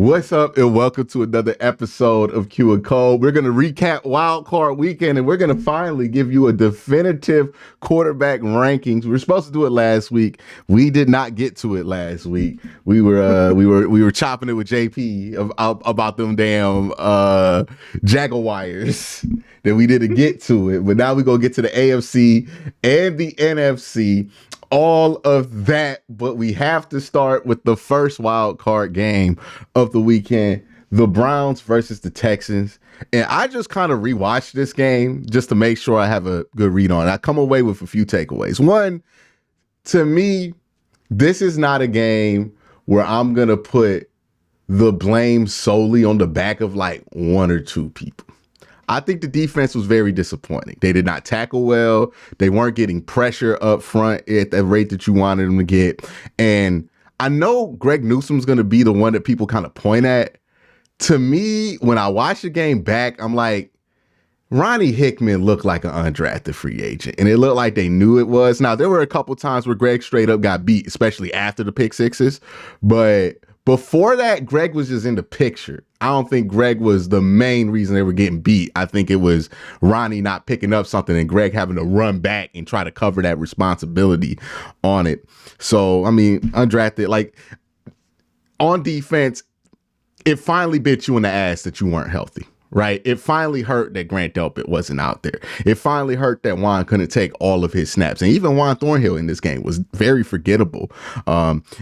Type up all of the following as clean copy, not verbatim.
What's up, and welcome to another episode of QnCOLB. We're going to recap Wild Card Weekend, and we're going to finally give you a definitive quarterback rankings. We were supposed to do it last week. We did not get to it last week. We were chopping it with JP about them damn Jaguars. Then we didn't get to it, but now we're going to get to the AFC and the NFC. All of that, but we have to start with the first wild card game of the weekend, the Browns versus the Texans. And I just kind of rewatched this game just to make sure I have a good read on it. I come away with a few takeaways. One, to me, this is not a game where I'm going to put the blame solely on the back of like one or two people. I think the defense was very disappointing. They did not tackle well. They weren't getting pressure up front at the rate that you wanted them to get. And I know Greg Newsom's going to be the one that people kind of point at. To me, when I watch the game back, I'm like, Ronnie Hickman looked like an undrafted free agent, and it looked like they knew it was. Now, there were a couple times where Greg straight up got beat, especially after the pick sixes. But before that, Greg was just in the picture. I don't think Greg was the main reason they were getting beat. I think it was Ronnie not picking up something and Greg having to run back and try to cover that responsibility on it. So, I mean, undrafted, like on defense, it finally bit you in the ass that you weren't healthy. Right. It finally hurt that Grant Delpit wasn't out there. It finally hurt that Juan couldn't take all of his snaps. And even Juan Thornhill in this game was very forgettable.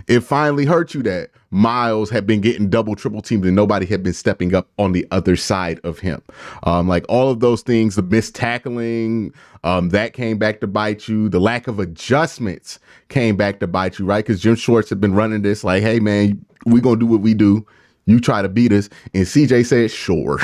It finally hurt you that Miles had been getting double, triple teamed and nobody had been stepping up on the other side of him. Like all of those things, the missed tackling, that came back to bite you. The lack of adjustments came back to bite you, right? Because Jim Schwartz had been running this like, hey, man, we're going to do what we do. You try to beat us. And CJ said, sure.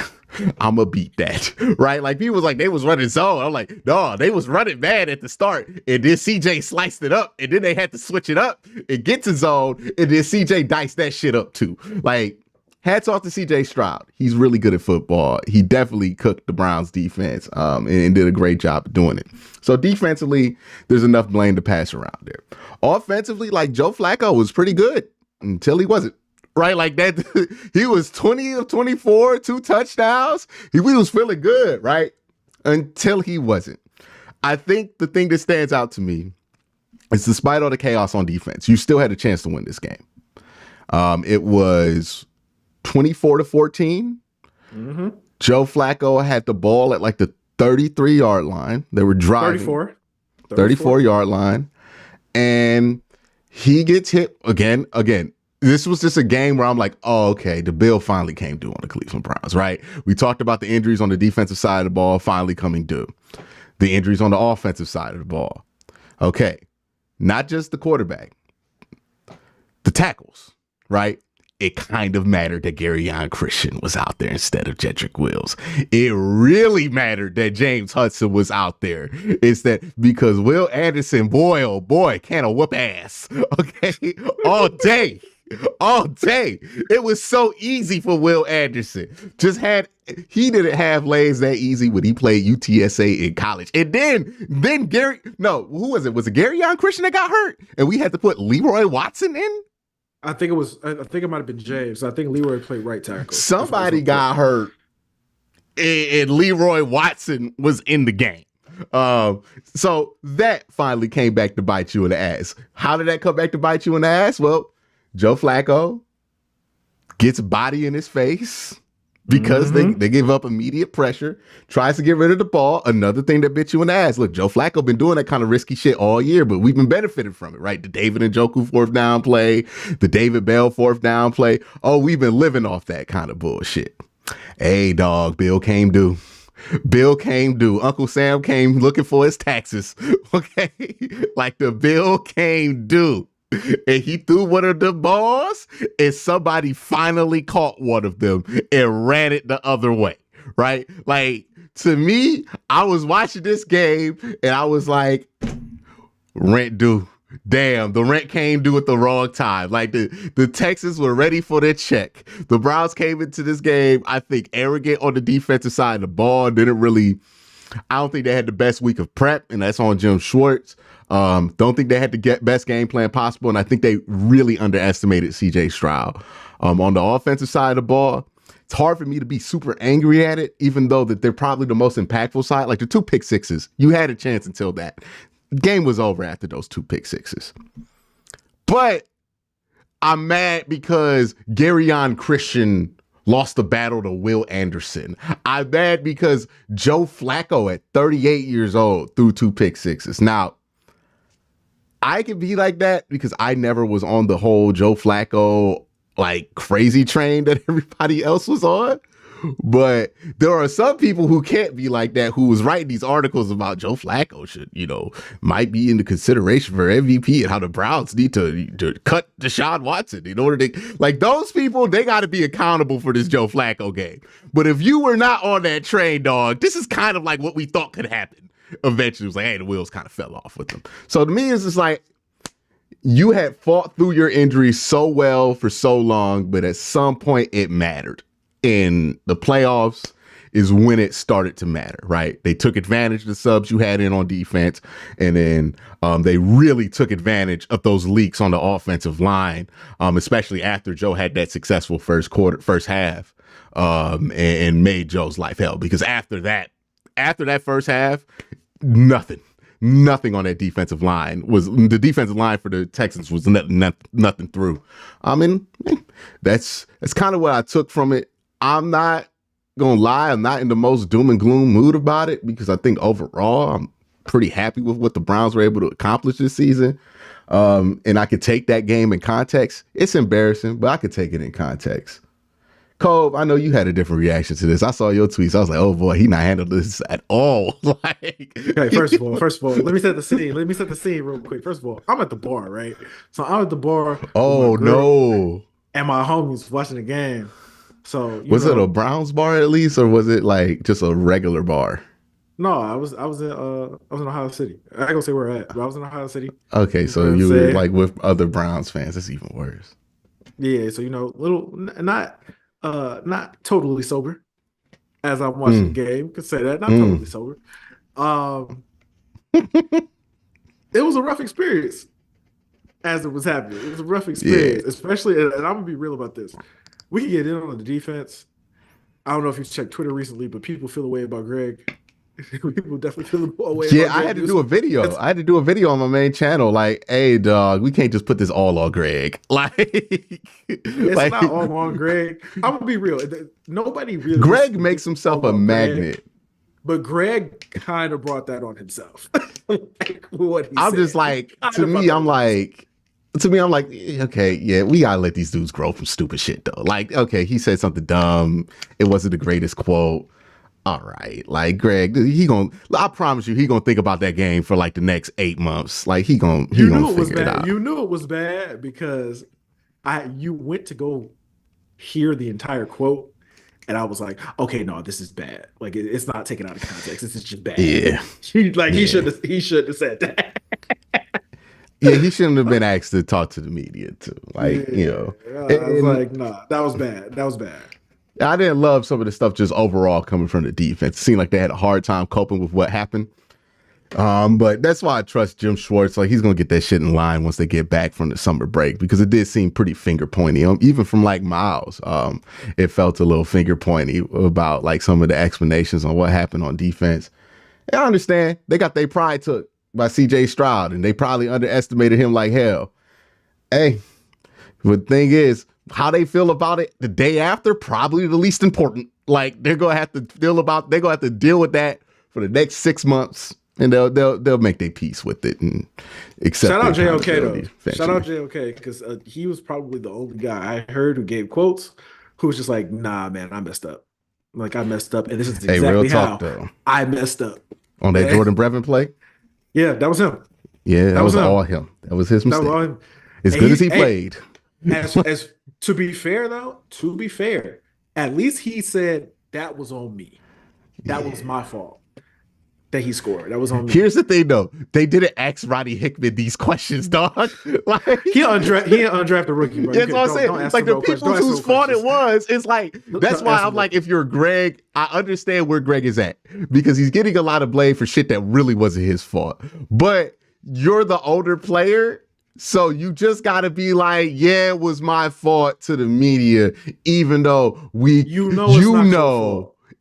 I'm going to beat that, right? Like, people was like, they was running zone. I'm like, no, they was running bad at the start. And then CJ sliced it up. And then they had to switch it up and get to zone. And then CJ diced that shit up too. Like, hats off to CJ Stroud. He's really good at football. He definitely cooked the Browns defense and did a great job of doing it. So defensively, there's enough blame to pass around there. Offensively, like Joe Flacco was pretty good until he wasn't. Right, like that, he was 20 of 24, 2 touchdowns. He was feeling good, right? Until he wasn't. I think the thing that stands out to me is despite all the chaos on defense, you still had a chance to win this game. It was 24-14. Mm-hmm. Joe Flacco had the ball at like the 33-yard line. They were driving. 34-yard line. And he gets hit again. This was just a game where I'm like, oh, okay, the bill finally came due on the Cleveland Browns, right? We talked about the injuries on the defensive side of the ball finally coming due. The injuries on the offensive side of the ball. Okay, not just the quarterback, the tackles, right? It kind of mattered that Garyon Christian was out there instead of Jedrick Wills. It really mattered that James Hudson was out there. It's that because Will Anderson, boy, oh boy, can of whoop ass, okay, all day. All day. It was so easy for Will Anderson. He didn't have lanes that easy when he played UTSA in college. And then who was it? Was it Garyon Christian that got hurt? And we had to put Leroy Watson in? I think it might have been James. I think Leroy played right tackle. Somebody got hurt and Leroy Watson was in the game. So that finally came back to bite you in the ass. How did that come back to bite you in the ass? Well, Joe Flacco gets body in his face because they give up immediate pressure, tries to get rid of the ball. Another thing that bit you in the ass. Look, Joe Flacco been doing that kind of risky shit all year, but we've been benefiting from it, right? The David Njoku fourth down play, the David Bell fourth down play. Oh, we've been living off that kind of bullshit. Hey, dog, bill came due. Bill came due. Uncle Sam came looking for his taxes. Okay? Like the bill came due. And he threw one of the balls, and somebody finally caught one of them and ran it the other way, right? Like, to me, I was watching this game, and I was like, rent due. Damn, the rent came due at the wrong time. Like, the Texans were ready for their check. The Browns came into this game, I think, arrogant on the defensive side of the ball, didn't really I don't think they had the best week of prep, and that's on Jim Schwartz. Don't think they had the best game plan possible, and I think they really underestimated C.J. Stroud. On the offensive side of the ball, it's hard for me to be super angry at it, even though that they're probably the most impactful side. Like the 2 pick sixes, you had a chance until that. Game was over after those 2 pick sixes. But I'm mad because Garyon Christian lost the battle to Will Anderson. I'm mad because Joe Flacco at 38 years old threw 2 pick sixes. Now, I can be like that because I never was on the whole Joe Flacco like crazy train that everybody else was on. But there are some people who can't be like that, who was writing these articles about Joe Flacco should, might be into consideration for MVP and how the Browns need to cut Deshaun Watson in order to, like, those people, they got to be accountable for this Joe Flacco game. But if you were not on that train, dog, this is kind of like what we thought could happen. Eventually, it was like, hey, the wheels kind of fell off with them. So to me, it's just like, you had fought through your injury so well for so long, but at some point it mattered. In the playoffs is when it started to matter, right? They took advantage of the subs you had in on defense, and then they really took advantage of those leaks on the offensive line, especially after Joe had that successful first half, and made Joe's life hell. Because after that first half, nothing on that defensive line was the defensive line for the Texans was nothing through. I mean, that's kind of what I took from it. I'm not gonna lie, I'm not in the most doom and gloom mood about it because I think overall I'm pretty happy with what the Browns were able to accomplish this season. And I could take that game in context. It's embarrassing, but I could take it in context. Cole, I know you had a different reaction to this. I saw your tweets. I was like, oh boy, he not handled this at all. Like, okay, first of all, let me set the scene. Let me set the scene real quick. First of all, I'm at the bar, right? So I'm at the bar. Oh no. And my homies watching the game. So was it a Browns bar at least, or was it like just a regular bar? No, I was in Ohio City. I ain't gonna say where we're at, but I was in Ohio City. Okay, so you were like with other Browns fans. That's even worse. Yeah, so little not totally sober as I'm watching the game. Could say that, not totally sober. It was a rough experience as it was happening. It was a rough experience, especially, and I'm gonna be real about this. We can get in on the defense. I don't know if you've checked Twitter recently, but people feel a way about Greg. People definitely feel a way. Yeah, I had to do a video. I had to do a video on my main channel. Like, hey, dog, we can't just put this all on Greg. Like, it's not all on Greg. I'm gonna be real. Nobody really. Greg makes himself a magnet. But Greg kind of brought that on himself. I'm just like, to me, I'm like, okay, yeah, we gotta let these dudes grow from stupid shit though. Like, okay, he said something dumb. It wasn't the greatest quote. All right, like Greg, I promise you, he gonna think about that game for like the next 8 months. Like he gonna figure it out. You knew it was bad because you went to go hear the entire quote, and I was like, okay, no, this is bad. Like it's not taken out of context. This is just bad. Yeah, he should have said that. Yeah, he shouldn't have been asked to talk to the media too. Like, I was like, nah, that was bad. That was bad. I didn't love some of the stuff just overall coming from the defense. It seemed like they had a hard time coping with what happened. But that's why I trust Jim Schwartz. Like, he's going to get that shit in line once they get back from the summer break, because it did seem pretty finger pointy. Even from like Miles, it felt a little finger pointy about like some of the explanations on what happened on defense. And I understand they got their pride took by C.J. Stroud, and they probably underestimated him like hell. Hey, but the thing is, how they feel about it the day after, probably the least important. Like they're gonna have to deal with that for the next 6 months, and they'll make their peace with it and accept. Shout out JOK though. Shout out JOK because he was probably the only guy I heard who gave quotes who was just like, nah, man, I messed up. Like I messed up, and this is exactly real how talk, though. I messed up on that Jordan Brevin play. Yeah, that was him. Yeah, that was all him. That was his mistake. Was as good as he played. As to be fair, though, at least he said that was on me. That was my fault. that he scored. That was on me. Here's the thing, though. They didn't ask Ronnie Hickman these questions, dog. Like he undrafted rookie, bro. That's what I'm saying. Like the people whose fault it was, it's like that's why I'm like, if you're Greg, I understand where Greg is at because he's getting a lot of blame for shit that really wasn't his fault. But you're the older player. So you just got to be like, yeah, it was my fault to the media, even though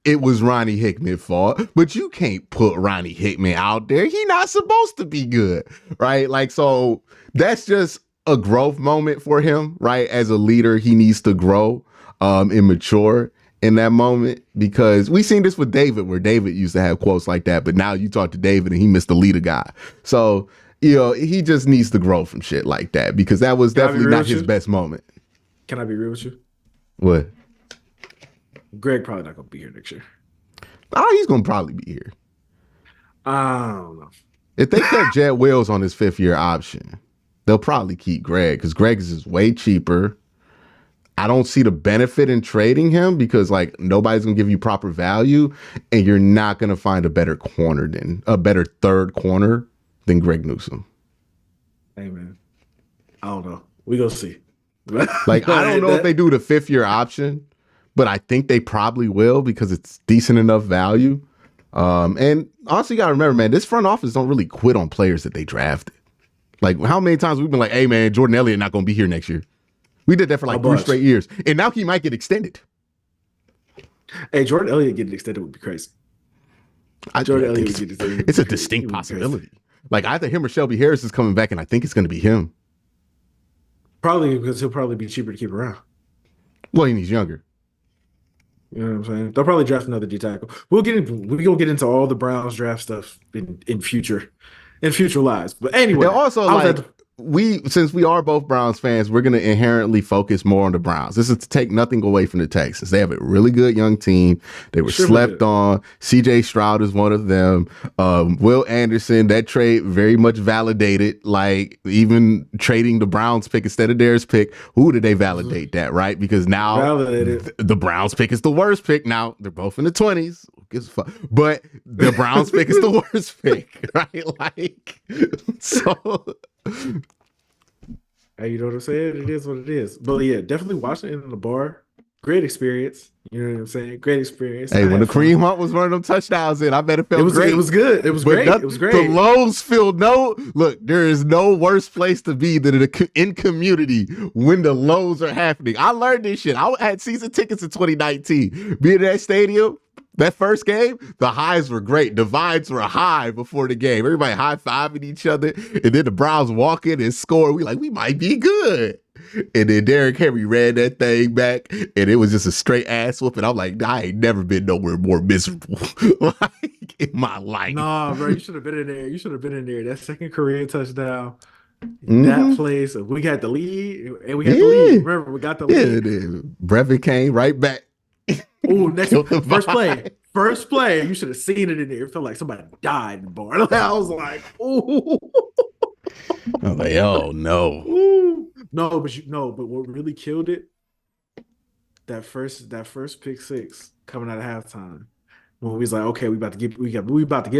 it was Ronnie Hickman's fault, but you can't put Ronnie Hickman out there. He's not supposed to be good, right? Like, so that's just a growth moment for him, right? As a leader, he needs to grow and mature in that moment because we've seen this with David, where David used to have quotes like that, but now you talk to David and he missed the leader guy. So, you know, he just needs to grow from shit like that because that was definitely not his best moment. Can I be real with you? What? Greg probably not going to be here next year. Oh, he's going to probably be here. I don't know. If they cut Jed Wills on his 5th-year option, they'll probably keep Greg because Greg is way cheaper. I don't see the benefit in trading him because like nobody's going to give you proper value and you're not going to find a better third corner than Greg Newsome. Hey, man. I don't know. We going to see. Like, I don't know if they do the 5th-year option, but I think they probably will because it's decent enough value. And also, you got to remember, man, this front office don't really quit on players that they drafted. Like, how many times we've been like, hey, man, Jordan Elliott not going to be here next year. We did that for like 3 straight years. And now he might get extended. Hey, Jordan Elliott getting extended would be crazy. It's a distinct possibility. Like either him or Shelby Harris is coming back, and I think it's going to be him. Probably because he'll probably be cheaper to keep around. Well, and he's younger. You know what I'm saying? They'll probably draft another D tackle. We're gonna get into all the Browns draft stuff in future lives. But anyway, and also since we are both Browns fans, we're going to inherently focus more on the Browns. This is to take nothing away from the Texans. They have a really good young team. They were slept on. CJ Stroud is one of them. Will Anderson, that trade very much validated, like even trading the Browns pick instead of theirs pick. Who did they validate that, right? Because now the Browns pick is the worst pick. Now they're both in the 20s. But the Browns pick is the worst pick, right? Like, so... Hey, you know what I'm saying? It is what it is. But yeah, definitely Washington in the bar. Great experience. You know what I'm saying? Great experience. Hey, when the Kareem Hunt was running them touchdowns in, I bet it felt great. It was good. It was great. It was great. The lows feel look, there is no worse place to be than in community when the lows are happening. I learned this shit. I had season tickets in 2019. Being in that stadium, that first game, the highs were great. The vibes were high before the game. Everybody high-fiving each other. And then the Browns walk in and score. We might be good. And then Derrick Henry ran that thing back, and it was just a straight ass whooping. I'm like, I ain't never been nowhere more miserable like in my life. Nah, bro, you should have been in there. You should have been in there. That second Korean touchdown, that place. We got the lead, and we got the lead. Remember, we got the lead. Yeah, Brevin came right back. Oh, next first play. You should have seen it in there. It felt like somebody died in the bar. I was like, oh. I was like, oh no. Ooh. But what really killed it, that first pick six coming out of halftime, when we was like, okay, we about to get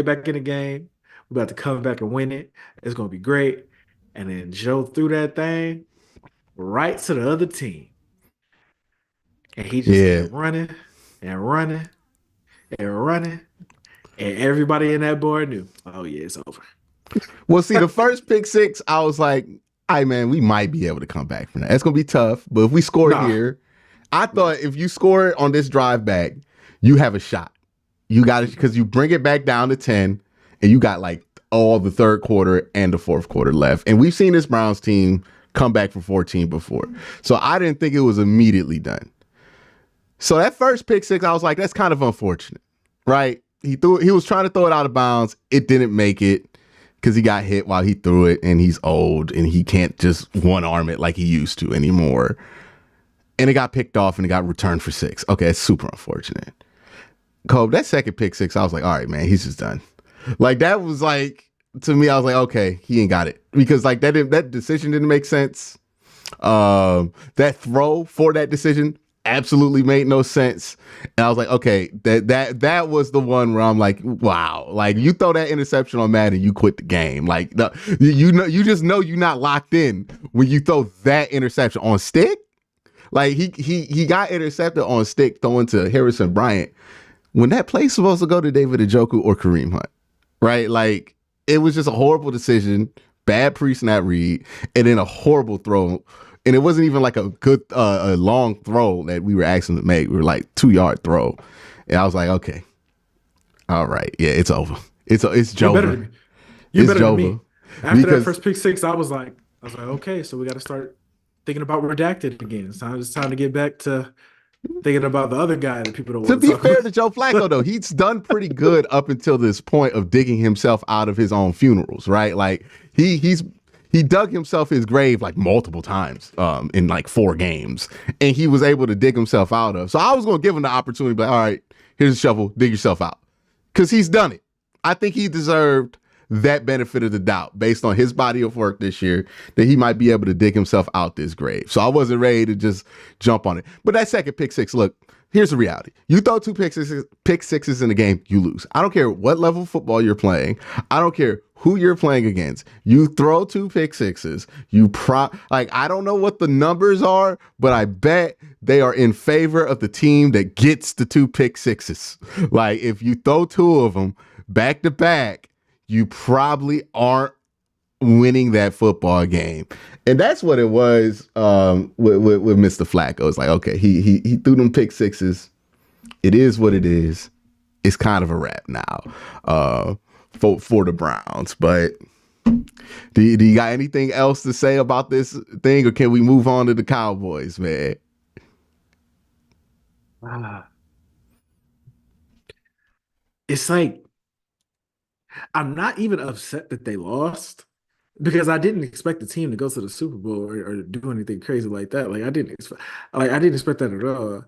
back in the game, we about to come back and win it. It's gonna be great. And then Joe threw that thing right to the other team. And he just kept running and running and running. And everybody in that board knew, oh yeah, it's over. Well, see, the first pick six, I was like, hey, man, we might be able to come back from that. It's going to be tough, but if we score here, I thought if you score on this drive back, you have a shot. You got it because you bring it back down to 10, and you got like all the third quarter and the fourth quarter left. And we've seen this Browns team come back from 14 before. So I didn't think it was immediately done. So that first pick six, I was like, that's kind of unfortunate, right? He was trying to throw it out of bounds. It didn't make it. Because he got hit while he threw it, and he's old, and he can't just one-arm it like he used to anymore. And it got picked off, and it got returned for 6. Okay, it's super unfortunate. Colb, that second pick 6, I was like, all right, man, he's just done. Like, that was like, to me, I was like, okay, he ain't got it. Because, like, that decision didn't make sense. That throw for that decision absolutely made no sense. And I was like, okay, that was the one where I'm like, wow, like you throw that interception on Madden, you quit the game. Like you just know you're not locked in when you throw that interception on stick. Like he got intercepted on stick throwing to Harrison Bryant when that play's supposed to go to David Njoku or Kareem Hunt, right? Like it was just a horrible decision, bad pre-snap read, and then a horrible throw. And it wasn't even like a good, a long throw that we were asking to make. We were like 2-yard throw, and I was like, okay, all right, yeah, it's over. It's Jova. You're better than me. You're better than me. After because that first pick six, I was like, okay, so we got to start thinking about redacted again. It's time to get back to thinking about the other guy that people don't want to be fair about. to Joe Flacco, though, he's done pretty good up until this point of digging himself out of his own funerals, right? Like he dug himself his grave like multiple times in like 4 games, and he was able to dig himself out of. So I was going to give him the opportunity, but all right, here's a shovel, dig yourself out, because he's done it. I think he deserved that benefit of the doubt based on his body of work this year, that he might be able to dig himself out this grave. So I wasn't ready to just jump on it. But that second pick six, look, here's the reality. You throw 2 pick sixes in the game, you lose. I don't care what level of football you're playing. I don't care who you're playing against. You throw 2 pick sixes. I don't know what the numbers are, but I bet they are in favor of the team that gets the 2 pick sixes. Like if you throw 2 of them back to back, you probably aren't winning that football game. And that's what it was with Mr. Flacco. It's like, okay, he threw them pick sixes. It is what it is. It's kind of a wrap now for the Browns. But do you got anything else to say about this thing, or can we move on to the Cowboys, man? It's like, I'm not even upset that they lost, because I didn't expect the team to go to the Super Bowl or do anything crazy like that. Like I didn't expect that at all.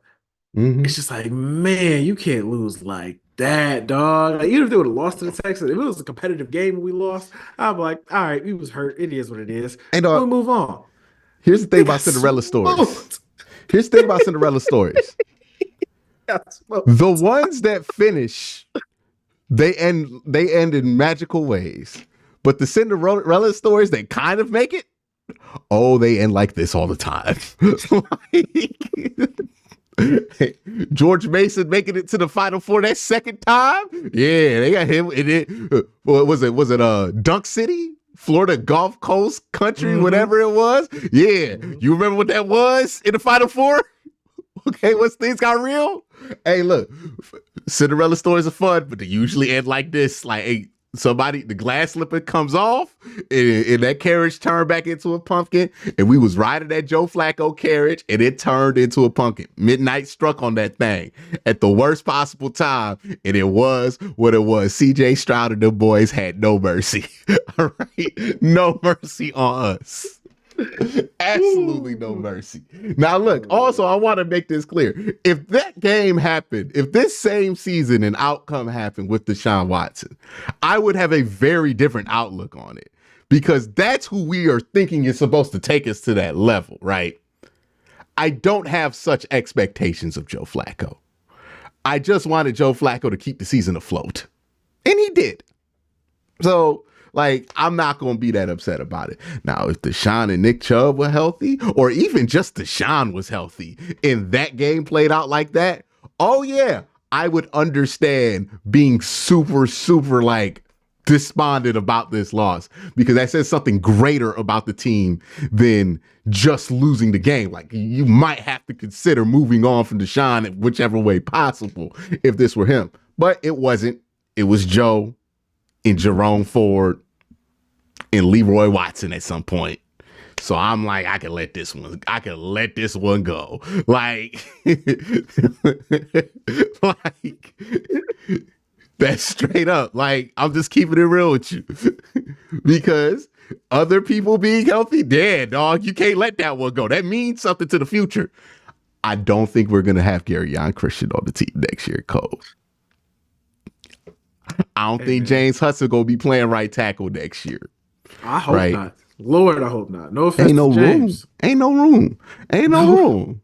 Mm-hmm. It's just like, man, you can't lose like that, dog. Like, even if they would have lost to the Texans, if it was a competitive game and we lost, I'm like, all right, we was hurt. It is what it is. And we'll move on. Here's the thing They about got Cinderella Stories. smoked. Here's the thing about Cinderella Stories. Got smoked. The ones that finish, they end in magical ways. But the Cinderella Stories, they kind of make it. Oh, they end like this all the time. George Mason making it to the Final Four that second time. Yeah, they got him in it. What was it? Was it Dunk City? Florida Gulf Coast Country, whatever it was. Yeah. You remember what that was in the Final Four? Okay, once things got real. Hey, look, Cinderella Stories are fun, but they usually end like this. Like, hey, the glass slipper comes off, and that carriage turned back into a pumpkin, and we was riding that Joe Flacco carriage, and it turned into a pumpkin. Midnight struck on that thing at the worst possible time, and it was what it was. CJ Stroud and the boys had no mercy. All right? No mercy on us. Absolutely no mercy. Now, look, also, I want to make this clear. If that game happened, if this same season and outcome happened with Deshaun Watson, I would have a very different outlook on it, because that's who we are thinking is supposed to take us to that level, right? I don't have such expectations of Joe Flacco. I just wanted Joe Flacco to keep the season afloat, and he did. So, like, I'm not going to be that upset about it. Now, if Deshaun and Nick Chubb were healthy, or even just Deshaun was healthy, and that game played out like that, oh yeah, I would understand being super, super, like, despondent about this loss, because that says something greater about the team than just losing the game. Like, you might have to consider moving on from Deshaun in whichever way possible if this were him. But it wasn't. It was Joe and Jerome Ford and Leroy Watson at some point. So I'm like, I can let this one go. Like, like, that's straight up. Like, I'm just keeping it real with you. Because other people being healthy, dog, you can't let that one go. That means something to the future. I don't think we're going to have Garyon Christian on the team next year, Cole. I don't think James Hudson going to be playing right tackle next year. I hope not. Lord, I hope not. No offense Ain't no to James. room. Ain't no room.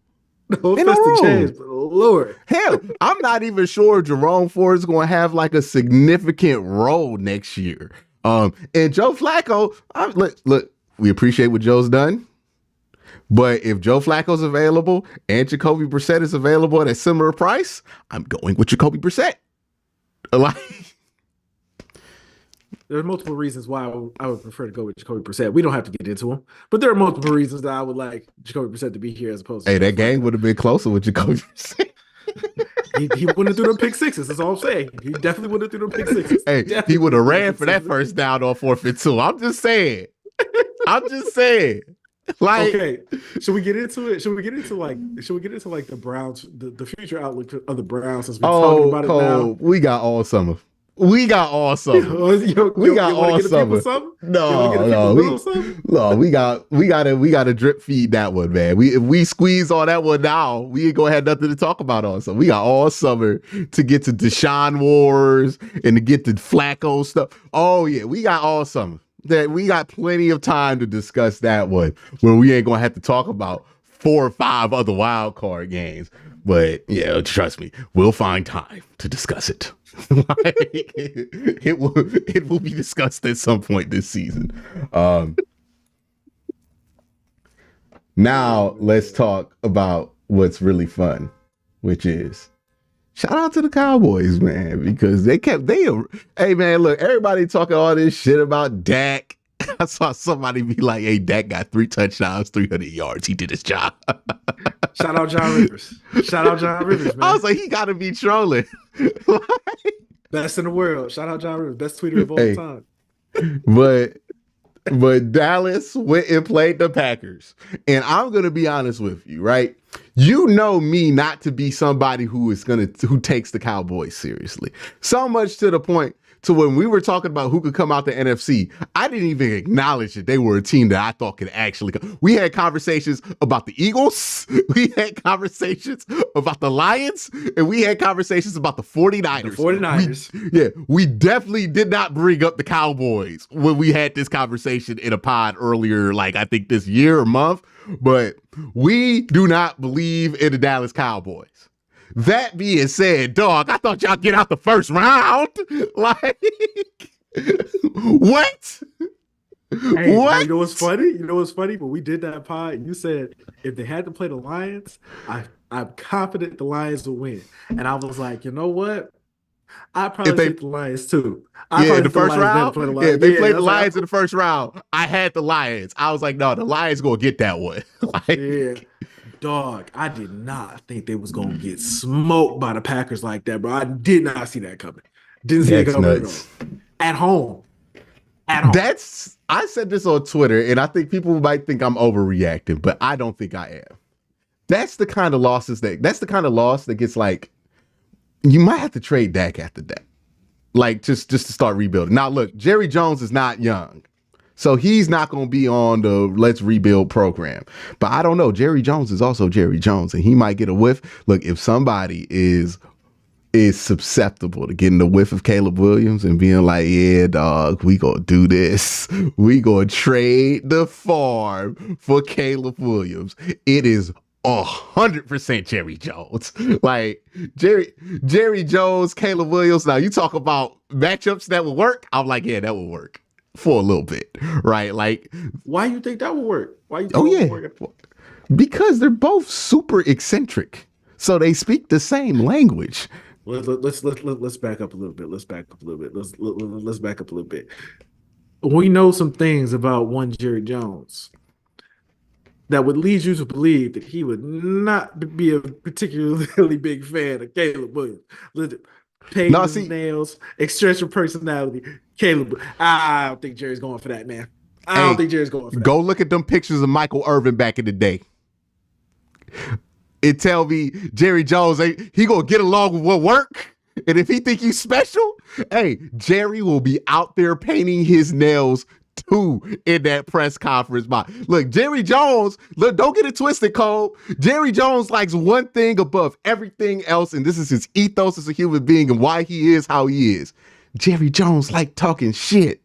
No Ain't no offense to room. James, but Lord. Hell, I'm not even sure Jerome Ford is going to have like a significant role next year. And Joe Flacco, look, we appreciate what Joe's done. But if Joe Flacco's available and Jacoby Brissett is available at a similar price, I'm going with Jacoby Brissett. Like, there are multiple reasons why I would prefer to go with Jacoby Brissett. We don't have to get into them, but there are multiple reasons that I would like Jacoby Brissett to be here as opposed to. Hey, that game would have been closer with Jacoby Brissett. He wouldn't have threw them pick sixes. That's all I'm saying. He definitely wouldn't have threw them pick sixes. Hey, he would have ran for that first down on 4th and 2. I'm just saying. Like, okay, should we get into it? Should we get into like the Browns, the future outlook of the Browns? Since we're talking about Cole, it now, we got all summer. We got all summer. We got all summer. No, we gotta drip feed that one, man. If we squeeze all that one now, we ain't gonna have nothing to talk about all summer. We got all summer to get to Deshaun Wars and to get to Flacco stuff. Oh yeah, we got all summer. That we got plenty of time to discuss that one where we ain't gonna have to talk about 4 or 5 other wild card games. But yeah, trust me, we'll find time to discuss it. Like, it will be discussed at some point this season. Now let's talk about what's really fun, which is shout out to the Cowboys, man, because hey man, look, everybody talking all this shit about Dak. I saw somebody be like, hey, Dak got 3 touchdowns, 300 yards. He did his job. Shout out John Rivers. Man. I was like, he got to be trolling. Best in the world. Shout out John Rivers. Best tweeter of all time. But Dallas went and played the Packers. And I'm going to be honest with you, right? You know me not to be somebody who takes the Cowboys seriously. So much to the point to when we were talking about who could come out the NFC, I didn't even acknowledge that they were a team that I thought could actually come. We had conversations about the Eagles. We had conversations about the Lions. And we had conversations about the 49ers. We definitely did not bring up the Cowboys when we had this conversation in a pod earlier, like I think this year or month. But we do not believe in the Dallas Cowboys. That being said, dog, I thought y'all get out the first round. Like, what? Hey, what? You know what's funny? When we did that pod, you said if they had to play the Lions, I'm confident the Lions will win. And I was like, you know what? I probably take the Lions too. In the first round. Yeah, they played the Lions in the first round. I had the Lions. I was like, no, the Lions gonna get that one. Yeah. Dog, I did not think they was gonna get smoked by the Packers like that, bro. I did not see that coming. Didn't see it coming at home. I said this on Twitter, and I think people might think I'm overreacting, but I don't think I am. That's the kind of loss that gets like, you might have to trade Dak after that. Like just to start rebuilding. Now look, Jerry Jones is not young. So he's not going to be on the let's rebuild program. But I don't know. Jerry Jones is also Jerry Jones, and he might get a whiff. Look, if somebody is susceptible to getting a whiff of Caleb Williams and being like, yeah, dog, we going to do this. We going to trade the farm for Caleb Williams. It is 100% Jerry Jones. Like Jerry Jones, Caleb Williams. Now you talk about matchups that would work. I'm like, yeah, that would work. For a little bit, right? Like, why you think that would work? Why you think that would work? Because they're both super eccentric, so they speak the same language. Let's back up a little bit. Let's back up a little bit. We know some things about one Jerry Jones that would lead you to believe that he would not be a particularly big fan of Caleb Williams. Nails, extraterrestrial personality. Caleb, I don't think Jerry's going for that, man. I don't think Jerry's going for that. Go look at them pictures of Michael Irvin back in the day. It tell me Jerry Jones, he gonna get along with what work. And if he think you special, hey, Jerry will be out there painting his nails too in that press conference. Look, Jerry Jones, don't get it twisted, Cole. Jerry Jones likes one thing above everything else, and this is his ethos as a human being and why he is how he is. Jerry Jones like talking shit.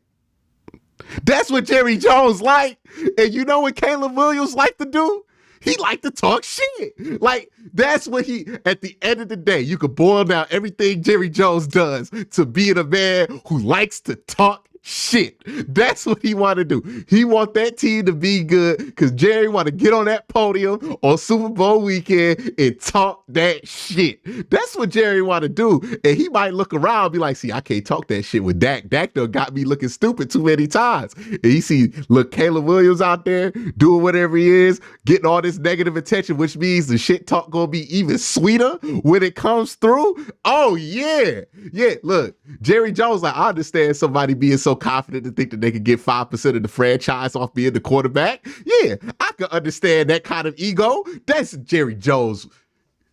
That's what Jerry Jones like. And you know what Caleb Williams like to do? He liked to talk shit. Like, that's what at the end of the day, you could boil down everything Jerry Jones does to being a man who likes to talk shit. That's what he want to do. He want that team to be good because Jerry want to get on that podium on Super Bowl weekend and talk that shit. That's what Jerry want to do. And he might look around and be like, see, I can't talk that shit with Dak. Dak done got me looking stupid too many times. And you see, look, Caleb Williams out there doing whatever he is, getting all this negative attention, which means the shit talk gonna be even sweeter when it comes through. Oh, yeah. Yeah, look, Jerry Jones, like, I understand somebody being so confident to think that they could get 5% of the franchise off being the quarterback. Yeah, I can understand that kind of ego. That's Jerry Jones.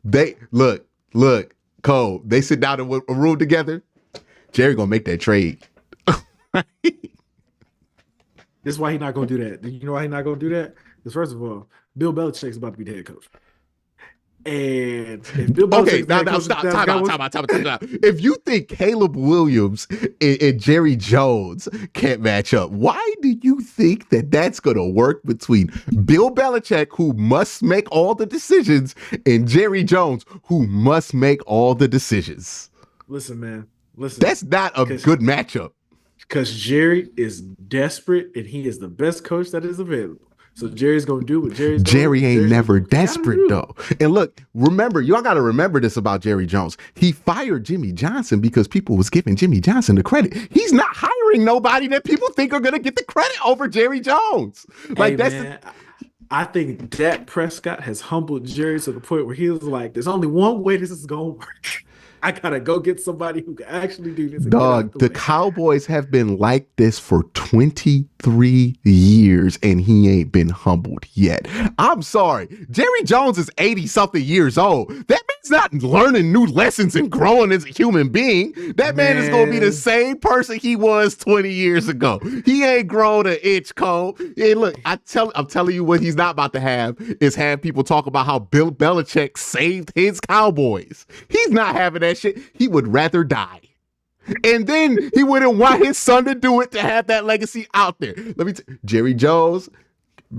They look, Cole, they sit down in a room together. Jerry gonna make that trade. This is why he's not gonna do that. You know why he's not gonna do that? Because first of all, Bill Belichick's about to be the head coach. And if Bill Belichick, now stop. Time out. If you think Caleb Williams and Jerry Jones can't match up, why do you think that that's going to work between Bill Belichick, who must make all the decisions, and Jerry Jones, who must make all the decisions? Listen, man. Listen. That's not a good matchup. Because Jerry is desperate, and he is the best coach that is available. So Jerry's gonna do what Jerry's doing. Jerry ain't never desperate though. And look, remember, y'all got to remember this about Jerry Jones. He fired Jimmy Johnson because people was giving Jimmy Johnson the credit. He's not hiring nobody that people think are gonna get the credit over Jerry Jones. Like, I think Dak Prescott has humbled Jerry to the point where he was like, "There's only one way this is gonna work. I gotta go get somebody who can actually do this." Dog, the Cowboys have been like this for 23 years and he ain't been humbled yet. I'm sorry. Jerry Jones is 80-something years old. That man's not learning new lessons and growing as a human being. That man is going to be the same person he was 20 years ago. He ain't grown an inch, Cole. And look, I'm telling you what he's not about to have is have people talk about how Bill Belichick saved his Cowboys. He's not having that shit. He would rather die. And then he wouldn't want his son to do it to have that legacy out there. Let me Jerry Jones,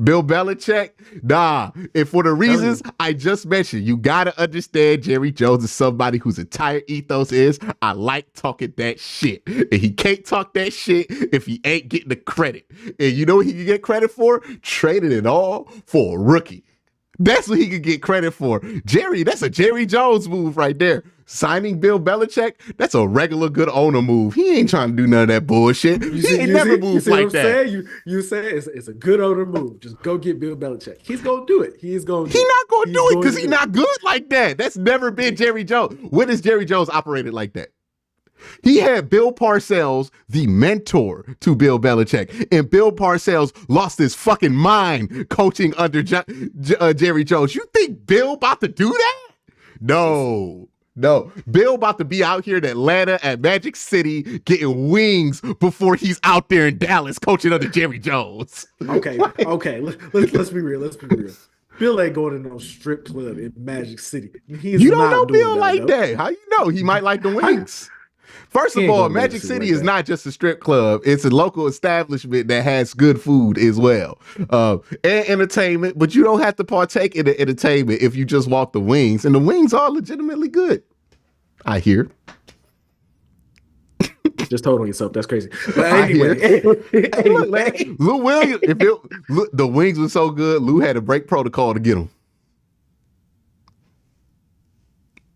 Bill Belichick, nah. And for the reasons I just mentioned, you got to understand Jerry Jones is somebody whose entire ethos is, I like talking that shit. And he can't talk that shit if he ain't getting the credit. And you know what he can get credit for? Trading it all for a rookie. That's what he could get credit for. Jerry, that's a Jerry Jones move right there. Signing Bill Belichick, that's a regular good owner move. He ain't trying to do none of that bullshit. He ain't never moved like that. You say it's a good owner move. Just go get Bill Belichick. He's going to do it. He's not going to do it because he's not good like that. That's never been Jerry Jones. When has Jerry Jones operated like that? He had Bill Parcells, the mentor to Bill Belichick, and Bill Parcells lost his fucking mind coaching under Jerry Jones. You think Bill about to do that? No. Bill about to be out here in Atlanta at Magic City getting wings before he's out there in Dallas coaching under Jerry Jones. Okay. Let's be real. Bill ain't going to no strip club in Magic City. You don't know Bill like that. How you know? He might like the wings. First of all, Magic City is not just a strip club. It's a local establishment that has good food as well. And entertainment, but you don't have to partake in the entertainment if you just walk the wings. And the wings are legitimately good, I hear. Just told on yourself. That's crazy. But anyway. Lou Williams, the wings were so good, Lou had to break protocol to get them.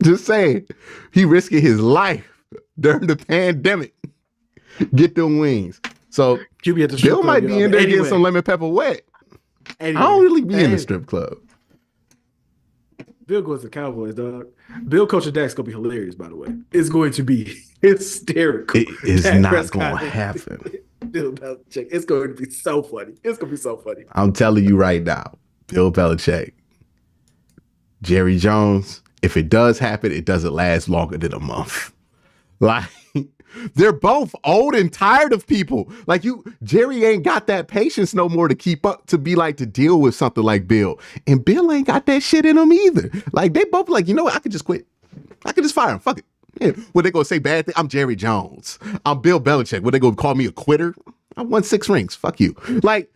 Just saying. He risking his life during the pandemic. Get them wings. So Bill might be in there getting some lemon pepper wet. Anyway, I don't really be in the strip club. Bill goes to the Cowboys, dog. Bill coaching Dak's going to be hilarious, by the way. It's going to be hysterical. It is not going to happen. Bill Belichick. It's going to be so funny. I'm telling you right now, Bill Belichick, Jerry Jones, if it does happen, it doesn't last longer than a month. Like, they're both old and tired of people. Like, Jerry ain't got that patience no more to keep up, to deal with something like Bill. And Bill ain't got that shit in him either. Like, they both like, you know what? I could just quit. I could just fire him. Fuck it. Yeah. What they gonna say bad thing? I'm Jerry Jones. I'm Bill Belichick. What they gonna call me a quitter? I won 6 rings. Fuck you. Like,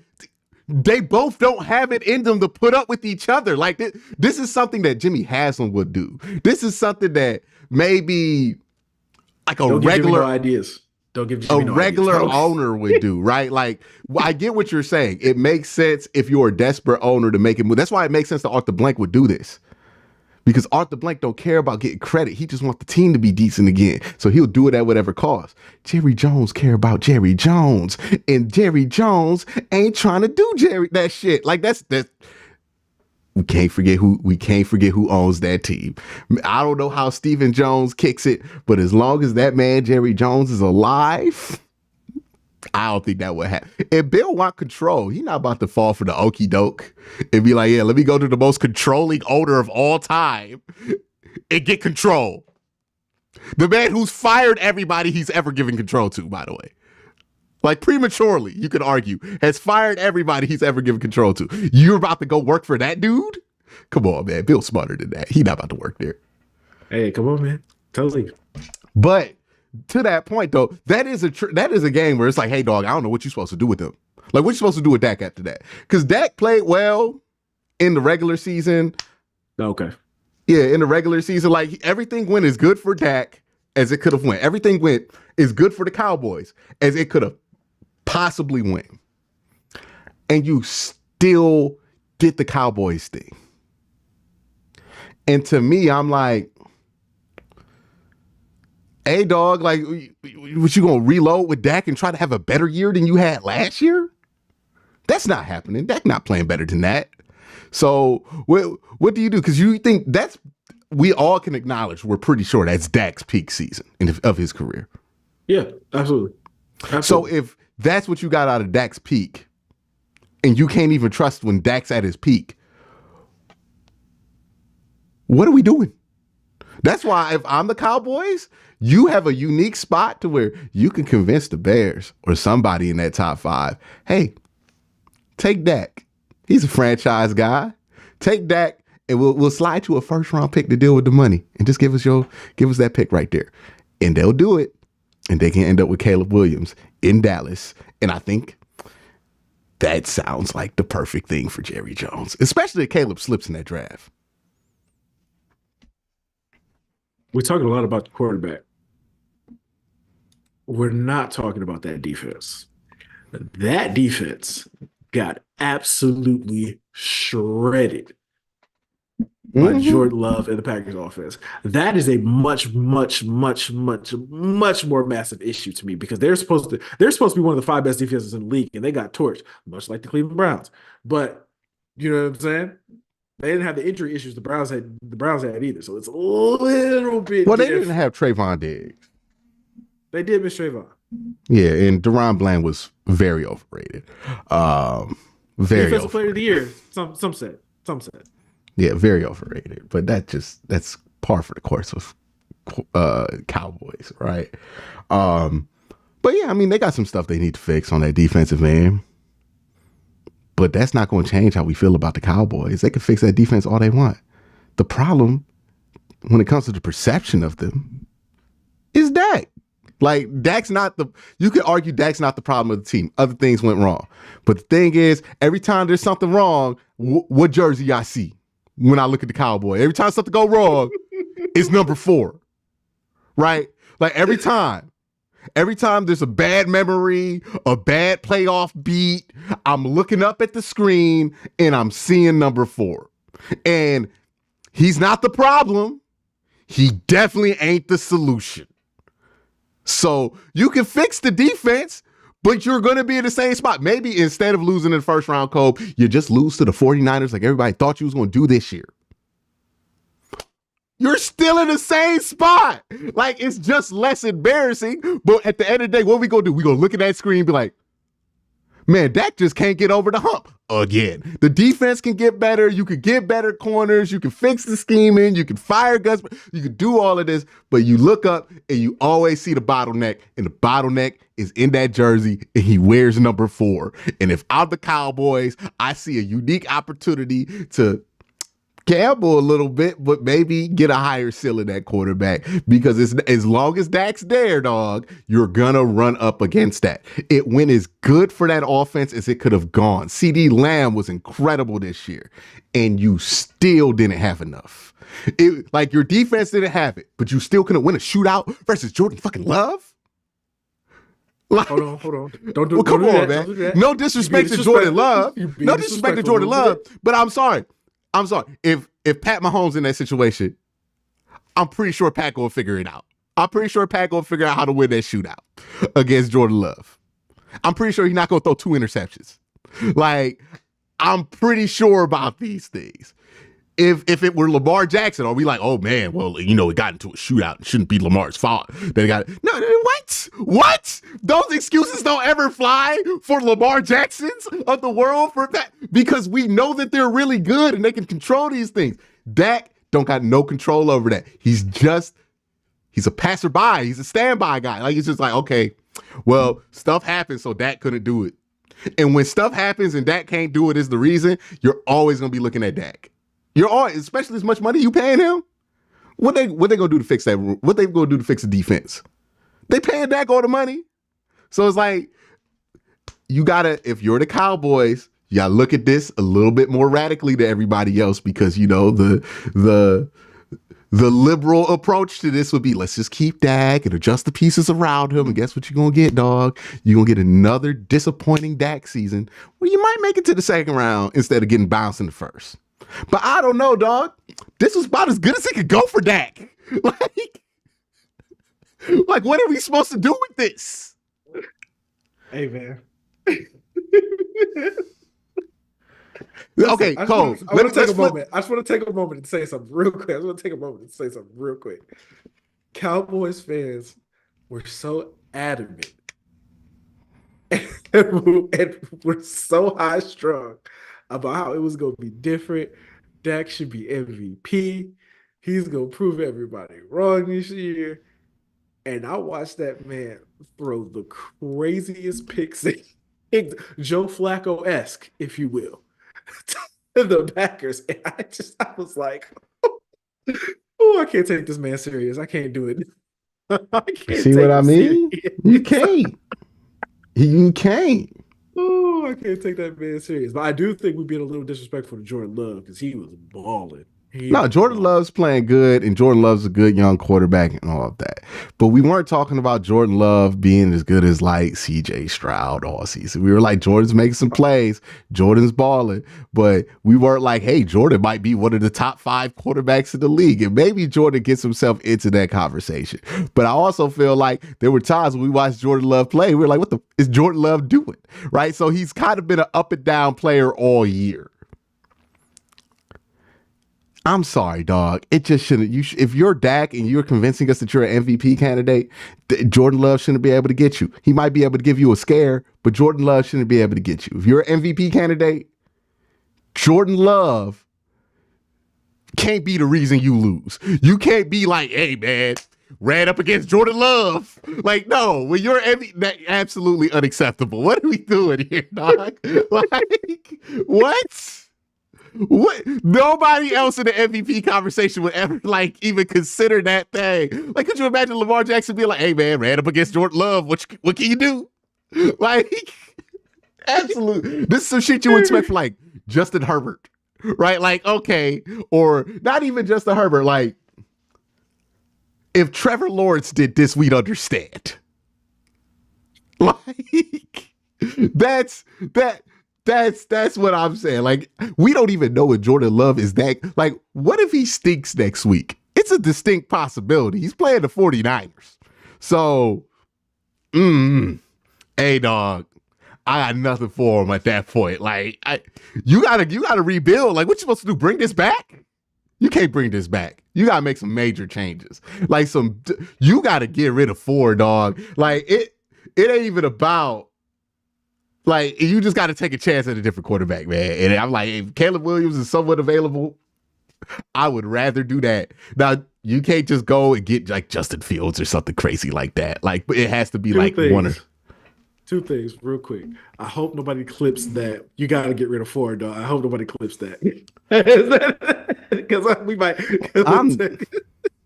They both don't have it in them to put up with each other. Like this is something that Jimmy Haslam would do. This is something that maybe like a Don't regular give Jimmy no ideas. Don't give Jimmy no regular ideas. owner would do, right? Like, I get what you're saying. It makes sense if you're a desperate owner to make it move. That's why it makes sense that Arthur Blank would do this. Because Arthur Blank don't care about getting credit. He just wants the team to be decent again. So he'll do it at whatever cost. Jerry Jones care about Jerry Jones. And Jerry Jones ain't trying to do that shit. Like that's we can't forget who owns that team. I don't know how Stephen Jones kicks it, but as long as that man Jerry Jones is alive, I don't think that would happen. If Bill want control, he's not about to fall for the okie doke and be like, yeah, let me go to the most controlling owner of all time and get control. The man who's fired everybody he's ever given control to, by the way. Like prematurely, you could argue, has fired everybody he's ever given control to. You're about to go work for that dude? Come on, man. Bill's smarter than that. He's not about to work there. Hey, come on, man. Totally. But to that point, though, that is a game where it's like, hey, dog, I don't know what you're supposed to do with him. Like, what you supposed to do with Dak after that? Because Dak played well in the regular season. Okay. Yeah, in the regular season, like everything went as good for Dak as it could have went. Everything went as good for the Cowboys as it could have possibly win, and you still get the Cowboys thing. And to me, I'm like, hey, dog, like, what you gonna reload with Dak and try to have a better year than you had last year? That's not happening. Dak not playing better than that. So what do you do? Because you think we all can acknowledge, we're pretty sure that's Dak's peak season of his career. Yeah, absolutely. So if that's what you got out of Dak's peak, and you can't even trust when Dak's at his peak, what are we doing? That's why if I'm the Cowboys, you have a unique spot to where you can convince the Bears or somebody in that top 5, hey, take Dak. He's a franchise guy. Take Dak, and we'll slide you a first-round pick to deal with the money, and just give us that pick right there, and they'll do it. And they can end up with Caleb Williams in Dallas. And I think that sounds like the perfect thing for Jerry Jones, especially if Caleb slips in that draft. We're talking a lot about the quarterback. We're not talking about that defense. That defense got absolutely shredded by Jordan Love and the Packers offense. That is a much, much, much, much, much more massive issue to me, because they're supposed to be one of the 5 best defenses in the league, and they got torched, much like the Cleveland Browns. But you know what I'm saying? They didn't have the injury issues the Browns had either. So it's a little bit. Well, they didn't have Trayvon Diggs. They did miss Trayvon. Yeah, and Deron Bland was very overrated. Very Defensive player of the year. Some said. Yeah, very overrated. But that's par for the course with Cowboys, right? But yeah, I mean, they got some stuff they need to fix on that defensive end. But that's not going to change how we feel about the Cowboys. They can fix that defense all they want. The problem, when it comes to the perception of them, is Dak. Like, you could argue Dak's not the problem of the team. Other things went wrong. But the thing is, every time there's something wrong, what jersey I see when I look at the Cowboy? Every time something go wrong, it's number 4, right? Like every time there's a bad memory, a bad playoff beat, I'm looking up at the screen and I'm seeing number 4. And he's not the problem. He definitely ain't the solution. So you can fix the defense, but you're going to be in the same spot. Maybe instead of losing in the first round, QnCOLB, you just lose to the 49ers like everybody thought you was going to do this year. You're still in the same spot. Like, it's just less embarrassing. But at the end of the day, what we going to do? We going to look at that screen and be like, man, Dak just can't get over the hump again. The defense can get better. You can get better corners. You can fix the scheming. You can fire Gus. You can do all of this. But you look up and you always see the bottleneck. And the bottleneck is in that jersey. And he wears number 4. And if I'm the Cowboys, I see a unique opportunity to gamble a little bit, but maybe get a higher ceiling at quarterback because as long as Dak's there, dog, you're gonna run up against that. It went as good for that offense as it could have gone. CD Lamb was incredible this year, and you still didn't have enough. Like your defense didn't have it, but you still couldn't win a shootout versus Jordan fucking Love. Like, hold on. Don't do, well, come don't do on, that. man. No disrespect to Jordan Love. No disrespect to Jordan Love. But I'm sorry. If Pat Mahomes in that situation, I'm pretty sure Pat will figure it out. I'm pretty sure Pat will figure out how to win that shootout against Jordan Love. I'm pretty sure he's not going to throw 2 interceptions. Like, I'm pretty sure about these things. If it were Lamar Jackson, are we like, oh man, well, it got into a shootout. It shouldn't be Lamar's fault. They got it. No, what? Those excuses don't ever fly for Lamar Jacksons of the world for that because we know that they're really good and they can control these things. Dak don't got no control over that. He's a passerby. He's a standby guy. Like, it's just like, okay, well, stuff happens, so Dak couldn't do it. And when stuff happens and Dak can't do it is the reason, you're always gonna be looking at Dak. You're always, especially as much money you paying him. What they gonna do to fix that? What they gonna do to fix the defense? They paying Dak all the money. So it's like you gotta, if you're the Cowboys, you gotta look at this a little bit more radically than everybody else because the liberal approach to this would be let's just keep Dak and adjust the pieces around him. And guess what you're gonna get, dog? You're gonna get another disappointing Dak season where you might make it to the second round instead of getting bounced in the first. But I don't know, dog. This was about as good as it could go for Dak. Like, what are we supposed to do with this? Hey, man. Okay, Cole. I want to take a moment. I just want to take a moment and say something real quick. Cowboys fans were so adamant and were so high strung about how it was going to be different. Dak should be MVP. He's going to prove everybody wrong this year. And I watched that man throw the craziest picks, Joe Flacco-esque, if you will, to the Packers. And I was like, oh, I can't take this man serious. I can't do it. I can't see what I mean? You can't. You can't. Oh, I can't take that man serious. But I do think we're being a little disrespectful to Jordan Love because he was balling. No, Jordan Love's playing good, and Jordan Love's a good young quarterback and all of that. But we weren't talking about Jordan Love being as good as like CJ Stroud all season. We were like, Jordan's making some plays, Jordan's balling, but we weren't like, hey, Jordan might be one of the top 5 quarterbacks in the league. And maybe Jordan gets himself into that conversation. But I also feel like there were times when we watched Jordan Love play, we were like, what the is Jordan Love doing? Right? So he's kind of been an up and down player all year. I'm sorry, dog. It just shouldn't. If you're Dak and you're convincing us that you're an MVP candidate, Jordan Love shouldn't be able to get you. He might be able to give you a scare, but Jordan Love shouldn't be able to get you. If you're an MVP candidate, Jordan Love can't be the reason you lose. You can't be like, hey, man, ran up against Jordan Love. Like, no, when you're MVP, absolutely unacceptable. What are we doing here, dog? Like, what? What? Nobody else in the MVP conversation would ever like even consider that thing. Like, could you imagine Lamar Jackson being like, "Hey man, ran up against Jordan Love. What can you do?" Like, absolutely. This is some shit you would expect from like Justin Herbert, right? Like, okay, or not even Justin Herbert. Like, if Trevor Lawrence did this, we'd understand. Like, that's what I'm saying. Like, we don't even know if Jordan Love is that. Like, what if he stinks next week? It's a distinct possibility. He's playing the 49ers. So, hey, dog, I got nothing for him at that point. Like, you gotta rebuild. Like, what you supposed to do? Bring this back? You can't bring this back. You gotta make some major changes. Like, you gotta get rid of 4, dog. Like, it ain't even about. Like, you just got to take a chance at a different quarterback, man. And I'm like, if Caleb Williams is somewhat available, I would rather do that. Now, you can't just go and get like Justin Fields or something crazy like that. Like, it has to be one or 2 things real quick. I hope nobody clips that. You got to get rid of 4, dog. I hope nobody clips that. Because we might. I'm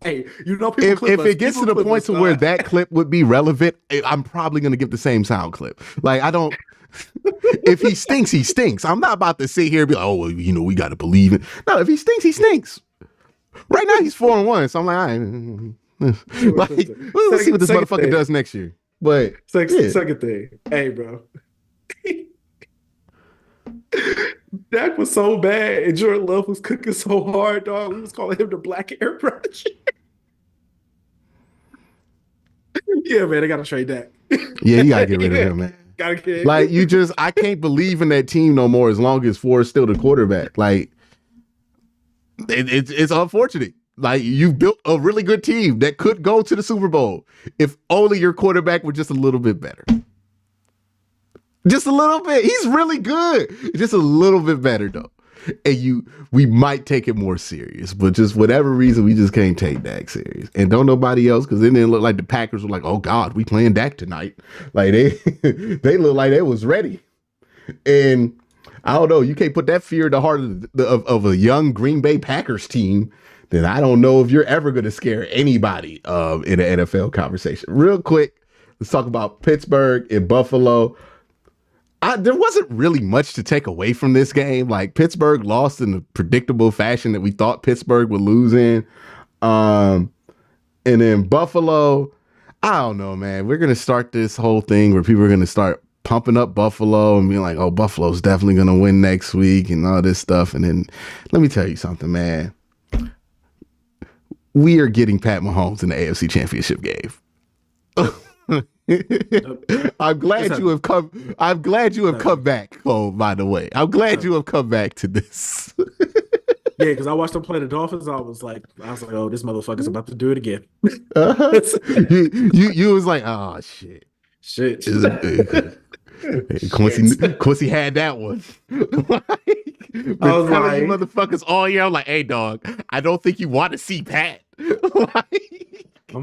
Hey, you know, people clip if us. it gets to People the clip point us, to where that clip would be relevant, I'm probably gonna give the same sound clip. Like I don't. If he stinks, he stinks. I'm not about to sit here and be like, oh, well, you know, we got to believe it. No, if he stinks, he stinks. Right now, he's 4-1. So I'm like, all right. Like, let's see what this motherfucker does next year. But second thing, hey, bro, Dak was so bad, and Jordan Love was cooking so hard, dog. We was calling him the Black Airbrush. Yeah, man, they gotta trade Dak. Yeah, you gotta get rid of him, man. Gotta get like I can't believe in that team no more as long as Ford's still the quarterback. Like it's unfortunate. Like you built a really good team that could go to the Super Bowl if only your quarterback were just a little bit better. Just a little bit. He's really good. Just a little bit better though. And we might take it more serious, but just whatever reason, we just can't take Dak serious. And don't nobody else, because it didn't look like the Packers were like, oh God, we playing Dak tonight. Like they look like they was ready. And I don't know, you can't put that fear in the heart of a young Green Bay Packers team. Then I don't know if you're ever going to scare anybody in an NFL conversation. Real quick, let's talk about Pittsburgh and Buffalo. There wasn't really much to take away from this game. Like Pittsburgh lost in the predictable fashion that we thought Pittsburgh would lose in. And then Buffalo, I don't know, man. We're going to start this whole thing where people are going to start pumping up Buffalo and being like, oh, Buffalo's definitely going to win next week and all this stuff. And then let me tell you something, man. We are getting Pat Mahomes in the AFC Championship game. I'm glad you have come back. Oh, by the way, I'm glad you have come back to this. Yeah, because I watched them play the Dolphins. I was like, oh, this motherfucker's about to do it again. You was like, oh shit. Quincy had that one. I was like, you motherfuckers all year. I'm like, hey dog, I don't think you want to see Pat. I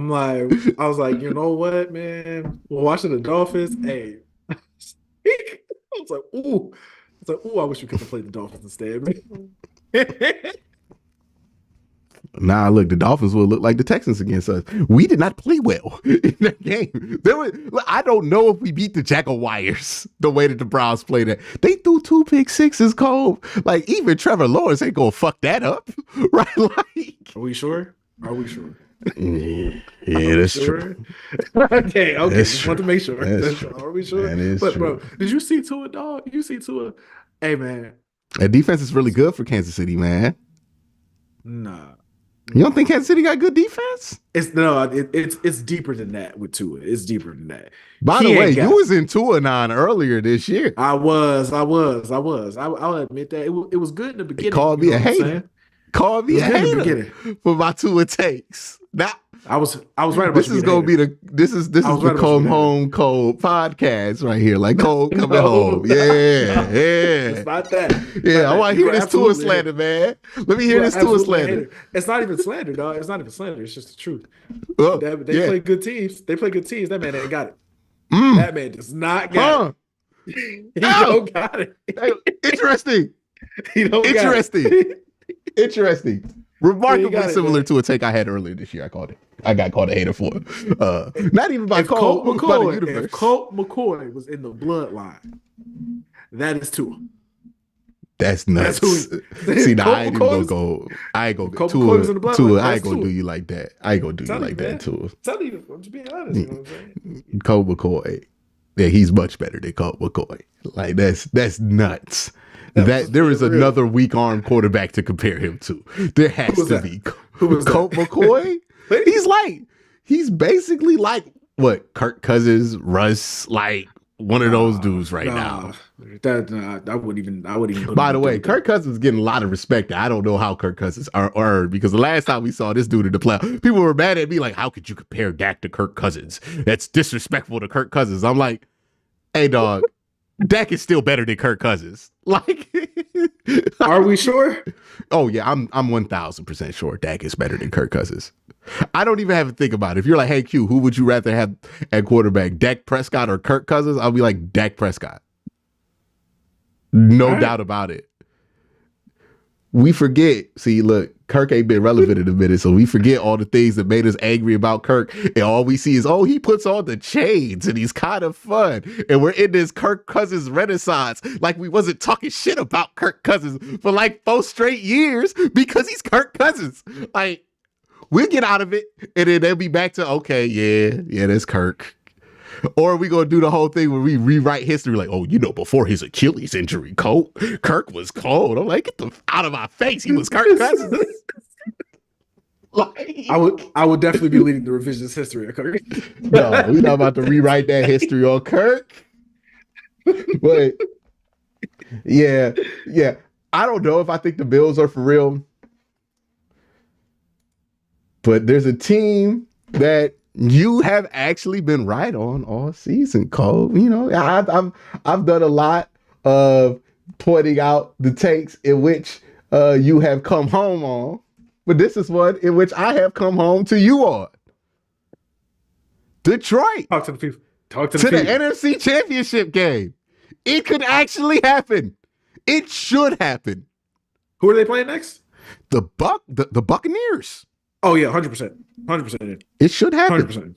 was like, you know what, man? We're watching the Dolphins. Hey, I was like, ooh, I wish we could have played the Dolphins instead, man. Nah, look, the Dolphins will look like the Texans against us. We did not play well in that game. I don't know if we beat the Jaguars the way that the Browns played it. They threw 2 pick sixes, Cole. Like, even Trevor Lawrence ain't gonna fuck that up, right? Like, are we sure? Yeah, that's true. Okay. That's Just true. want to make sure. That's true. Are we sure? That is but, true. Bro, did you see Tua, dog? You see Tua? Hey, man. That defense is really good for Kansas City, man. Nah. You don't think Kansas City got good defense? It's deeper than that with Tua. It's deeper than that. By the way, you was in Tua 9 earlier this year. I was. I'll admit that it was good in the beginning. Called me a hater. Called me a hater for my Tua takes. Now I was right about this is gonna be the the Come Home Cole podcast right here. Like Cole coming home. Yeah. It's not that. Yeah, I want to hear this Tua slander, man. Let me hear this Tua slander. It's not even slander, dog. It's not even slander. It's just the truth. Well, they play good teams. That man ain't got it. That man does not got it. He don't got it. Interesting. He don't Interesting. got it. Interesting. Remarkably similar to a take I had earlier this year. I got called a hater for it. Not even by Colt McCoy, by the universe. If Colt McCoy was in the bloodline, that is Tua. That's nuts. See, now I ain't gonna go. I ain't gonna go Tua. I ain't gonna do you like that. I ain't gonna do you like that, Tua. Tell you, I'm just being honest. You know what I'm saying? Colt McCoy. Yeah, he's much better than Colt McCoy. Like that's nuts. There is another weak arm quarterback to compare him to. There has to be. Colt McCoy? He's basically like what Kirk Cousins, Russ, like one of those dudes now. I wouldn't even. By the way, Kirk Cousins is getting a lot of respect. I don't know how Kirk Cousins are earned because the last time we saw this dude in the playoffs, people were mad at me like, "How could you compare Dak to Kirk Cousins? That's disrespectful to Kirk Cousins." I'm like, "Hey, dog." Dak is still better than Kirk Cousins. Like, are we sure? Oh yeah, I'm 1000% sure Dak is better than Kirk Cousins. I don't even have to think about it. If you're like, hey Q, who would you rather have at quarterback, Dak Prescott or Kirk Cousins? I'll be like Dak Prescott. No doubt about it. we forget. See, look, Kirk ain't been relevant in a minute, so we forget all the things that made us angry about Kirk, and all we see is, oh, he puts on the chains and he's kind of fun, and we're in this Kirk Cousins renaissance, like we wasn't talking shit about Kirk Cousins for like 4 straight years because he's Kirk Cousins. Like, we'll get out of it, and then they'll be back to, okay, yeah, that's Kirk. Or are we gonna do the whole thing where we rewrite history like, oh, before his Achilles injury, Kirk was cold. I'm like, get the out of my face. He was Kirk Cousins. Like, I would definitely be leading the revisionist history of Kirk. No, we're not about to rewrite that history on Kirk. But yeah. I don't know if I think the Bills are for real. But there's a team that you have actually been right on all season, Cole. I've done a lot of pointing out the takes in which you have come home on, but this is one in which I have come home to you on. Detroit. Talk to the people. The NFC Championship game. It could actually happen. It should happen. Who are they playing next? The Buccaneers. Oh yeah, 100%. It should happen. 100%.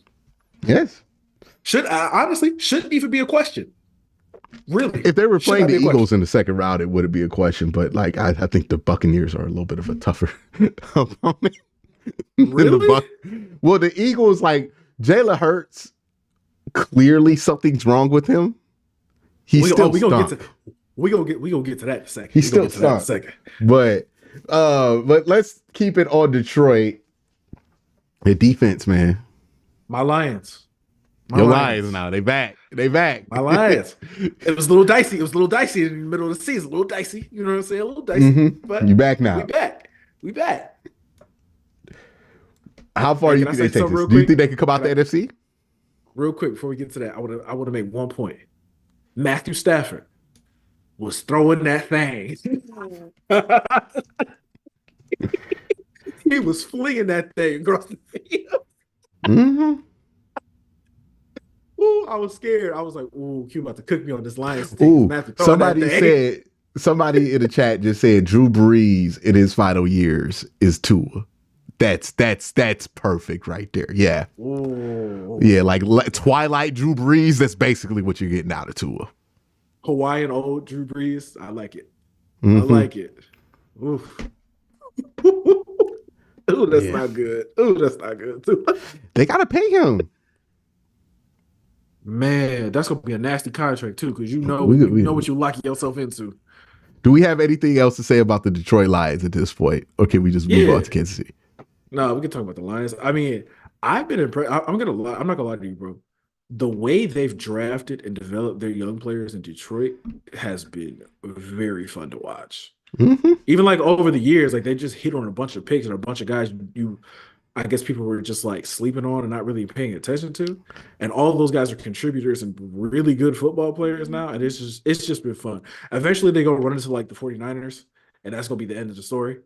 Yes. Honestly shouldn't even be a question. Really. If they were playing the Eagles in the second round, it wouldn't be a question. But like, I think the Buccaneers are a little bit of a tougher opponent. Really? Well, the Eagles, like, Jalen Hurts, clearly something's wrong with him. He's still stumped. We gonna get to that in a second. He's still stumped. But let's keep it on Detroit. The defense, man. My Lions. Your Lions now. They back. My Lions. It was a little dicey. It was a little dicey in the middle of the season. A little dicey. You know what I'm saying? A little dicey. Mm-hmm. But you back now. We back. How far do you think they take this? Do you think they could come out the NFC? Real quick before we get to that, I want to make one point. Matthew Stafford was throwing that thing. He was flinging that thing across the field. Mm-hmm. Ooh, I was scared. I was like, ooh, Q about to cook me on this Lions team. Somebody in the chat just said Drew Brees in his final years is Tua. That's perfect right there. Yeah. Ooh. Yeah, like Twilight Drew Brees, that's basically what you're getting out of Tua. Hawaiian old Drew Brees. I like it. Mm-hmm. I like it. Oof. Ooh, that's not good. Ooh, that's not good too. They gotta pay him. Man, that's gonna be a nasty contract too, because you know what you're locking yourself into. Do we have anything else to say about the Detroit Lions at this point, or can we just move on to Kansas City? No, we can talk about the Lions. I mean, I've been impressed. I'm not gonna lie to you, bro. The way they've drafted and developed their young players in Detroit has been very fun to watch. Mm-hmm. Even like over the years, like they just hit on a bunch of picks and a bunch of guys I guess people were just like sleeping on and not really paying attention to. And all of those guys are contributors and really good football players now. And it's just been fun. Eventually they go run into like the 49ers, and that's gonna be the end of the story.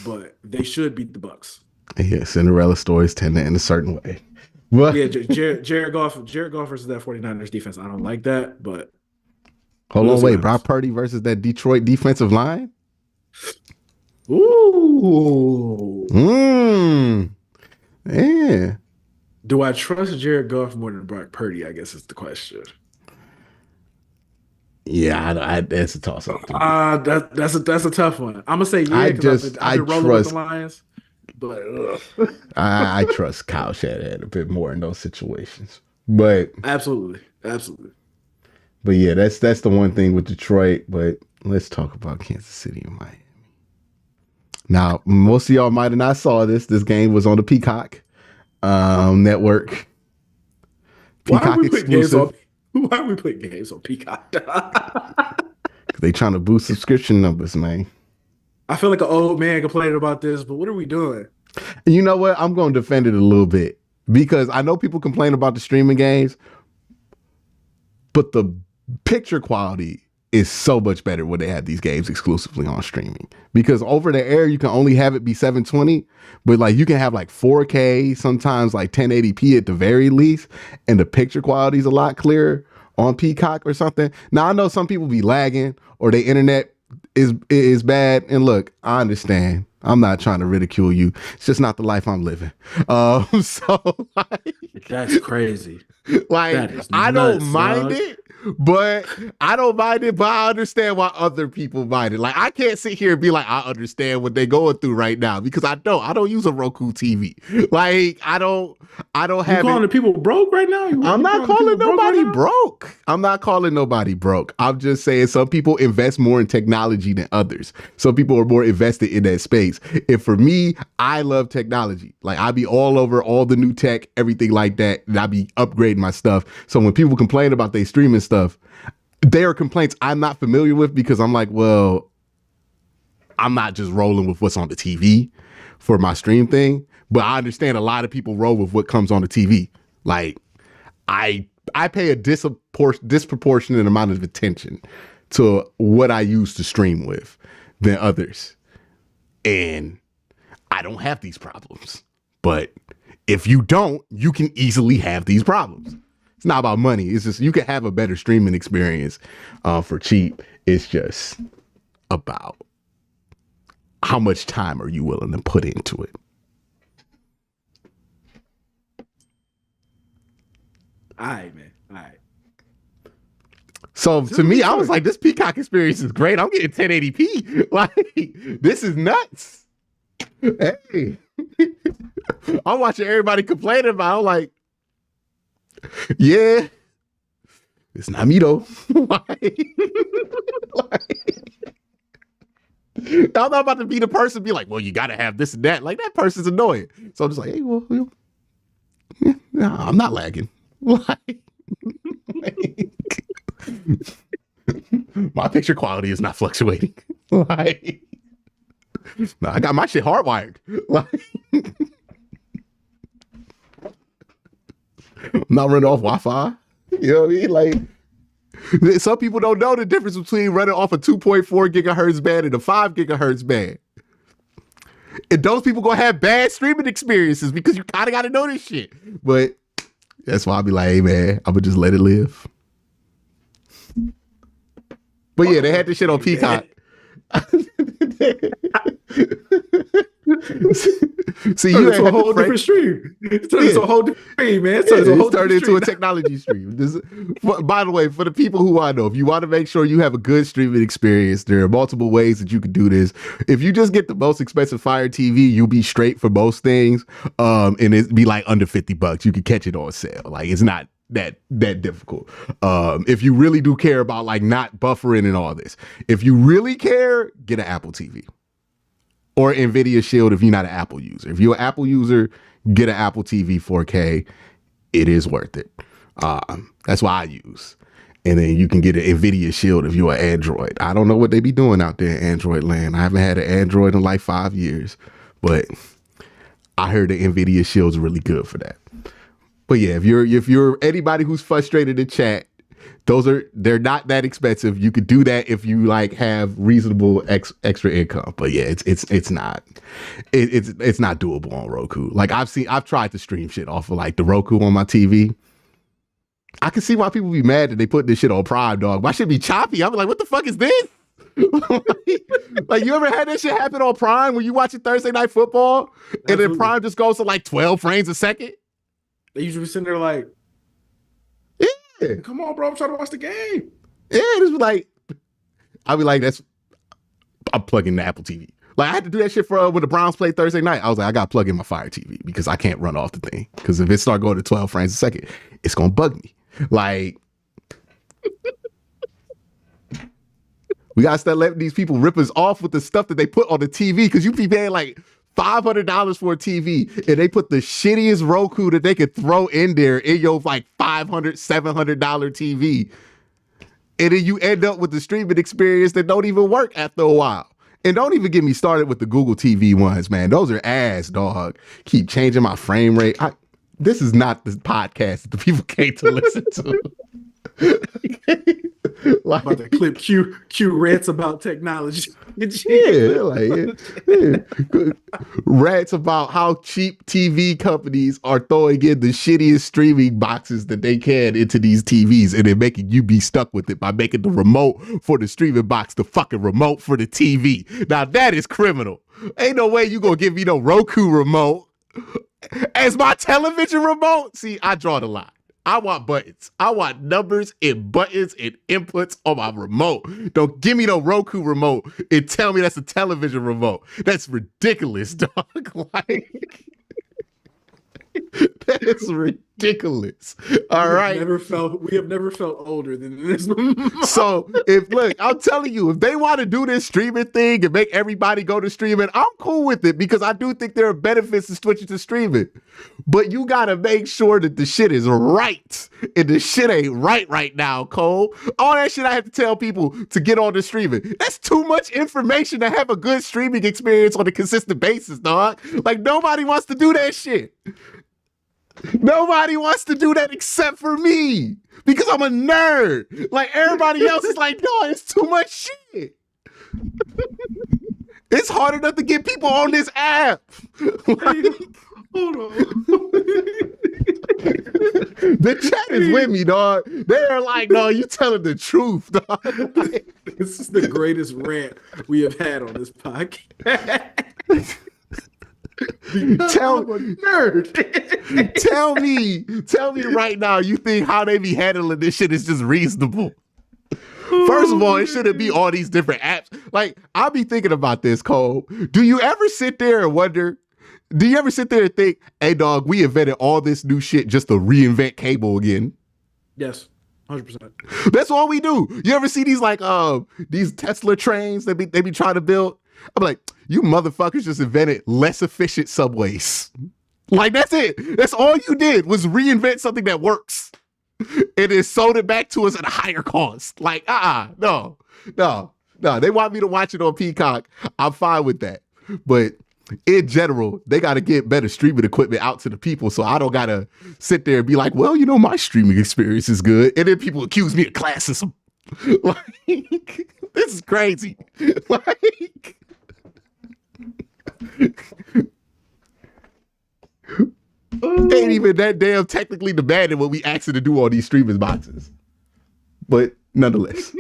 But they should beat the Bucks. Yeah, Cinderella stories tend to end a certain way. Well, yeah, Jared Goff versus that 49ers defense. I don't like that, but hold on, wait. Brock Purdy versus that Detroit defensive line? Ooh. Yeah. Do I trust Jared Goff more than Brock Purdy? I guess is the question. Yeah, that's a toss up. That's a tough one. I'm gonna say yeah because I've been rolling with the Lions, but I trust Kyle Shanahan a bit more in those situations. But absolutely. But yeah, that's the one thing with Detroit. But let's talk about Kansas City and Miami. Now, most of y'all might have not saw this. This game was on the Peacock network. Peacock exclusive. Why are we putting games on Peacock? They trying to boost subscription numbers, man. I feel like an old man complaining about this, but what are we doing? And you know what? I'm going to defend it a little bit because I know people complain about the streaming games, but the picture quality is so much better when they have these games exclusively on streaming, because over the air you can only have it be 720, but like you can have like 4K, sometimes like 1080p at the very least, and the picture quality is a lot clearer on Peacock or something. Now I know some people be lagging or their internet is bad. And look, I understand. I'm not trying to ridicule you. It's just not the life I'm living. So like, that's crazy. Like, that is I nuts, don't mind dog. it, but I understand why other people mind it. Like, I can't sit here and be like, I understand what they're going through right now because I don't use a Roku TV. Like, I don't have You calling the people broke right now? I'm not calling nobody broke. I'm not calling nobody broke. I'm just saying some people invest more in technology than others. Some people are more invested in that space. And for me, I love technology. Like, I be all over all the new tech, everything like that, and I be upgrading my stuff. So when people complain about they streaming stuff, they are complaints I'm not familiar with because I'm like, well, I'm not just rolling with what's on the TV for my stream thing. But I understand a lot of people roll with what comes on the TV. Like, I pay a disproportionate amount of attention to what I use to stream with than others. And I don't have these problems. But if you don't, you can easily have these problems. It's not about money. It's just you can have a better streaming experience for cheap. It's just about how much time are you willing to put into it. All right, man. All right. So to me, I was like, this Peacock experience is great. I'm getting 1080p. Like, this is nuts. Hey, I'm watching everybody complaining about it. I'm like, yeah, it's not me though. I'm not about to be the person be like, well, you got to have this and that. Like, that person's annoying. So I'm just like, hey, well, I'm not lagging. Like, my picture quality is not fluctuating. Like, no, I got my shit hardwired. Like, I'm not running off Wi-Fi. You know what I mean? Like, some people don't know the difference between running off a 2.4 gigahertz band and a 5 gigahertz band. And those people gonna have bad streaming experiences because you kind of got to know this shit. But that's why I'll be like, hey man, I'm gonna just let it live. But yeah, they had this shit on Peacock. See, you had a whole different stream. It turned into a whole different stream, man. It turned into a technology stream. By the way, for the people who I know, if you want to make sure you have a good streaming experience, there are multiple ways that you can do this. If you just get the most expensive Fire TV, you'll be straight for most things. And it'd be like under $50. You can catch it on sale. Like, it's not that difficult. If you really do care about like not buffering and all this, if you really care, get an Apple TV. Or NVIDIA Shield if you're not an Apple user. If you're an Apple user, get an Apple TV 4K. It is worth it. That's what I use. And then you can get an NVIDIA Shield if you're an Android. I don't know what they be doing out there in Android land. I haven't had an Android in like 5 years. But I heard the NVIDIA Shield's really good for that. But yeah, if you're anybody who's frustrated in chat, they're not that expensive. You could do that if you like have reasonable extra income. But yeah, it's not doable on Roku. Like I've tried to stream shit off of like the Roku on my TV. I can see why people be mad that they put this shit on Prime, dog. My shit be choppy. I'm like, what the fuck is this? Like, you ever had that shit happen on Prime when you watching Thursday Night Football and then Prime just goes to like 12 frames a second? They usually be sitting there like, yeah, come on, bro, I'm trying to watch the game. Yeah, this was like, I'll be like, I'm plugging the Apple TV. Like, I had to do that shit for when the Browns played Thursday night. I was like, I got to plug in my Fire TV because I can't run off the thing. Because if it start going to 12 frames a second, it's going to bug me. Like, we got to start letting these people rip us off with the stuff that they put on the TV because you be paying like $500 for a TV and they put the shittiest Roku that they could throw in there in your like $500, $700 TV. And then you end up with the streaming experience that don't even work after a while. And don't even get me started with the Google TV ones, man. Those are ass, dog. Keep changing my frame rate. This is not the podcast that the people came to listen to. Like, about to clip Q rants about technology. Yeah, rants about how cheap TV companies are throwing in the shittiest streaming boxes that they can into these TVs, and they're making you be stuck with it by making the remote for the streaming box the fucking remote for the TV. Now that is criminal. Ain't no way you gonna give me no Roku remote as my television remote. See, I draw the line. I want buttons. I want numbers and buttons and inputs on my remote. Don't give me no Roku remote and tell me that's a television remote. That's ridiculous, dog. Like, that is ridiculous. All right. We have never felt older than this. So I'm telling you, if they want to do this streaming thing and make everybody go to streaming, I'm cool with it because I do think there are benefits to switching to streaming. But you got to make sure that the shit is right. And the shit ain't right now, Cole. All that shit I have to tell people to get on the streaming. That's too much information to have a good streaming experience on a consistent basis, dog. Like, nobody wants to do that shit. Nobody wants to do that except for me because I'm a nerd. Like, everybody else is like, no, it's too much shit. It's hard enough to get people on this app. Like, hold on. The chat is with me, dog. They're like, no, you telling the truth, dog. Like, this is the greatest rant we have had on this podcast. Tell me right now, you think how they be handling this shit is just reasonable? First of all, it shouldn't be all these different apps. Like, I'll be thinking about this, Cole. Do you ever sit there and wonder, do you ever sit there and think, hey, dog, we invented all this new shit just to reinvent cable again? Yes, 100%. That's all we do. You ever see these these Tesla trains that they be trying to build? I'm like, you motherfuckers just invented less efficient subways. Like, that's it. That's all you did was reinvent something that works. And then sold it back to us at a higher cost. Like, no. They want me to watch it on Peacock. I'm fine with that. But in general, they got to get better streaming equipment out to the people so I don't got to sit there and be like, well, my streaming experience is good. And then people accuse me of classism. Like, this is crazy. Like, ain't even that damn technically demanding what we asked to do on these streaming boxes. But nonetheless.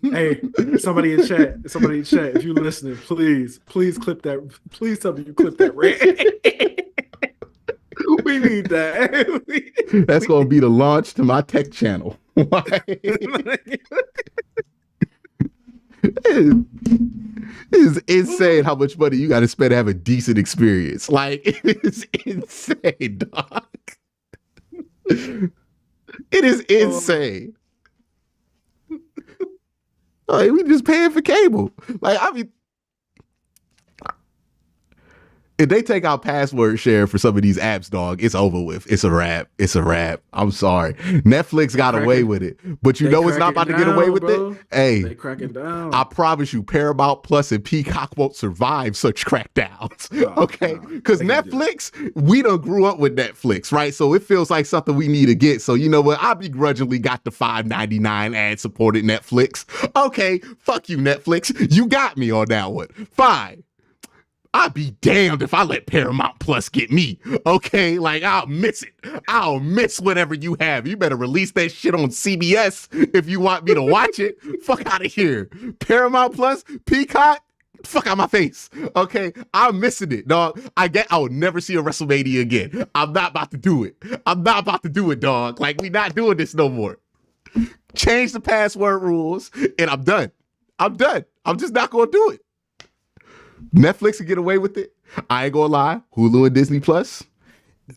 Hey, somebody in chat, if you're listening, please clip that. Please tell me you clip that rant. We need that. That's going to be the launch to my tech channel. It's insane how much money you got to spend to have a decent experience. Like, it is insane, dog. It is insane. Like, we just paying for cable. Like, I mean, if they take out password share for some of these apps, dog, it's over with. It's a wrap. I'm sorry. Netflix got away with it. But you know it's not about to get away with it? Hey, they crack it down. I promise you, Paramount Plus and Peacock won't survive such crackdowns. Okay? Because Netflix, we done grew up with Netflix, right? So it feels like something we need to get. So you know what? I begrudgingly got the $5.99 ad-supported Netflix. Okay, fuck you, Netflix. You got me on that one. Fine. I'd be damned if I let Paramount Plus get me, okay? Like, I'll miss it. I'll miss whatever you have. You better release that shit on CBS if you want me to watch it. Fuck out of here. Paramount Plus, Peacock, fuck out my face, okay? I'm missing it, dog. I'll never see a WrestleMania again. I'm not about to do it, dog. Like, we not doing this no more. Change the password rules, and I'm done. I'm just not going to do it. Netflix can get away with it. I ain't gonna lie. Hulu and Disney Plus,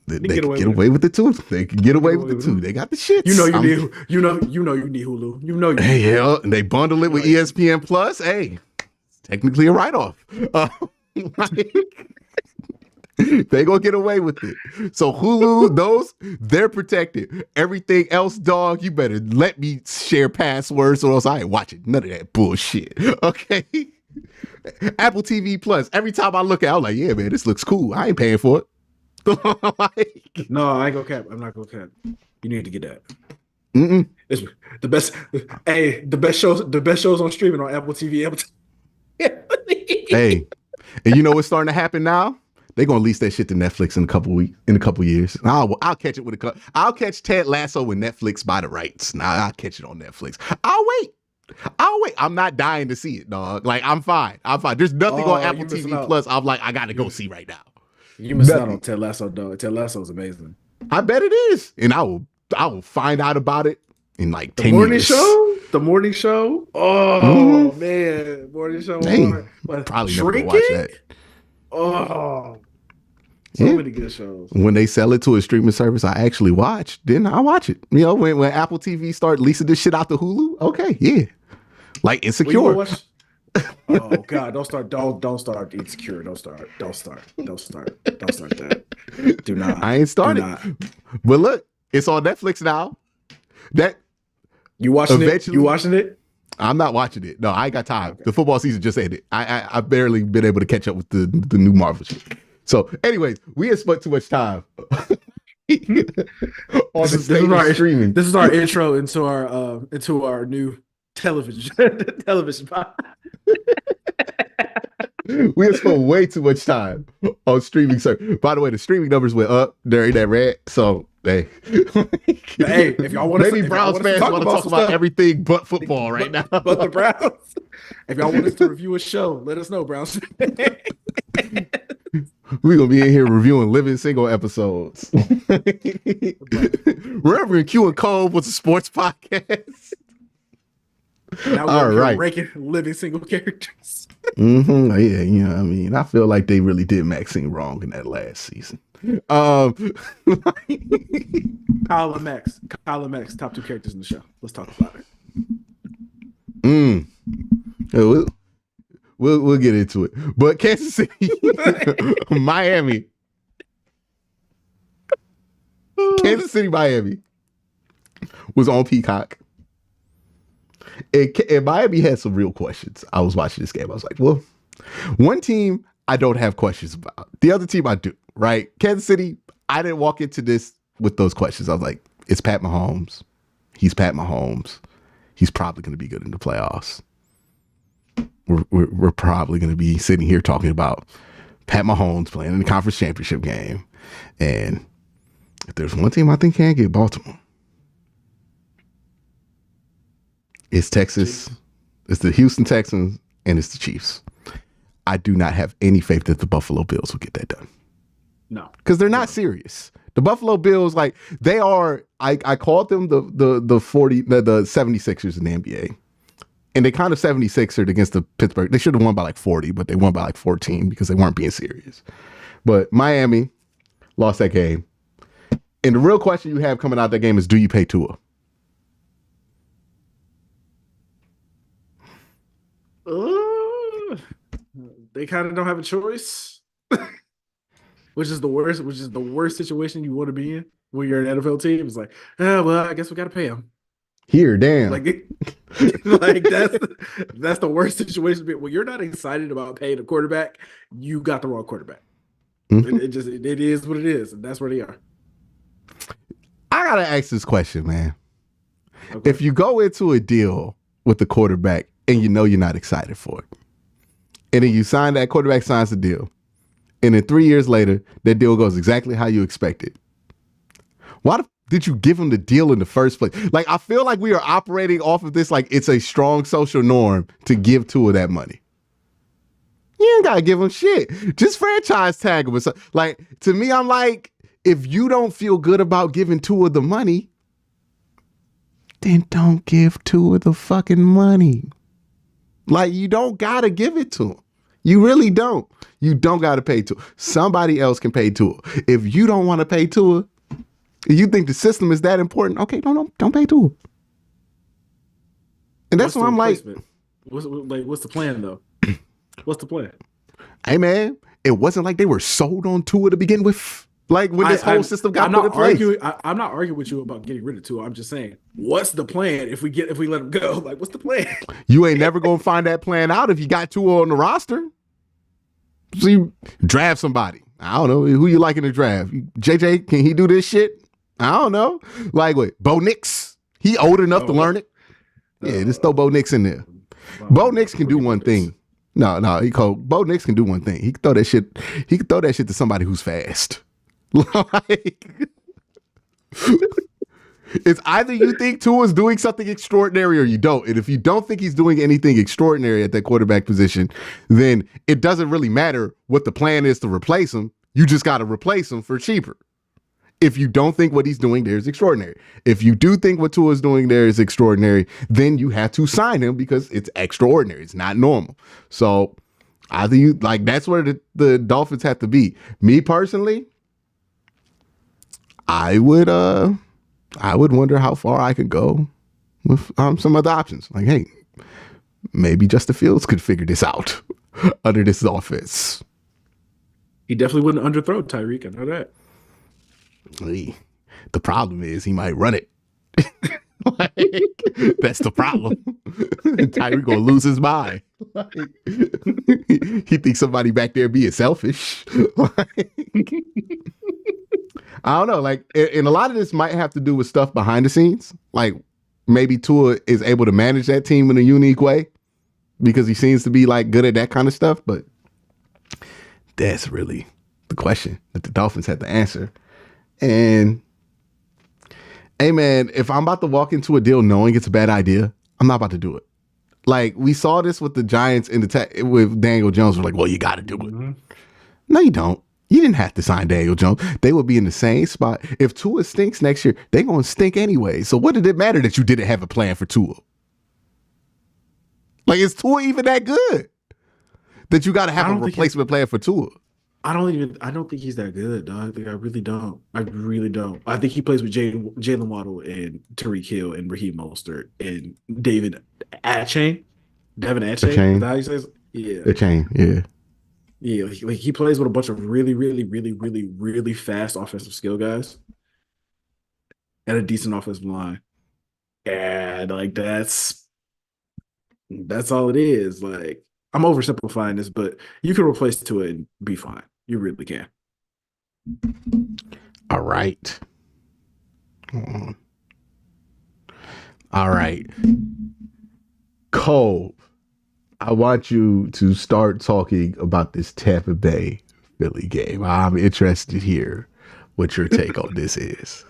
they can get away with it too. They can get away with it too. They got the shit. You know you need Hulu. You know you. Hey, yeah, and they bundle it with ESPN Plus. Hey, it's technically a write-off. They gonna get away with it. So Hulu, they're protected. Everything else, dog, you better let me share passwords or else I ain't watching none of that bullshit. Okay. Apple TV Plus. Every time I look at it, I'm like, yeah, man, this looks cool. I ain't paying for it. No, I ain't gonna cap. I'm not gonna cap. You need to get that. Mm-mm. It's the best. Hey, the best shows on streaming on Apple TV. Hey, and you know what's starting to happen now? They're gonna lease that shit to Netflix in a couple years. I'll catch it I'll catch Ted Lasso with Netflix by the rights. Now I'll catch it on Netflix. I'll wait. I'm not dying to see it, dog. Like I'm fine. There's nothing on Apple TV Plus. I'm like, I gotta go see right now. You missing out on Ted Lasso, dog. Ted Lasso is amazing. I bet it is, and I will find out about it in like 10 years. The morning show. Oh man, morning show. Hey, probably never watch that. Oh, so many good shows. When they sell it to a streaming service, I actually watch. Then I watch it. You know, when Apple TV start leasing this shit out to Hulu, okay, yeah, like Insecure. Oh God! Don't start Insecure. Don't start that. Do not. I ain't started. But look, it's on Netflix now. That you watching it? You watching it? I'm not watching it. No, I ain't got time. Okay. The football season just ended. I barely been able to catch up with the new Marvel shit. So, anyways, we have spent too much time on this is our streaming. This is our intro into our new television podcast. We have spent way too much time on streaming. By the way, the streaming numbers went up during that rant. So, hey, if y'all want to, maybe Browns fans want to talk about everything but football right now. But the Browns. If y'all want us to review a show, let us know, Browns. We're going to be in here reviewing Living Single episodes. Wherever in QnCOLB was a sports podcast. Now we're ranking Living Single characters. Yeah, you know what I mean? I feel like they really did Maxine wrong in that last season. Kyle and Max, top 2 characters in the show. Let's talk about it. We'll get into it. But Kansas City, Miami. Kansas City, Miami was on Peacock. And Miami had some real questions. I was watching this game. I was like, well, one team I don't have questions about. The other team I do, right? Kansas City, I didn't walk into this with those questions. I was like, it's Pat Mahomes. He's Pat Mahomes. He's probably going to be good in the playoffs. We're probably going to be sitting here talking about Pat Mahomes playing in the conference championship game. And if there's one team I think can get Baltimore, it's Texas. It's the Houston Texans and it's the Chiefs. I do not have any faith that the Buffalo Bills will get that done. No. Because they're not serious. The Buffalo Bills, like, they are, I called them the 76ers in the NBA. And they kind of 76ers against the Pittsburgh. They should have won by like 40, but they won by like 14 because they weren't being serious. But Miami lost that game. And the real question you have coming out of that game is, do you pay Tua? They kind of don't have a choice, which is the worst situation you want to be in when you're an NFL team. It's like, well, I guess we got to pay him. Here, damn. Like that's the worst situation. When you're not excited about paying a quarterback, you got the wrong quarterback. Mm-hmm. It is what it is, and that's where they are. I gotta ask this question, man. Okay. If you go into a deal with the quarterback and you know you're not excited for it, and then you sign that quarterback signs the deal, and then 3 years later that deal goes exactly how you expected, why did you give him the deal in the first place? Like, I feel like we are operating off of this like it's a strong social norm to give Tua that money. You ain't gotta give him shit. Just franchise tag him. Like, to me, I'm like, if you don't feel good about giving Tua the money, then don't give Tua the fucking money. Like, you don't gotta give it to him. You really don't. You don't gotta pay Tua. Somebody else can pay Tua. If you don't want to pay Tua, you think the system is that important? Okay, don't pay Tua. And that's what I'm like. What's the plan though? What's the plan? Hey man, it wasn't like they were sold on Tua to begin with. Like when this whole system got put in place. I'm not arguing with you about getting rid of Tua. I'm just saying, what's the plan if we let him go? Like, what's the plan? You ain't never gonna find that plan out if you got Tua on the roster. So you draft somebody. I don't know who you like in the draft. JJ, can he do this shit? I don't know. Like what? Bo Nix. He old enough to learn it. Yeah, just throw Bo Nix in there. Bo Nix can do one thing. No, Bo Nix can do one thing. He can throw that shit. He can throw that shit to somebody who's fast. Like, it's either you think Tua's doing something extraordinary or you don't. And if you don't think he's doing anything extraordinary at that quarterback position, then it doesn't really matter what the plan is to replace him. You just got to replace him for cheaper. If you don't think what he's doing there is extraordinary. If you do think what Tua's doing there is extraordinary, then you have to sign him because it's extraordinary. It's not normal. So either you like that's where the Dolphins have to be. Me personally, I would wonder how far I could go with some other options. Like, hey, maybe Justin Fields could figure this out under this offense. He definitely wouldn't underthrow Tyreek. I know that. The problem is he might run it. Like, that's the problem. Tyreek gonna lose his mind. Like, he thinks somebody back there being selfish. Like, I don't know. Like, and a lot of this might have to do with stuff behind the scenes. Like, maybe Tua is able to manage that team in a unique way because he seems to be like good at that kind of stuff. But that's really the question that the Dolphins had to answer. And hey, man, if I'm about to walk into a deal knowing it's a bad idea, I'm not about to do it. Like, we saw this with the Giants with Daniel Jones. We're like, well, you got to do it. Mm-hmm. No, you don't. You didn't have to sign Daniel Jones. They would be in the same spot. If Tua stinks next year, they're going to stink anyway. So what did it matter that you didn't have a plan for Tua? Like, is Tua even that good that you got to have a replacement plan for Tua? I don't think he's that good, dog. Like, I really don't. I think he plays with Jalen Waddle and Tyreek Hill and Raheem Mostert and Devin Achane. Is that how you say it? Yeah. Achane, yeah. Yeah, like he plays with a bunch of really, really, really, really, really fast offensive skill guys and a decent offensive line. And like that's all it is. Like, I'm oversimplifying this, but you can replace Tua and be fine. You really can. All right. All right. Cole, I want you to start talking about this Tampa Bay Philly game. I'm interested to hear what your take on this is.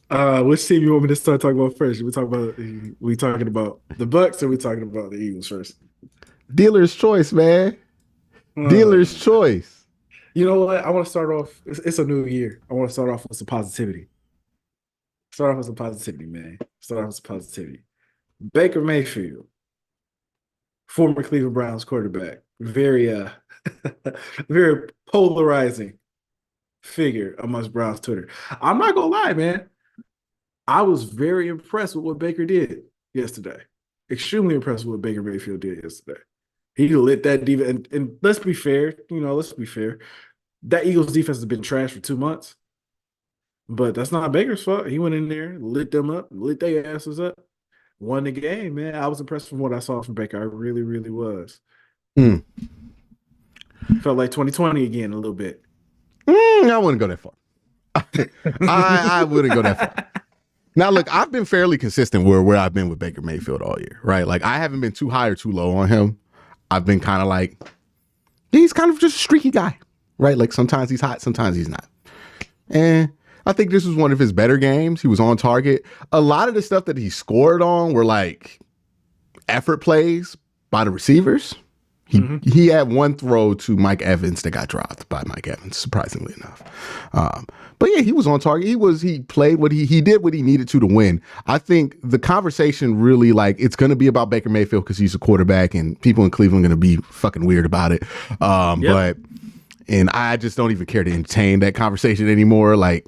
Which team you want me to start talking about first? We talking about the Bucks, or we talking about the Eagles first? Dealer's choice, man. Dealer's choice. You know what? I want to start off. It's a new year. I want to start off with some positivity. Man. Baker Mayfield, former Cleveland Browns quarterback, very very polarizing figure amongst Browns Twitter. I'm not gonna lie, man. I was very impressed with what Baker did yesterday. Extremely impressed with what Baker Mayfield did yesterday. He lit that defense. And let's be fair. That Eagles defense has been trash for 2 months. But that's not Baker's fault. He went in there, lit them up, lit their asses up, won the game, man. I was impressed from what I saw from Baker. I really, really was. Felt like 2020 again a little bit. I wouldn't go that far. I wouldn't go that far. Now, look, I've been fairly consistent where I've been with Baker Mayfield all year, right? Like, I haven't been too high or too low on him. I've been kind of like, he's kind of just a streaky guy, right? Like, sometimes he's hot, sometimes he's not. And I think this was one of his better games. He was on target. A lot of the stuff that he scored on were like effort plays by the receivers. He had one throw to Mike Evans that got dropped by Mike Evans, surprisingly enough. But yeah, he was on target. He played what he did what he needed to win. I think the conversation really, like, it's going to be about Baker Mayfield because he's a quarterback and people in Cleveland are going to be fucking weird about it. And I just don't even care to entertain that conversation anymore. Like,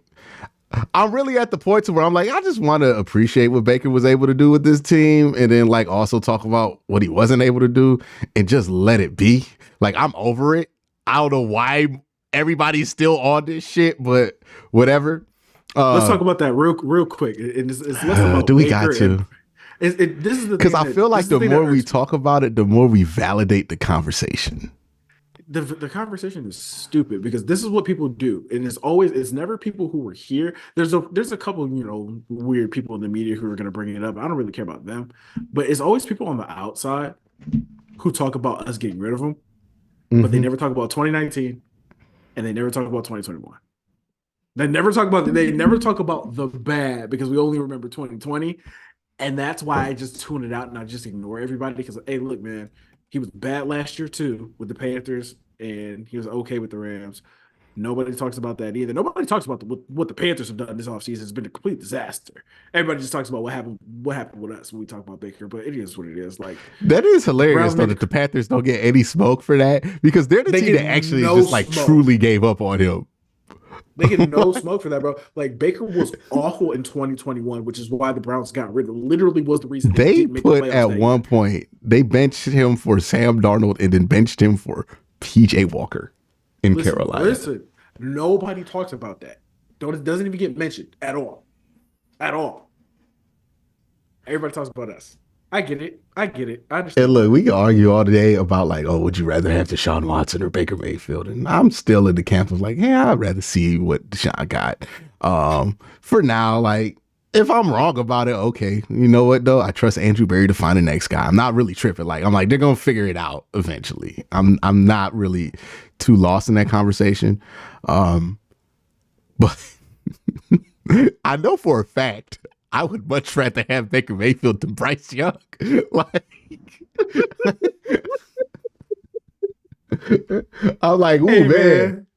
I'm really at the point to where I'm like, I just want to appreciate what Baker was able to do with this team and then like also talk about what he wasn't able to do and just let it be. Like, I'm over it. I don't know why everybody's still on this shit, but whatever. Let's talk about that real quick. It's less about do we Baker got to? This is the because I feel like the more we talk about it, the more we validate the conversation. the conversation is stupid because this is what people do, and it's never people who were here. There's a couple weird people in the media who are going to bring it up. I don't really care about them, but it's always people on the outside who talk about us getting rid of them, but they never talk about 2019, and they never talk about 2021. They never talk about the bad because we only remember 2020, and that's why I just tune it out and I just ignore everybody because hey, look, man, he was bad last year too with the Panthers, and he was okay with the Rams. Nobody talks about that either. Nobody talks about what the Panthers have done this offseason. It's been a complete disaster. Everybody just talks about what happened with us when we talk about Baker, but it is what it is. Like that is hilarious though that the Panthers don't get any smoke for that because they're the team that actually just like truly gave up on him. They get no smoke for that, bro. Like Baker was awful in 2021, which is why the Browns got rid of him. Literally was the reason they put at one point they benched him for Sam Darnold and then benched him for PJ Walker in Carolina. Listen, nobody talks about that. It doesn't even get mentioned at all. At all. Everybody talks about us. I get it. I understand. And look, we can argue all day about like, oh, would you rather have Deshaun Watson or Baker Mayfield? And I'm still in the camp of like, yeah, I'd rather see what Deshaun got. For now, like, if I'm wrong about it, okay. You know what though? I trust Andrew Berry to find the next guy. I'm not really tripping. Like, I'm like, they're gonna figure it out eventually. I'm not really too lost in that conversation. But I know for a fact I would much rather have Baker Mayfield than Bryce Young. Like, I'm like, ooh, hey, man.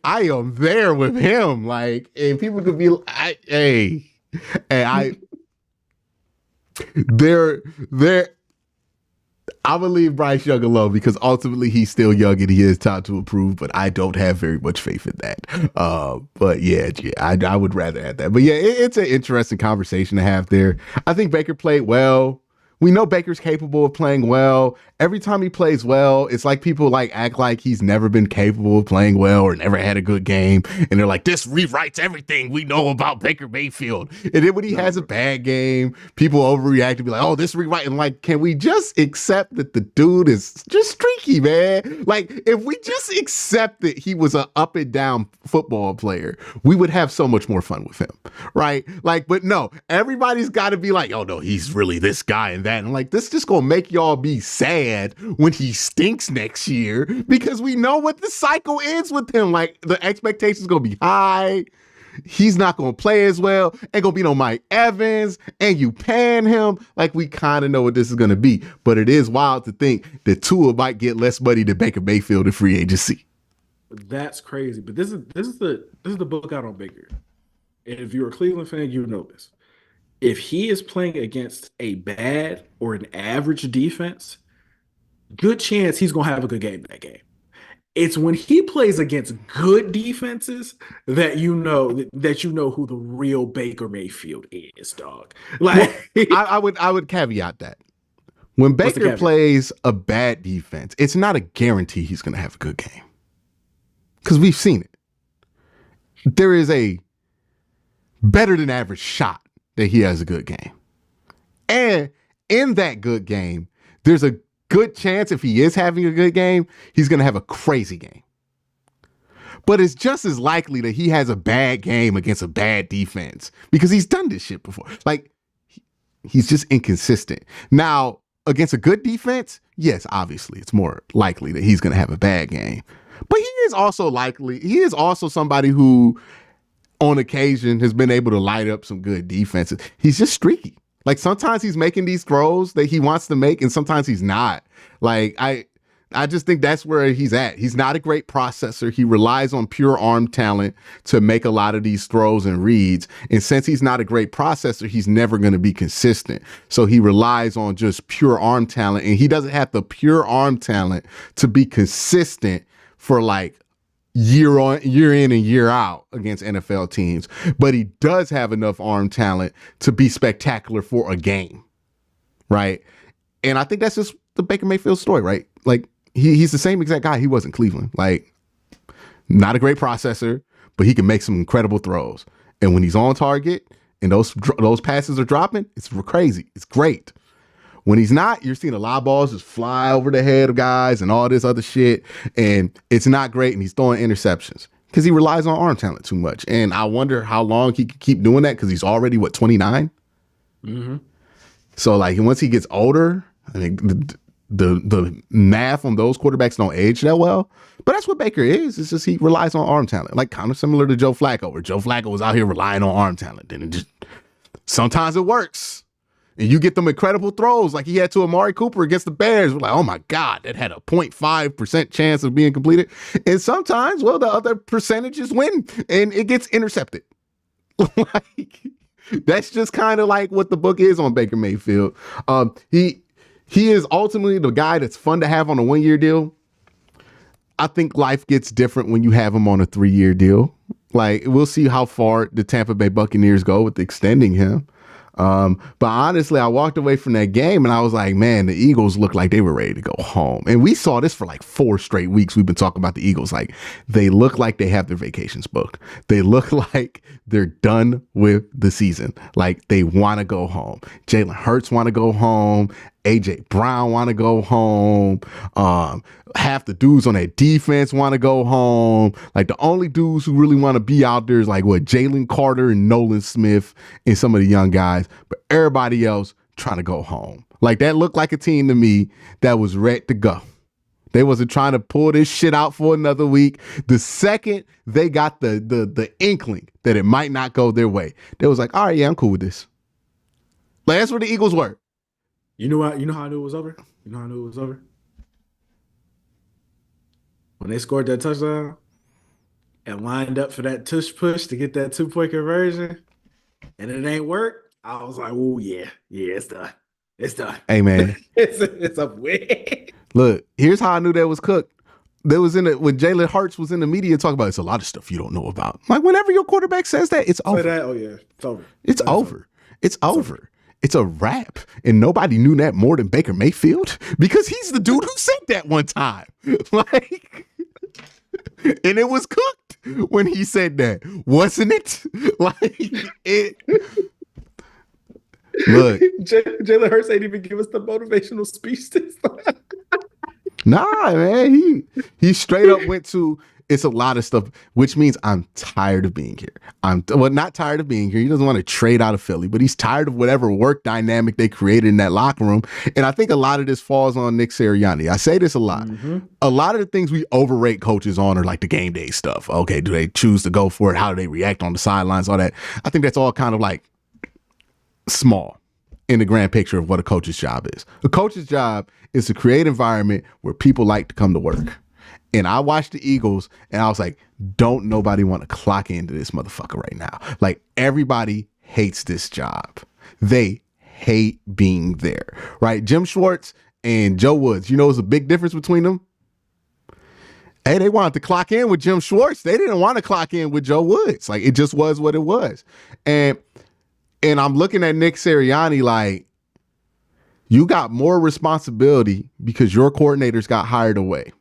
I am there with him. Like, and people could be like, hey, I'm gonna leave Bryce Young alone because ultimately he's still young and he has time to improve, but I don't have very much faith in that. But yeah, I would rather have that. But yeah, it's an interesting conversation to have there. I think Baker played well. We know Baker's capable of playing well. Every time he plays well, it's like people like act like he's never been capable of playing well or never had a good game. And they're like, this rewrites everything we know about Baker Mayfield. And then when he has a bad game, people overreact and be like, oh, this rewrite. And like, can we just accept that the dude is just streaky, man? Like, if we just accept that he was an up and down football player, we would have so much more fun with him, right? Like, but no, everybody's got to be like, oh no, he's really this guy and that. And like, this just gonna make y'all be sad when he stinks next year because we know what the cycle is with him. Like, the expectations gonna be high. He's not gonna play as well. Ain't gonna be no Mike Evans, and you pan him. Like, we kind of know what this is gonna be. But it is wild to think that Tua might get less money than Baker Mayfield in free agency. That's crazy. But this is the book out on Baker. And if you're a Cleveland fan, you know this. If he is playing against a bad or an average defense, good chance he's going to have a good game that game. It's when he plays against good defenses that you know who the real Baker Mayfield is, dog. Like, well, I would caveat that. When Baker plays a bad defense, it's not a guarantee he's going to have a good game. Because we've seen it. There is a better than average shot that he has a good game. And in that good game, there's a good chance if he is having a good game, he's going to have a crazy game. But it's just as likely that he has a bad game against a bad defense because he's done this shit before. Like, he's just inconsistent. Now, against a good defense, yes, obviously, it's more likely that he's going to have a bad game. But he is also somebody who, on occasion, has been able to light up some good defenses. He's just streaky. Like, sometimes he's making these throws that he wants to make, and sometimes he's not. Like, I just think that's where he's at. He's not a great processor. He relies on pure arm talent to make a lot of these throws and reads. And since he's not a great processor, he's never going to be consistent. So he relies on just pure arm talent, and he doesn't have the pure arm talent to be consistent for like year in and year out against NFL teams, but he does have enough arm talent to be spectacular for a game, right? And I think that's just the Baker Mayfield story, right? Like, he's the same exact guy he was in Cleveland. Like, not a great processor, but he can make some incredible throws. And when he's on target and those passes are dropping, it's crazy. It's great. When he's not, you're seeing a lot of balls just fly over the head of guys and all this other shit. And it's not great. And he's throwing interceptions because he relies on arm talent too much. And I wonder how long he can keep doing that because he's already, 29? Mm-hmm. So, like, once he gets older, I mean, the math on those quarterbacks don't age that well. But that's what Baker is. It's just he relies on arm talent, like kind of similar to Joe Flacco, where Joe Flacco was out here relying on arm talent. And it just sometimes it works. And you get them incredible throws like he had to Amari Cooper against the Bears. We're like, oh my God, that had a 0.5% chance of being completed. And sometimes, well, the other percentages win and it gets intercepted. Like, that's just kind of like what the book is on Baker Mayfield. He is ultimately the guy that's fun to have on a 1-year deal. I think life gets different when you have him on a 3-year deal. Like, we'll see how far the Tampa Bay Buccaneers go with extending him. But honestly, I walked away from that game and I was like, man, the Eagles look like they were ready to go home. And we saw this for like 4 straight weeks. We've been talking about the Eagles. Like, they look like they have their vacations booked. They look like they're done with the season. Like, they want to go home. Jalen Hurts want to go home. AJ Brown want to go home. Half the dudes on that defense want to go home. Like, the only dudes who really want to be out there is like Jalen Carter and Nolan Smith and some of the young guys. But everybody else trying to go home. Like, that looked like a team to me that was ready to go. They wasn't trying to pull this shit out for another week. The second they got the inkling that it might not go their way, they was like, all right, yeah, I'm cool with this. Like, that's where the Eagles were. You know what? You know how I knew it was over? You know how I knew it was over? When they scored that touchdown and lined up for that tush push to get that 2-point conversion, and it ain't work, I was like, oh, yeah, it's done. It's done. Hey, man. it's a win. Look, here's how I knew that was cooked. There was when Jalen Hurts was in the media talking about it's a lot of stuff you don't know about. Like, whenever your quarterback says that, it's over. Oh, yeah, it's over. It's over. It's over. It's a wrap. And nobody knew that more than Baker Mayfield because he's the dude who said that one time. Like, and it was cooked when he said that, wasn't it? Like, it. Look, Jalen Hurts ain't even give us the motivational speech this time. Nah, man. He straight up went to, it's a lot of stuff, which means I'm tired of being here. Not tired of being here. He doesn't want to trade out of Philly, but he's tired of whatever work dynamic they created in that locker room. And I think a lot of this falls on Nick Sirianni. I say this a lot. Mm-hmm. A lot of the things we overrate coaches on are like the game day stuff. Okay, do they choose to go for it? How do they react on the sidelines? All that. I think that's all kind of like small in the grand picture of what a coach's job is. A coach's job is to create an environment where people like to come to work. And I watched the Eagles and I was like, don't nobody want to clock into this motherfucker right now. Like, everybody hates this job. They hate being there, right? Jim Schwartz and Joe Woods, you know, there's a big difference between them. Hey, they wanted to clock in with Jim Schwartz. They didn't want to clock in with Joe Woods. Like, it just was what it was. And I'm looking at Nick Sirianni like, you got more responsibility because your coordinators got hired away.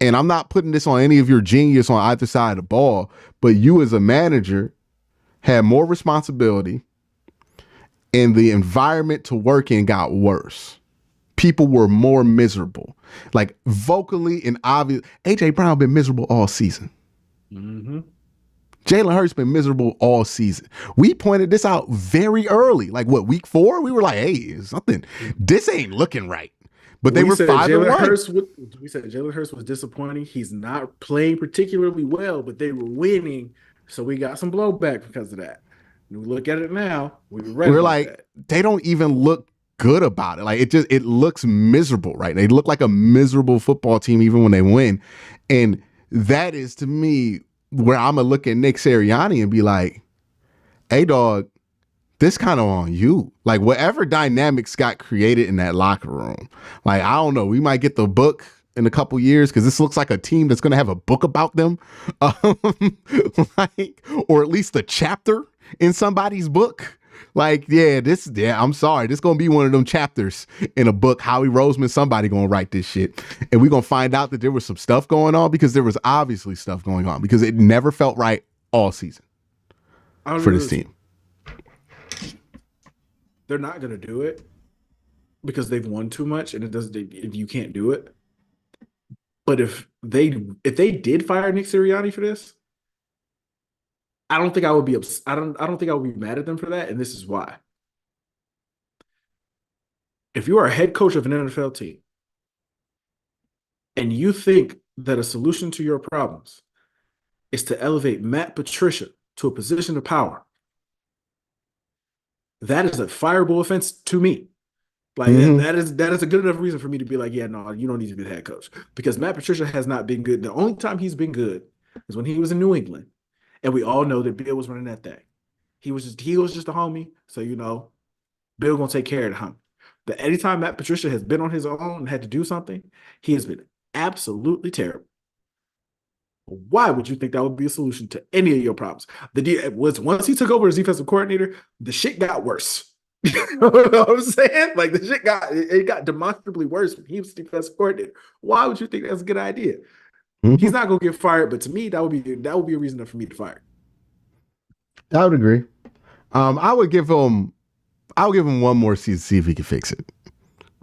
And I'm not putting this on any of your genius on either side of the ball, but you as a manager had more responsibility and the environment to work in got worse. People were more miserable. Like, vocally and obvious. AJ Brown been miserable all season. Mm-hmm. Jalen Hurts been miserable all season. We pointed this out very early. Like, what, week 4? We were like, hey, something. This ain't looking right. But they were 5-1. We said Jalen Hurts was disappointing. He's not playing particularly well, but they were winning. So we got some blowback because of that. And we look at it now. We're like, that. They don't even look good about it. Like, it looks miserable, right? They look like a miserable football team even when they win. And that is, to me, where I'm going to look at Nick Sirianni and be like, hey, dog, this kind of on you. Like, whatever dynamics got created in that locker room, like, I don't know, we might get the book in a couple years because this looks like a team that's going to have a book about them, like, or at least a chapter in somebody's book. Like, I'm sorry, this going to be one of them chapters in a book. Howie Roseman, somebody going to write this shit. And we're going to find out that there was some stuff going on because there was obviously stuff going on because it never felt right all season for this team. They're not going to do it. because they've won too much and you can't do it. But if they did fire Nick Sirianni for this, I don't think I would be I don't think I would be mad at them for that, and this is why. If you are a head coach of an NFL team and you think that a solution to your problems is to elevate Matt Patricia to a position of power, that is a fireable offense to me. Like that is a good enough reason for me to be like, yeah, no, you don't need to be the head coach, because Matt Patricia has not been good. The only time he's been good is when he was in New England, and we all know that Bill was running that thing. He was just a homie, so Bill gonna take care of the homie. But anytime Matt Patricia has been on his own and had to do something, he has been absolutely terrible. Why would you think that would be a solution to any of your problems? Once he took over as defensive coordinator, the shit got worse. You know what I'm saying? Like the shit got demonstrably worse when he was defensive coordinator. Why would you think that's a good idea? He's not gonna get fired, but to me, that would be a reason enough for me to fire. I would agree. I would give him one more season to see if he can fix it.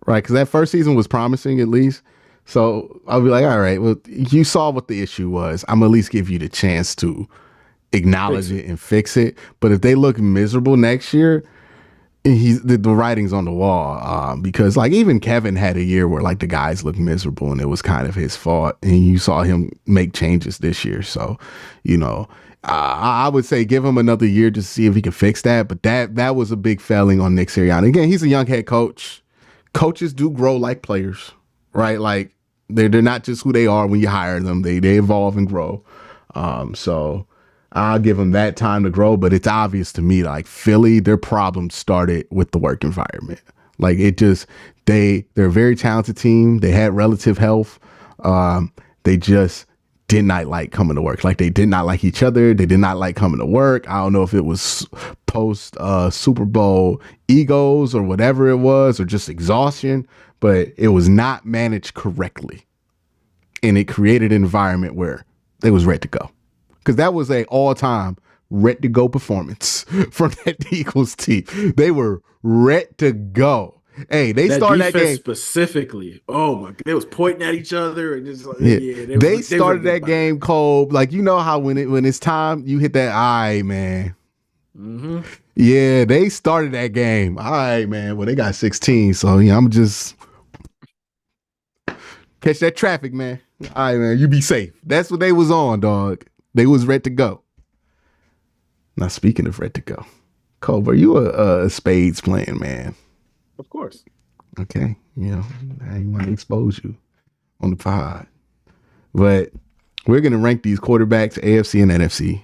Right, because that first season was promising at least. So I'll be like, all right, well, you saw what the issue was. I'm gonna at least give you the chance to acknowledge it and fix it. But if they look miserable next year, the writing's on the wall, because like even Kevin had a year where like the guys looked miserable and it was kind of his fault, and you saw him make changes this year. So, I would say give him another year just to see if he can fix that. But that was a big failing on Nick Sirianni. Again, he's a young head coach. Coaches do grow like players, right? Like they're not just who they are when you hire them. They evolve and grow. So I'll give them that time to grow, but it's obvious to me, like Philly, their problems started with the work environment. Like they're a very talented team. They had relative health. They just did not like coming to work. Like they did not like each other. They did not like coming to work. I don't know if it was post Super Bowl egos or whatever it was, or just exhaustion, but it was not managed correctly. And it created an environment where they was ready to go. Because that was a all-time ready-to-go performance from that Eagles team. They were ready to go. Hey, they started that game specifically. Oh my God, they was pointing at each other and just like, they started that game cold. Like how when it's time, you hit that eye, man. Mm-hmm. Yeah, they started that game. All right, man. Well, they got 16, so I'm just catch that traffic, man. All right, man. You be safe. That's what they was on, dog. They was ready to go. Now, speaking of ready to go, Colb, are you a spades playing man? Of course. Okay. I want to expose you on the pod. But we're going to rank these quarterbacks, AFC and NFC.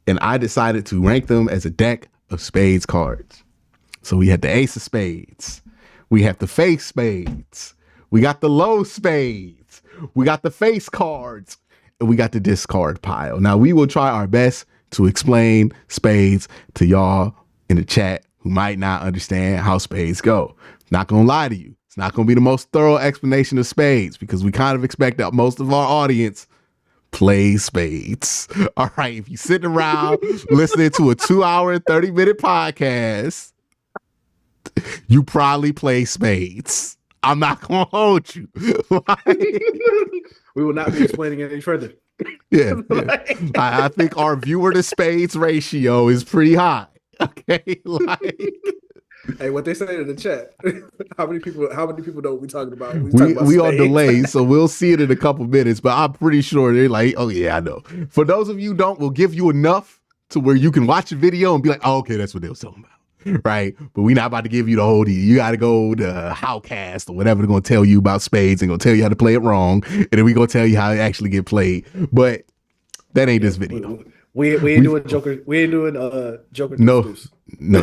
And I decided to rank them as a deck of spades cards. So we had the ace of spades. We have the face spades. We got the low spades. We got the face cards. And we got the discard pile. Now, we will try our best to explain spades to y'all in the chat who might not understand how spades go. Not going to lie to you. It's not going to be the most thorough explanation of spades because we kind of expect that most of our audience plays spades. All right. If you're sitting around listening to a 2-hour and 30-minute podcast, you probably play spades. I'm not going to hold you. We will not be explaining it any further. Yeah. I think our viewer to spades ratio is pretty high. Okay. Hey, what they say in the chat. How many people know what we're talking about? We on delay, so we'll see it in a couple minutes, but I'm pretty sure they're like, oh yeah, I know. For those of you who don't, we'll give you enough to where you can watch a video and be like, oh, okay, that's what they was talking about. Right, but we're not about to give you the whole deal. You got to go to Howcast or whatever. They're going to tell you about spades and going to tell you how to play it wrong, and then we're going to tell you how it actually get played. But that ain't this video. We ain't doing Joker. We ain't doing Joker. No. Deuce. No.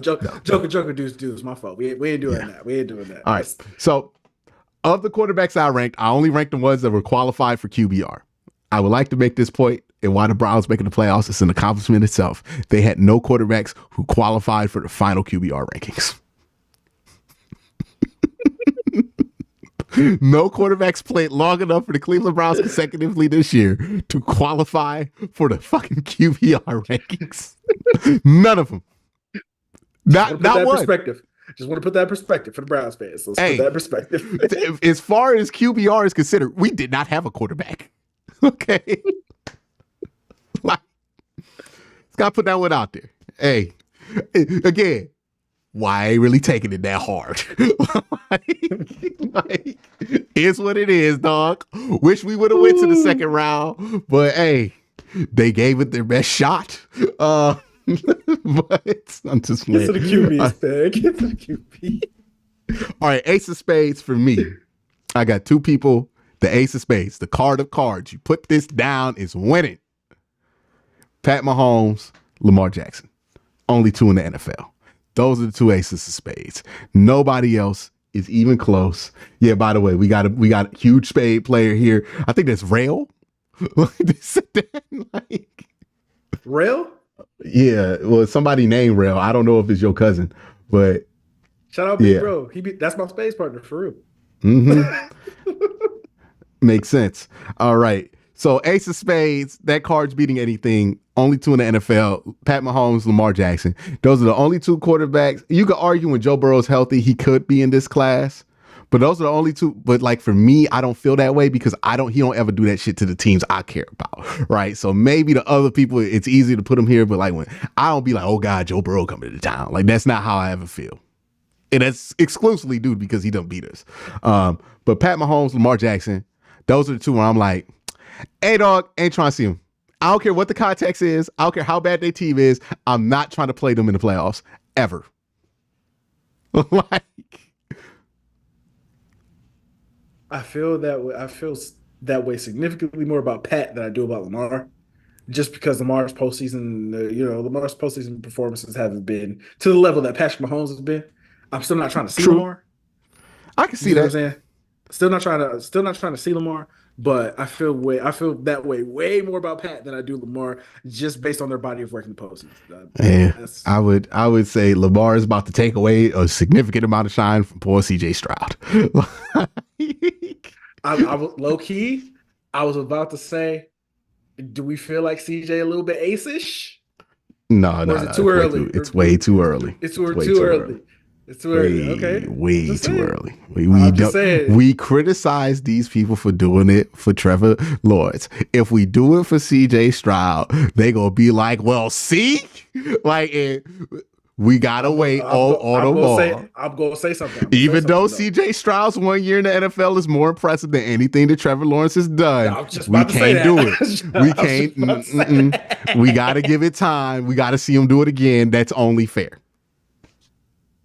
Joker Deuce. My fault. We ain't doing that. We ain't doing that. All right. So of the quarterbacks I ranked, I only ranked the ones that were qualified for QBR. I would like to make this point. And why the Browns making the playoffs is an accomplishment itself. They had no quarterbacks who qualified for the final QBR rankings. No quarterbacks played long enough for the Cleveland Browns consecutively this year to qualify for the fucking QBR rankings. None of them. Not one. Perspective. Just want to put that in perspective for the Browns fans. So let's put that in perspective. As far as QBR is considered, we did not have a quarterback. Okay. Like, got to put that one out there. Hey, again, why I ain't really taking it that hard? like, it's what it is, dog. Wish we would have went to the second round, but hey, they gave it their best shot. But I'm just playing. Get to the QB, man. Get to the QB. All right, ace of spades for me. I got two people. The ace of spades, the card of cards. You put this down, it's winning. Pat Mahomes, Lamar Jackson. Only two in the NFL. Those are the two aces of spades. Nobody else is even close. Yeah, by the way, we got a huge spade player here. I think that's Rail. Rail? Yeah, well, somebody named Rail. I don't know if it's your cousin, but shout out Big Bro. That's my spades partner for real. Mm-hmm. Makes sense. All right. So ace of spades, that card's beating anything. Only two in the NFL, Pat Mahomes, Lamar Jackson. Those are the only two quarterbacks. You could argue when Joe Burrow's healthy, he could be in this class. But those are the only two. But like for me, I don't feel that way because he don't ever do that shit to the teams I care about. Right. So maybe the other people, it's easy to put them here. But like when I don't be like, oh God, Joe Burrow coming to town. Like that's not how I ever feel. And that's exclusively due because he done beat us. But Pat Mahomes, Lamar Jackson, those are the two where I'm like, hey, dog, ain't trying to see him. I don't care what the context is. I don't care how bad their team is. I'm not trying to play them in the playoffs ever. Like, I feel that way. I feel that way significantly more about Pat than I do about Lamar. Just because Lamar's postseason performances haven't been to the level that Patrick Mahomes has been. I'm still not trying to see Lamar. I can see that. What I'm saying? Still not trying to see Lamar, but I feel that way way more about Pat than I do Lamar, just based on their body of work in the postseason. I would say Lamar is about to take away a significant amount of shine from poor CJ Stroud. I low key, I was about to say, do we feel like CJ a little bit ace-ish? No, is it too early? It's way too early. It's too early. It's too early. Okay. Way too early. We criticize these people for doing it for Trevor Lawrence. If we do it for CJ Stroud, they gonna be like, well, see? Like, we gotta wait on the ball. I'm gonna say something. Even though CJ Stroud's 1 year in the NFL is more impressive than anything that Trevor Lawrence has done, we can't do it. We can't. We gotta give it time. We gotta see him do it again. That's only fair.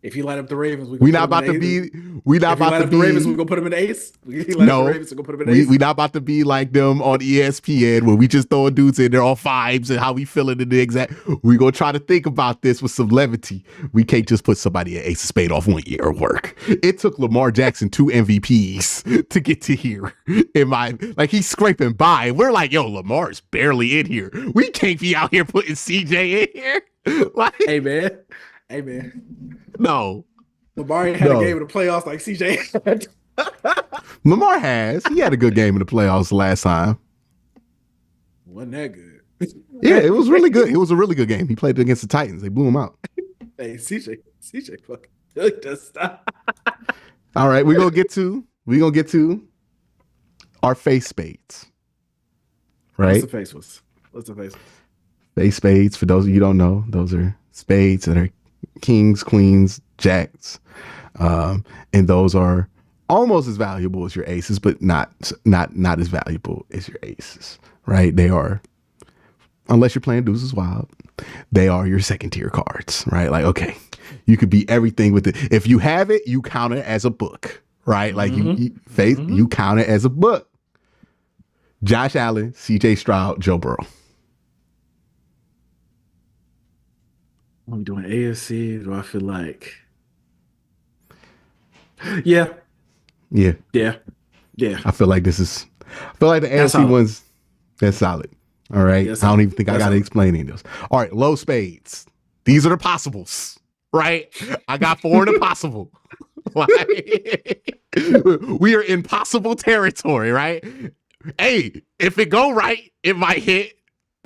If you light up the Ravens, we're not about to be. We're not about to be. The Ravens, we're gonna put them in the ace. No, we're not about to be like them on ESPN where we just throwing dudes in there all vibes and how we feeling in the exact. We're gonna try to think about this with some levity. We can't just put somebody at ace of spade off 1 year of work. It took Lamar Jackson 2 MVPs to get to here. He's scraping by. We're like, yo, Lamar's barely in here. We can't be out here putting CJ in here. Like, hey man. No. Lamar ain't had a game in the playoffs like CJ had. Lamar has. He had a good game in the playoffs last time. Wasn't that good? Yeah, it was really good. It was a really good game. He played against the Titans. They blew him out. Hey, CJ fucking does stop. All right, we're gonna get to our face spades. Right? What's the face? Face spades, for those of you who don't know, those are spades that are kings, queens, jacks, and those are almost as valuable as your aces, but not as valuable as your aces, right? They are, unless you're playing deuces wild, they are your second tier cards, right? Like, okay, you could be everything with it. If you have it, you count it as a book, right? Like you count it as a book. Josh Allen, CJ Stroud, Joe Burrow. Are we doing AFC? Do I feel like? Yeah. I feel like the AFC one's that's solid. All right. I don't even think I got to explain any of those. All right. Low spades. These are the possibles, right? I got 4 in the possible. We are in possible territory, right? Hey, if it go right, it might hit.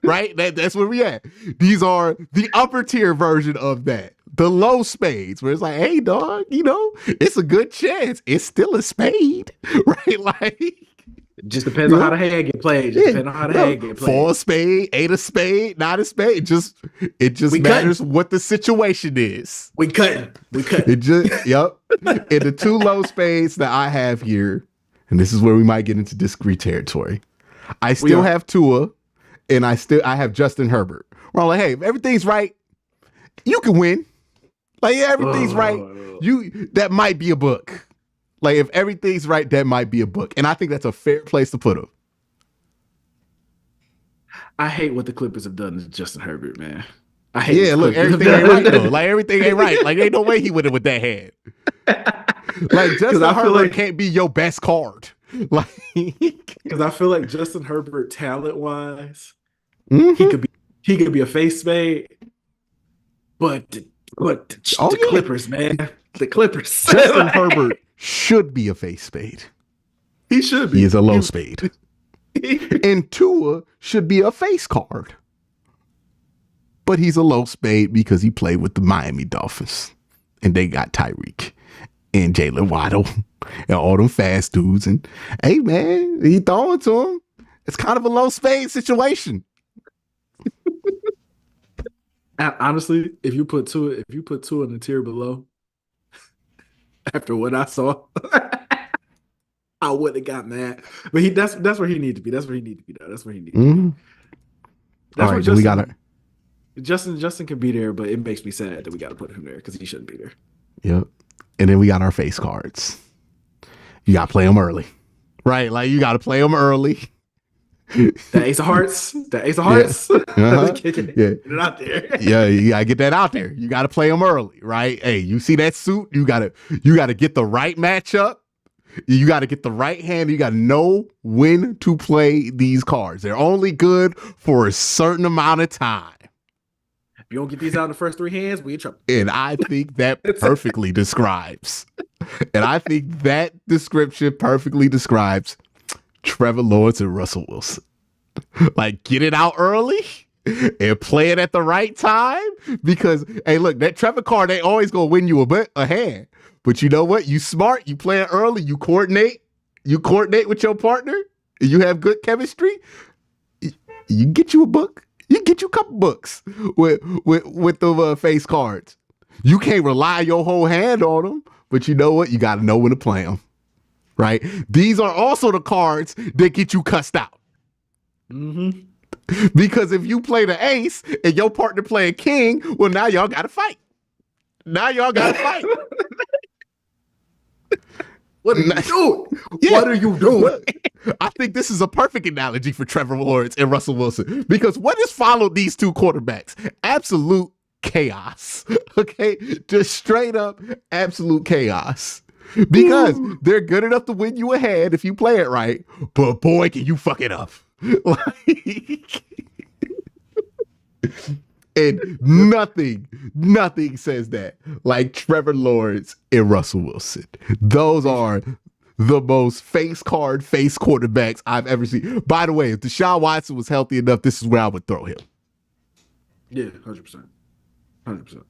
Right? That's where we at. These are the upper tier version of that. the low spades, where it's like, hey, dog, it's a good chance. It's still a spade, right? Like, it just depends on how the hand get played. Depends on how the hand get played. 4 spade, 8 a spade, 9 a spade. It just matters what the situation is. We cutting. It just, yep. And the 2 low spades that I have here, and this is where we might get into discrete territory. I still have Tua, and I have Justin Herbert. We're all like, hey, if everything's right, you can win. Like, yeah, everything's right. That might be a book. Like, if everything's right, that might be a book. And I think that's a fair place to put him. I hate what the Clippers have done to Justin Herbert, man. I hate look, everything ain't right, though. Like, everything ain't right. Like, ain't no way he would have with that hand. Like, Justin Herbert can't be your best card. Like, because I feel like Justin Herbert, talent-wise, he could be a face spade. But the Clippers, man. The Clippers. Justin Herbert should be a face spade. He should be. He is a low spade. And Tua should be a face card. But he's a low spade because he played with the Miami Dolphins. And they got Tyreek and Jalen Waddle and all them fast dudes. And hey, man, he throwing to him. It's kind of a low spade situation. Honestly, if you put Tua in the tier below, after what I saw, I wouldn't have got mad. But that's where he needs to be. That's where he needs to be. That's where he needs to be. That's all right, we got it. Justin can be there, but it makes me sad that we got to put him there because he shouldn't be there. Yep. And then we got our face cards. You got to play them early, right? Like, you got to play them early. The Ace of Hearts. Uh-huh. Get it out there. Yeah, you gotta get that out there. You gotta play them early, right? Hey, you see that suit? You gotta get the right matchup. You gotta get the right hand. You gotta know when to play these cards. They're only good for a certain amount of time. If you don't get these out in the first 3 hands, we in trouble. And I think that perfectly describes. And I think that description perfectly describes Trevor Lawrence and Russell Wilson. Like, get it out early and play it at the right time. Because, hey, look, that Trevor card ain't always going to win you a hand. But you know what? You smart. You play it early. You coordinate with your partner. You have good chemistry. You get you a book. You get you a couple books with the face cards. You can't rely your whole hand on them. But you know what? You got to know when to play them. Right? These are also the cards that get you cussed out. Mm-hmm. Because if you play the ace and your partner play a king, well, now y'all got to fight. What are you doing? Yeah. What are you doing? I think this is a perfect analogy for Trevor Lawrence and Russell Wilson. Because what has followed these 2 quarterbacks? Absolute chaos. Okay? Just straight up absolute chaos. Because they're good enough to win you a hand if you play it right, but boy, can you fuck it up. Like, and nothing says that like Trevor Lawrence and Russell Wilson. Those are the most face quarterbacks I've ever seen. By the way, if Deshaun Watson was healthy enough, this is where I would throw him. Yeah, 100%. 100%.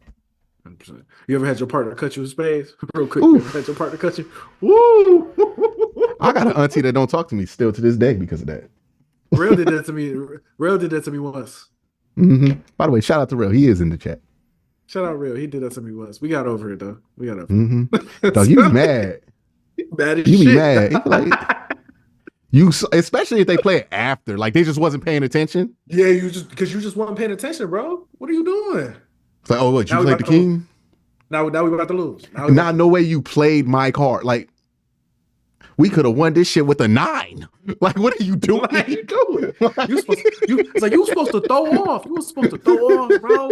You ever had your partner cut you in spades? Real quick, you ever had your partner cut you? Woo! I got an auntie that don't talk to me still to this day because of that. Rail did that to me. Rail did that to me once. Mm-hmm. By the way, shout out to Rail. He is in the chat. Shout out Rail. He did that to me once. We got over it though. Dog, you be mad. Mad as you shit. Be mad. Like, you, especially if they play it after, like they just wasn't paying attention. Yeah, because you just wasn't paying attention, bro. What are you doing? It's like, oh, what, you played the king? Now we about to lose. No way you played my card. Like, we could have won this shit with a 9. Like, what are you doing? What are you doing? It's like you were supposed to throw off. You were supposed to throw off, bro.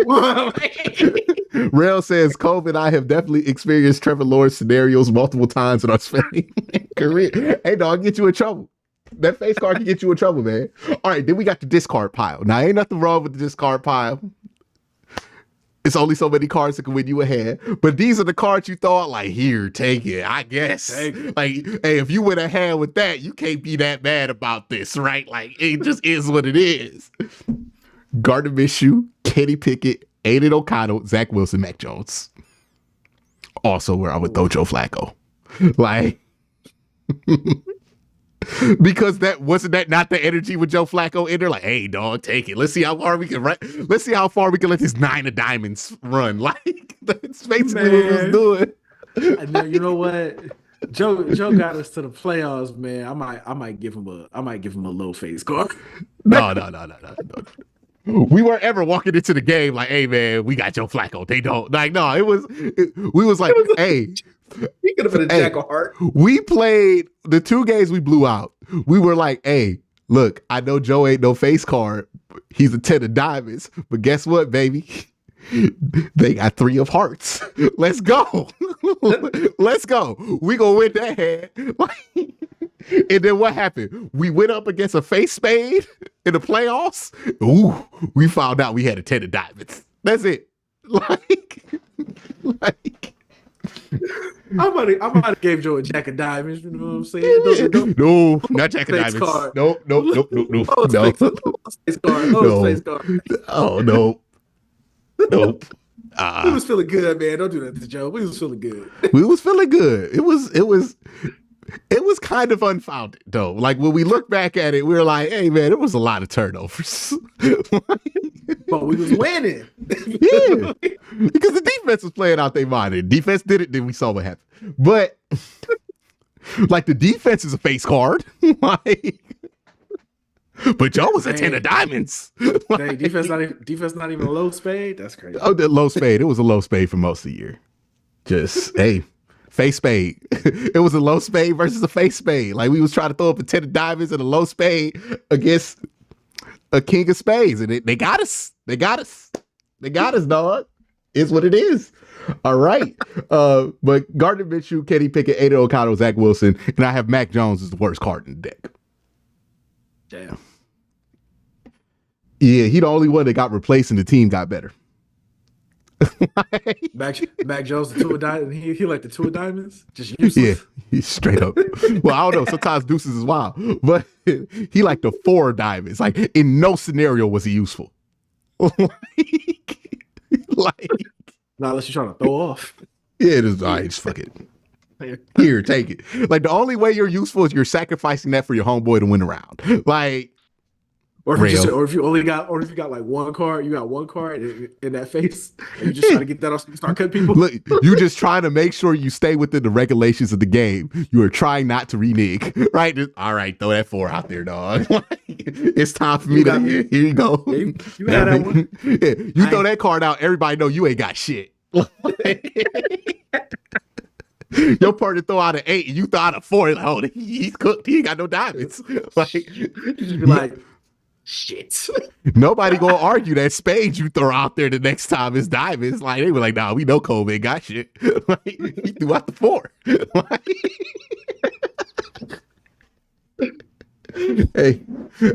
Rail says, COVID and I have definitely experienced Trevor Lawrence scenarios multiple times in our spending career. Hey, dog, get you in trouble. That face card can get you in trouble, man. All right, then we got the discard pile. Now, ain't nothing wrong with the discard pile. It's only so many cards that can win you a hand. But these are the cards you thought, like, here, take it, I guess. Like, hey, if you win a hand with that, you can't be that mad about this, right? Like, it just is what it is. Gardner Minshew, Kenny Pickett, Aiden O'Connell, Zach Wilson, Mac Jones. Also, where I would throw Joe Flacco, like, because that wasn't that not the energy with Joe Flacco in there. Like, hey, dog, take it. Let's see how far we can Let's see how far we can let this 9 of diamonds run. Like, that's basically what he was doing. I know, you know what? Joe got us to the playoffs, man. I might give him a low face card. No. We weren't ever walking into the game like, hey man, we got Joe Flacco. They don't. Like, no, we was like, hey. He could have been a jack of heart. We played the 2 games we blew out. We were like, hey, look, I know Joe ain't no face card. He's a 10 of diamonds. But guess what, baby? They got 3 of hearts. Let's go. Let's go. We gonna win that hand. And then what happened? We went up against a face spade in the playoffs. Ooh, we found out we had a 10 of diamonds. That's it. Like I might have gave Joe a jack of diamonds. You know what I'm saying? No, not jack of diamonds. Card. No. Face card. Oh no. Nope. We was feeling good, man. Don't do that to Joe. We was feeling good. We was feeling good. It was kind of unfounded though. Like when we look back at it, we were like, hey man, it was a lot of turnovers. But we was winning. Yeah. Because the defense was playing out their mind. And defense did it, then we saw what happened. But like the defense is a face card. Like, but Joe was a 10 of diamonds. Like, defense not even a low spade. That's crazy. Oh, the low spade. It was a low spade for most of the year. Just hey, face spade. It was a low spade versus a face spade. Like we was trying to throw up a 10 of diamonds and a low spade against a king of spades, and they got us. They got us, dog. Is what it is. All right. But Gardner Minshew, Kenny Pickett, Aiden O'Connell, Zach Wilson, and I have Mac Jones as the worst card in the deck. Damn. Yeah, he the only one that got replaced and the team got better. Mac Jones, the 2 of diamonds. He like the 2 of diamonds. Just useless. Yeah, he's straight up. Well, I don't know. Sometimes deuces is wild, but he like the 4 of diamonds. Like in no scenario was he useful. like not unless you're trying to throw off. Yeah, it is. All right, just fuck it. Here, take it. Like the only way you're useful is you're sacrificing that for your homeboy to win a round. Like. Or if you got like 1 card, you got 1 card in that face, and you just trying to get that off, so you start cutting people. Look, you just trying to make sure you stay within the regulations of the game. You are trying not to renege, right? Just, all right, throw that 4 out there, dog. It's time for me to. Here you go. Yeah, you had that one. Yeah, you throw that card out, everybody know you ain't got shit. Your partner throw out an 8, and you throw out a 4. Like, oh, he's cooked. He ain't got no diamonds. Like, you just be like. Shit. Nobody gonna argue that spade you throw out there the next time is diamonds. Like they were like, nah, we know Kobe ain't got shit. Like he threw out the 4. Like,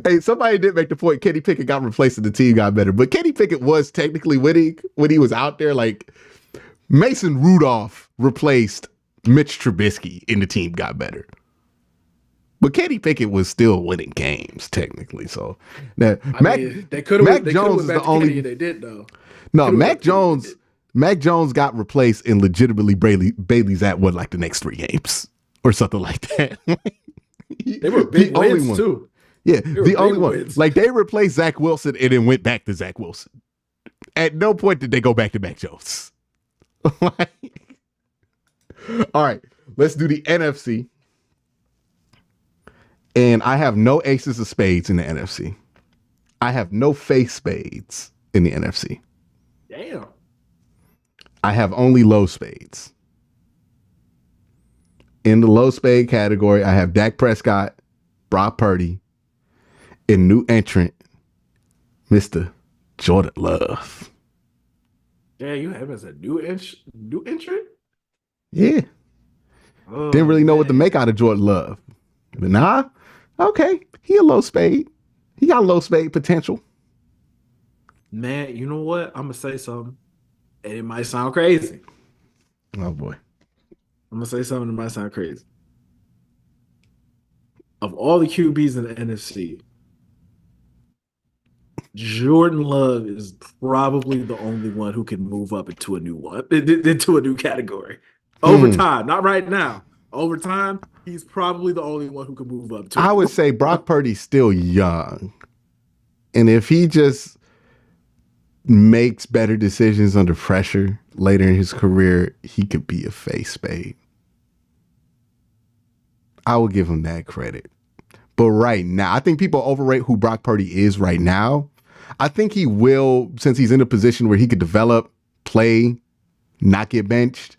hey, somebody did make the point. Kenny Pickett got replaced and the team got better, but Kenny Pickett was technically winning when he was out there. Like Mason Rudolph replaced Mitch Trubisky and the team got better. But Kenny Pickett was still winning games technically. So now Mac Jones is the only. They did though. No, Mac Jones got replaced and legitimately Bailey's at what, like the next 3 games or something like that. They were big wins too. Yeah, the only one. Wins. Like they replaced Zach Wilson and then went back to Zach Wilson. At no point did they go back to Mac Jones. Like, all right, let's do the NFC. And I have no aces of spades in the NFC. I have no face spades in the NFC. Damn. I have only low spades. In the low spade category, I have Dak Prescott, Brock Purdy, and new entrant, Mr. Jordan Love. Yeah, you have him as a new entrant? Yeah. Oh, didn't really know what to make out of Jordan Love. But nah. Okay, he a low spade. He got low spade potential. Man, you know what? I'm gonna say something, and it might sound crazy. Oh boy, I'm gonna say something that might sound crazy. Of all the QBs in the NFC, Jordan Love is probably the only one who can move up into a new category. Over Hmm. time, not right now. Over time, he's probably the only one who can move up to a I new would say one. Brock Purdy's still young. And if he just makes better decisions under pressure later in his career, he could be a face spade. I will give him that credit. But right now, I think people overrate who Brock Purdy is right now. I think he will, since he's in a position where he could develop, play, not get benched.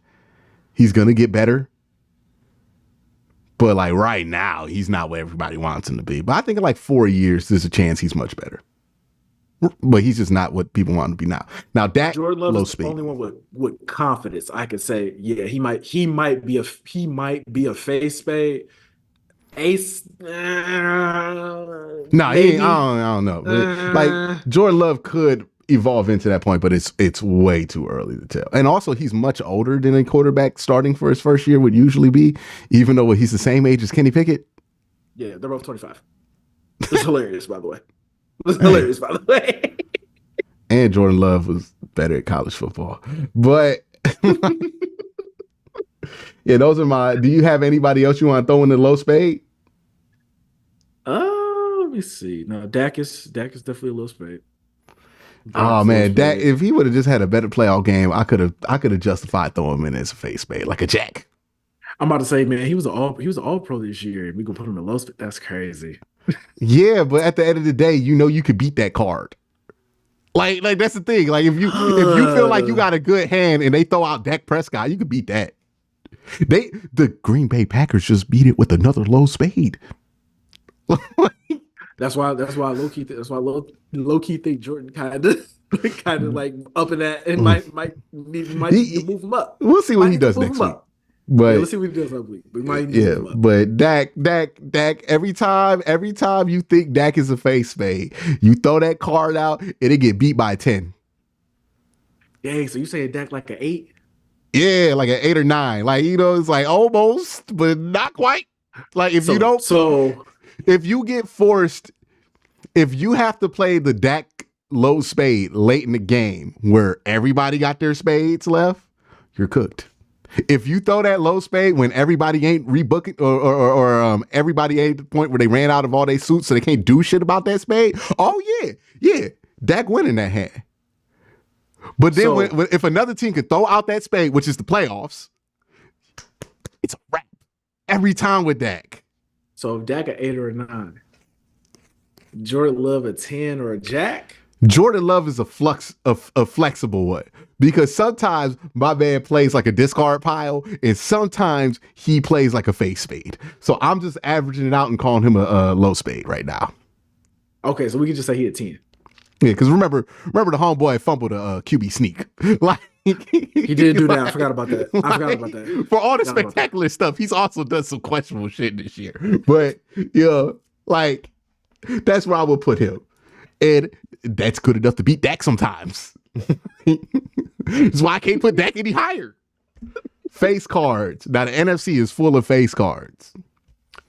He's going to get better. But like right now, he's not what everybody wants him to be. But I think in like 4 years, there's a chance he's much better. But he's just not what people want him to be now. Now, Dak, Jordan Love low is the speed. only one with confidence. I could say, yeah, he might be a face spade. Ace, No, he ain't, maybe. I don't know. But like Uh, Jordan Love could evolve into that point, but it's way too early to tell. And also, he's much older than a quarterback starting for his first year would usually be, even though he's the same age as Kenny Pickett. yeah, they're both 25. It's hilarious, by the way. It's Hey, hilarious, by the way. and Jordan Love was better at college football. But yeah, those are my. Do you have anybody else you want to throw in the low spade? Let me see. No, Dak is definitely a little spade. Dak Oh is a little man, that spade. if he would have just had a better playoff game, I could have justified throwing him in as a face spade, like a jack. I'm about to say, man, he was an all pro this year. We gonna put him in low spade. That's crazy. Yeah, but at the end of the day, you could beat that card. Like that's the thing. Like if you feel like you got a good hand and they throw out Dak Prescott, you could beat that. The Green Bay Packers just beat it with another low spade. That's why low key think Jordan kind of like up in that and might need to he, move him up. we'll see what Might he need to does move next him week. up. Yeah, But let's see what he does next week. We might need to yeah, move him up. but Dak, every time you think Dak is a face spade, you throw that card out, it'll get beat by 10. Dang, so you saying Dak like an 8? Yeah, like an 8 or 9. Like, it's like almost, but not quite. Like So so if you get forced, if you have to play the Dak low spade late in the game where everybody got their spades left, you're cooked. If you throw that low spade when everybody ain't rebooking or everybody ain't at the point where they ran out of all their suits so they can't do shit about that spade, oh yeah, Dak winning that hand. But then so if another team can throw out that spade, which is the playoffs, it's a wrap every time with Dak. so if Dak an 8 or a 9, Jordan Love a 10 or a Jack? Jordan Love is a flexible one because sometimes my man plays like a discard pile and sometimes he plays like a face spade. So I'm just averaging it out and calling him a low spade right now. Okay, so we can just say he a 10. Yeah, because remember the homeboy fumbled a QB sneak. Like He did do that. I forgot about that. I forgot about that. For all the Forgot about that. spectacular stuff, he's also done some questionable shit this year. But yeah, like that's where I would put him. And that's good enough to beat Dak sometimes. That's why I can't put Dak any higher. Face cards. Now the NFC is full of face cards.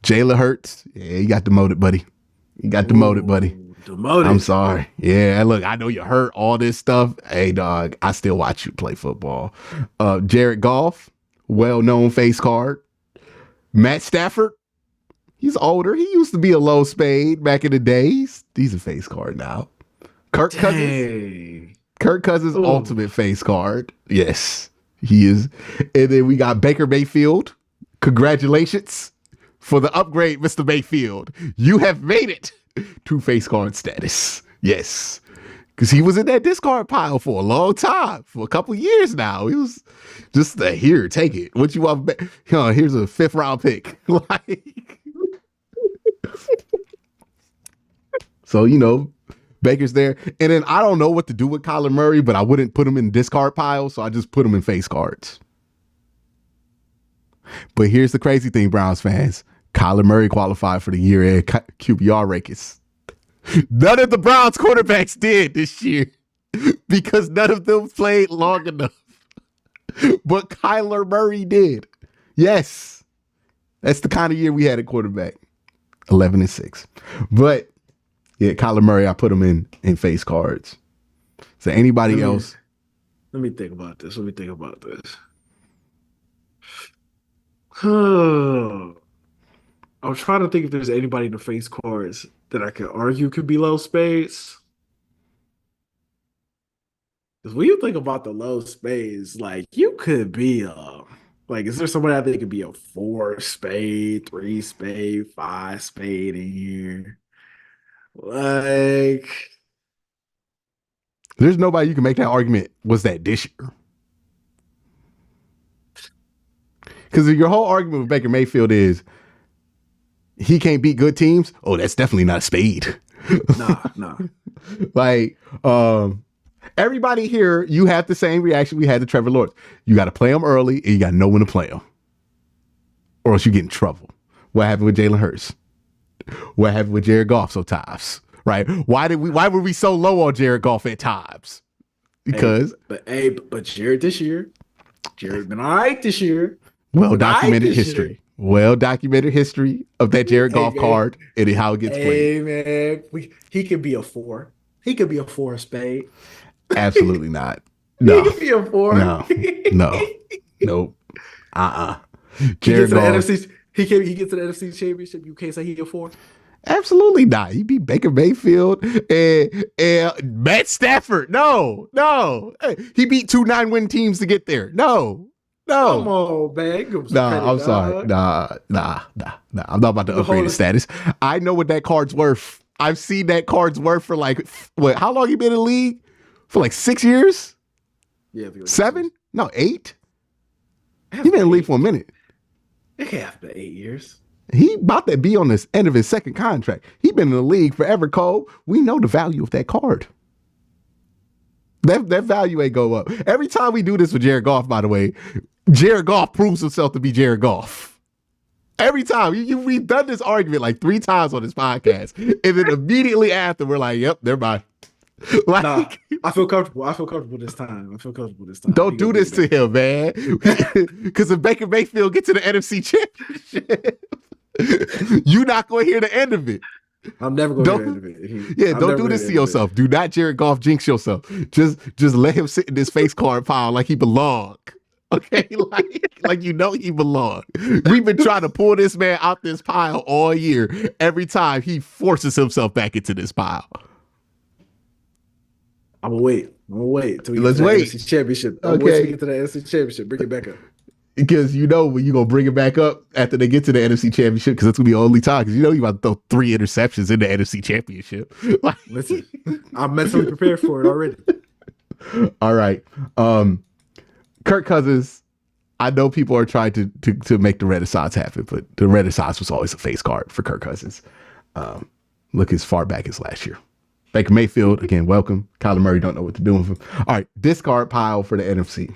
Jalen Hurts. Yeah, you got demoted, buddy. You got demoted, buddy. Demoted. I'm sorry. Yeah, look, I know you hurt all this stuff. Hey, dog, I still watch you play football. Jared Goff, well-known face card. Matt Stafford, he's older. He used to be a low spade back in the days. He's a face card now. Kirk Cousins, Ooh. ultimate face card. Yes, he is. And then we got Baker Mayfield. Congratulations for the upgrade, Mr. Mayfield. You have made it to face card status. Yes. Because he was in that discard pile for a long time, for a couple years now. He was just here, take it. What you want? Here's a 5th round pick. Like, so, Baker's there. And then I don't know what to do with Kyler Murray, but I wouldn't put him in discard pile, so I just put him in face cards. But here's the crazy thing, Browns fans. Kyler Murray qualified for the year-end QBR rankings. None of the Browns quarterbacks did this year because none of them played long enough. But Kyler Murray did. Yes. That's the kind of year we had at quarterback. 11-6. But Yeah, Kyler Murray, I put him in face cards. So anybody else? Let me think about this. I'm trying to think if there's anybody in the face cards that I could argue could be low spades. Because when you think about the low spades, like you could be like, is there somebody I think could be a 4 spade, 3 spade, 5 spade in here? Like, There's nobody you can make that argument was that this year. Because your whole argument with Baker Mayfield is he can't beat good teams. Oh, that's definitely not a spade. Nah. Like, everybody here, you have the same reaction we had to Trevor Lawrence. You got to play him early, and you got to know when to play him, or else you get in trouble. What happened with Jalen Hurts? What happened with Jared Goff sometimes? Right? Why were we so low on Jared Goff at times? Because but Jared been all right this year. Well documented history of that Jared Goff card and how it gets played. Man, he could be a 4. He could be a 4 spade. Absolutely not. No. He could be a 4. No. Nope. Jared Goff. He gets to the NFC Championship. You can't say he a 4. Absolutely not. He beat Baker Mayfield and Matt Stafford. No. He beat 2 9-win teams to get there. No. Come on, man. I'm sorry. Nah. I'm not about to upgrade his status. I know what that card's worth. I've seen that card's worth for like, what, how long you been in the league? For like 6 years? Yeah. 7? No, 8? He been in the league for a minute. It can't have been 8 years. He about to be on the end of his second contract. He been in the league forever, Cole. We know the value of that card. That value ain't go up. Every time we do this with Jared Goff, by the way, Jared Goff proves himself to be Jared Goff. Every time. We've done this argument like 3 times on this podcast. And then immediately after, we're like, yep, they're mine. Like, nah, I feel comfortable this time. Don't do this to him, man. Because if Baker Mayfield gets to the NFC Championship, you're not going to hear the end of it. I'm never going to hear the end of it. Don't do this to yourself. Do not Jared Goff jinx yourself. Just let him sit in this face card pile like he belong. Okay, like you know he belong. We've been trying to pull this man out this pile all year. Every time he forces himself back into this pile. I'm gonna wait till we Let's get to wait. the NFC Championship. Okay. Once we get to the NFC Championship, bring it back up. Because you know when you're gonna bring it back up after they get to the NFC Championship, because that's gonna be the only time. Because you know you about to throw 3 interceptions in the NFC Championship. Listen, I'm mentally prepared for it already. All right, Kirk Cousins. I know people are trying to make the Renaissance happen, but the Renaissance was always a face card for Kirk Cousins. Look as far back as last year. Baker Mayfield, again, welcome. Kyler Murray don't know what to do with him. All right, discard pile for the NFC.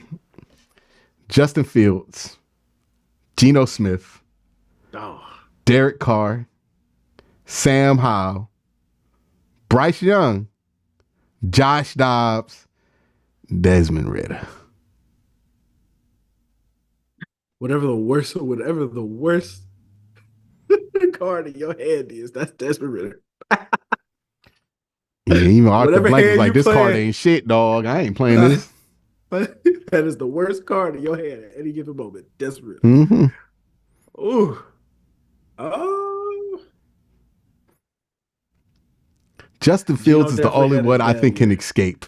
Justin Fields, Geno Smith, Derek Carr, Sam Howell, Bryce Young, Josh Dobbs, Desmond Ridder. Whatever the worst card in your hand is, that's Desmond Ridder. Yeah, even Arthur Blank was like, this card ain't shit, dog. I ain't playing this. That is the worst card in your hand at any given moment. Desperate. Mm-hmm. Ooh. Justin Fields is the only one I think can escape.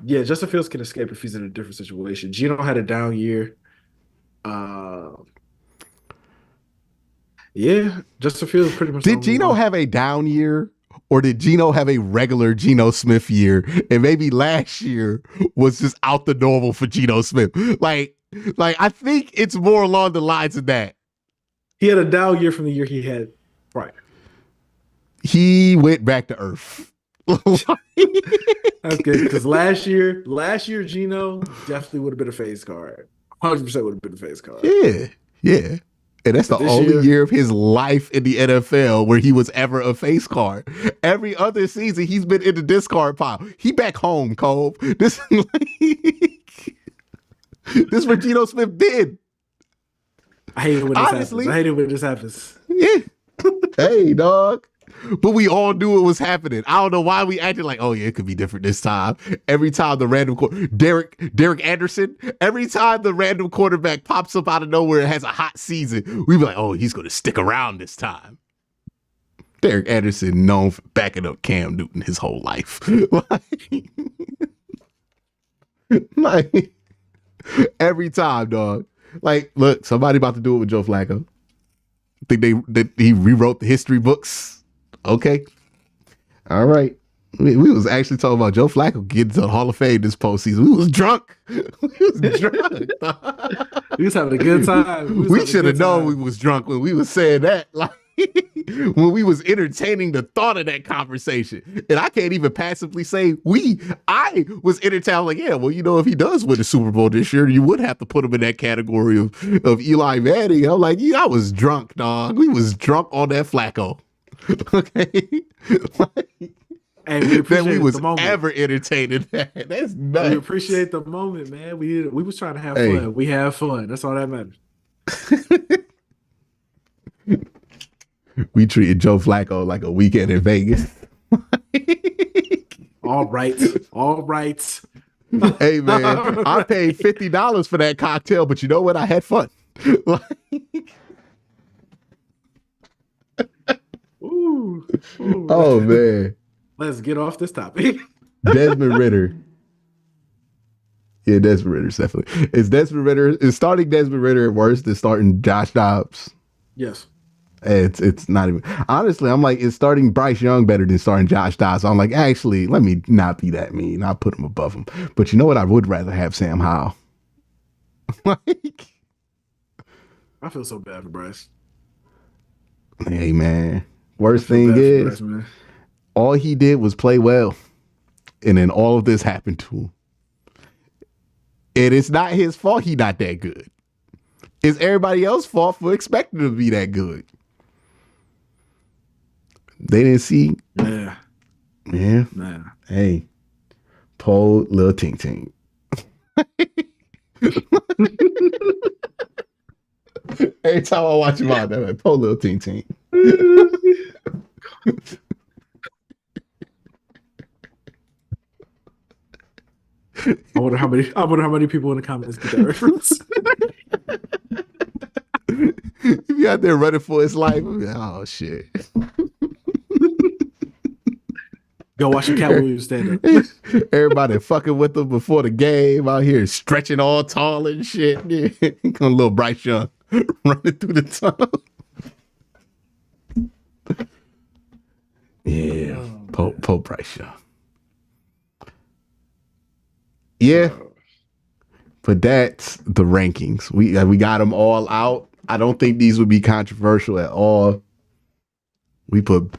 Yeah, Justin Fields can escape if he's in a different situation. Geno had a down year. Yeah, Justin Fields pretty much. Did Geno have a down year? Or did Geno have a regular Geno Smith year? And maybe last year was just out the normal for Geno Smith. Like I think it's more along the lines of that. He had a down year from the year he had prior. He went back to earth. That's good. Because last year, Geno definitely would have been a face card. 100% would have been a face card. Yeah. And that's the only year of his life in the NFL where he was ever a face card. Every other season, he's been in the discard pile. He back home, Cole. This is what Geno Smith did. I hate it when this happens. Yeah. Hey, dog. but we all knew it was happening. I don't know why we acted like, oh yeah, it could be different this time. Every time the random Derek Anderson, every time the random quarterback pops up out of nowhere and has a hot season, we be like, oh, he's gonna stick around this time. Derek Anderson known for backing up Cam Newton his whole life. like every time, dog. Like, look, somebody about to do it with Joe Flacco. Think he rewrote the history books. Okay. All right. We was actually talking about Joe Flacco getting to the Hall of Fame this postseason. We was drunk. We was drunk. We was having a good time. We should have known we was drunk when we was saying that. Like, when we was entertaining the thought of that conversation. And I can't even passively say I was entertaining, like, yeah, well, you know, if he does win the Super Bowl this year, you would have to put him in that category of Eli Manning. I'm like, yeah, I was drunk, dog. We was drunk on that Flacco. Okay. Hey, we appreciate we was the moment. Ever entertaining that. That's nuts. We appreciate the moment, man. We was trying to have fun. We have fun. That's all that matters. We treated Joe Flacco like a weekend in Vegas. All right. Hey, man, I paid $50 for that cocktail, but you know what? I had fun. Ooh. Oh, man. Let's get off this topic. Desmond Ridder. Yeah, Desmond Ridder's definitely. Is starting Desmond Ridder worse than starting Josh Dobbs? Yes. It's not even. Honestly, I'm like, is starting Bryce Young better than starting Josh Dobbs? I'm like, actually, let me not be that mean. I'll put him above him. But you know what? I would rather have Sam Howell. Like, I feel so bad for Bryce. Hey, man. Worst thing is, Bryce, all he did was play well. And then all of this happened to him. And it's not his fault he's not that good. It's everybody else's fault for expecting him to be that good. They didn't see. Yeah. Nah. Hey, Paul Lil Ting Ting. Every time I watch him out, they're like, Paul Lil Ting Ting. I wonder how many people in the comments get that reference. If you out there running for his life, oh shit. Go watch the Cowboys stand up. Everybody fucking with him before the game out here stretching all tall and shit. Yeah. Come little Bryce Young running through the tunnel. Yeah, Pope Bryce Young. Yeah, but that's the rankings. We got them all out. I don't think these would be controversial at all. We put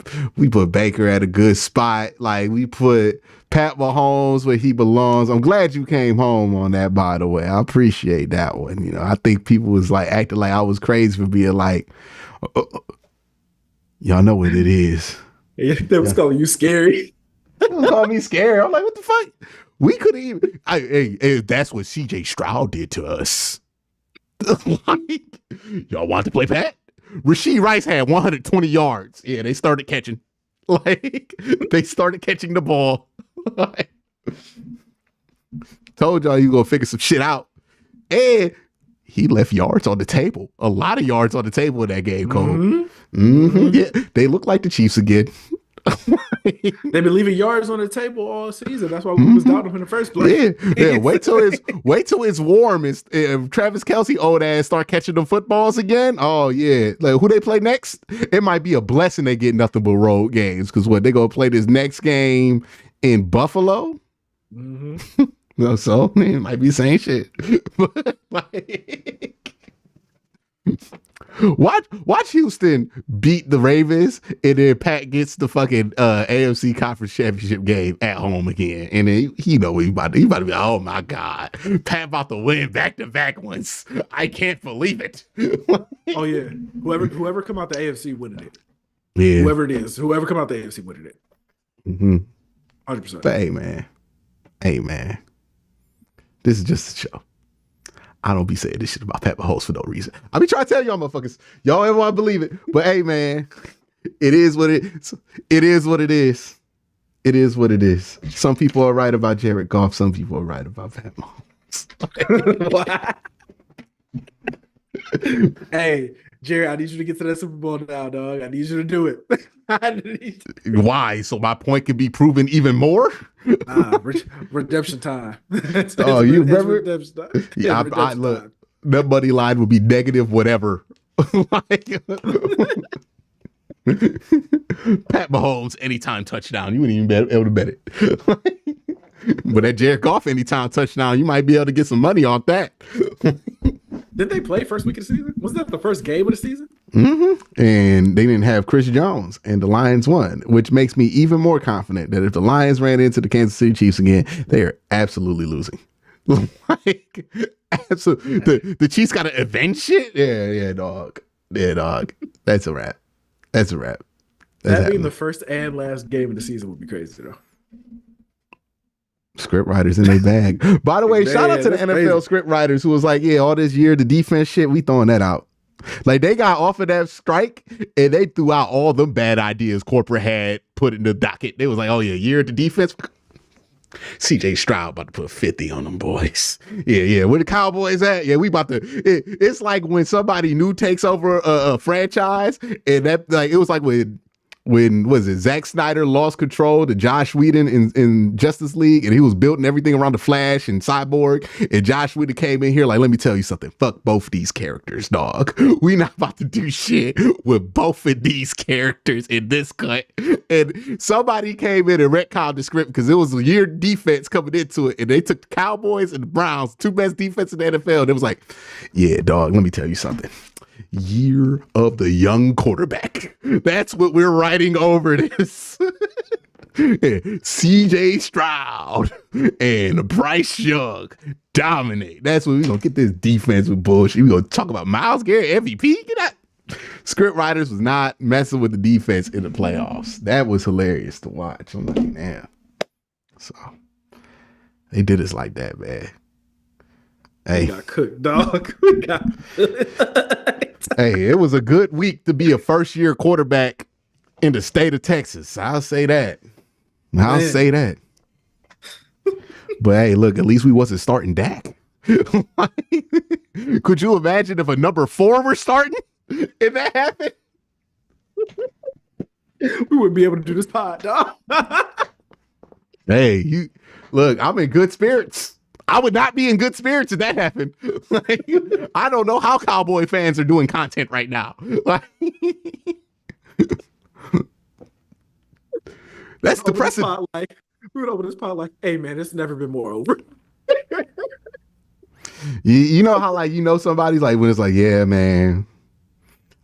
Baker at a good spot. Like, we put Pat Mahomes where he belongs. I'm glad you came home on that, by the way. I appreciate that one. You know, I think people was like acting like I was crazy for being like, y'all know what it is. Yeah, they was calling you scary. They was calling me scary. I'm like, what the fuck? We could even. Hey, that's what CJ Stroud did to us. Like, y'all want to play Pat? Rashee Rice had 120 yards. Yeah, they started catching. Like, they started catching the ball. Like, told y'all you gonna figure some shit out. And he left yards on the table. A lot of yards on the table in that game, Cole. Yeah, they look like the Chiefs again. They've been leaving yards on the table all season. That's why we was down them in the first place. Yeah. Wait till it's warm and Travis Kelce old ass start catching the footballs again. Oh yeah, like who they play next? It might be a blessing they get nothing but road games because what they gonna play this next game in Buffalo. No, so it might be saying shit. But like, Watch Houston beat the Ravens, and then Pat gets the fucking AFC Conference Championship game at home again, and then he about to be like, oh my god, Pat about to win back-to-back ones. I can't believe it. Oh yeah, whoever come out the AFC winning it. Yeah, whoever come out the AFC winning it. 100%. But hey man, this is just a show. I don't be saying this shit about Pat Mahomes for no reason. I be trying to tell y'all motherfuckers, y'all ever want to believe it. But hey, man, It is what it is. It is what it is. It is what it is. Some people are right about Jared Goff. Some people are right about Pat Mahomes. Hey, Jerry, I need you to get to that Super Bowl now, dog. I need you to do it. Why? So my point can be proven even more? Redemption time. Oh, you remember? Redemption time. Yeah, I look. That money line would be negative whatever. Like, Pat Mahomes anytime touchdown. You wouldn't even be able to bet it. But that Jared Goff anytime touchdown, you might be able to get some money on that. Did they play first week of the season? Was that the first game of the season? Mm-hmm. And they didn't have Chris Jones, and the Lions won, which makes me even more confident that if the Lions ran into the Kansas City Chiefs again, they are absolutely losing. Like, absolutely. The Chiefs got to avenge shit? Yeah, dog. Yeah, dog. That's a wrap. That's a wrap. That being the first and last game of the season would be crazy, though. Script writers in their bag. By the way, shout out to the NFL crazy. Script writers who was like, yeah, all this year, the defense shit, we throwing that out. Like, they got off of that strike and they threw out all them bad ideas corporate had put in the docket. They was like, oh yeah, year at the defense. CJ Stroud about to put 50 on them boys. Yeah. Where the Cowboys at? Yeah, we about to. It's like when somebody new takes over a franchise, and that like it was like when was it Zack Snyder lost control to Josh Whedon in Justice League, and he was building everything around the Flash and Cyborg, and Josh Whedon came in here like, let me tell you something, fuck both these characters, dog. We not about to do shit with both of these characters in this cut. And somebody came in and retconned the script because it was a year defense coming into it, and they took the Cowboys and the Browns, two best defense in the NFL, and it was like, yeah, dog, let me tell you something. Year of the young quarterback. That's what we're writing over this. CJ Stroud and Bryce Young dominate. That's what we're going to get this defense with bullshit. We're going to talk about Myles Garrett MVP. Get out. Script writers was not messing with the defense in the playoffs. That was hilarious to watch. I'm like, damn. So they did us like that, man. Hey. We got cooked, dog. We got Hey, it was a good week to be a first-year quarterback in the state of Texas. I'll say that. Say that. But hey, look, at least we wasn't starting Dak. Could you imagine if a number 4 were starting? If that happened? We wouldn't be able to do this pod, dog. Hey, look, I'm in good spirits. I would not be in good spirits if that happened. Like, I don't know how Cowboy fans are doing content right now. Like, that's depressing. We went over this pod like, hey man, it's never been more over. You know how like somebody's like when it's like, yeah, man,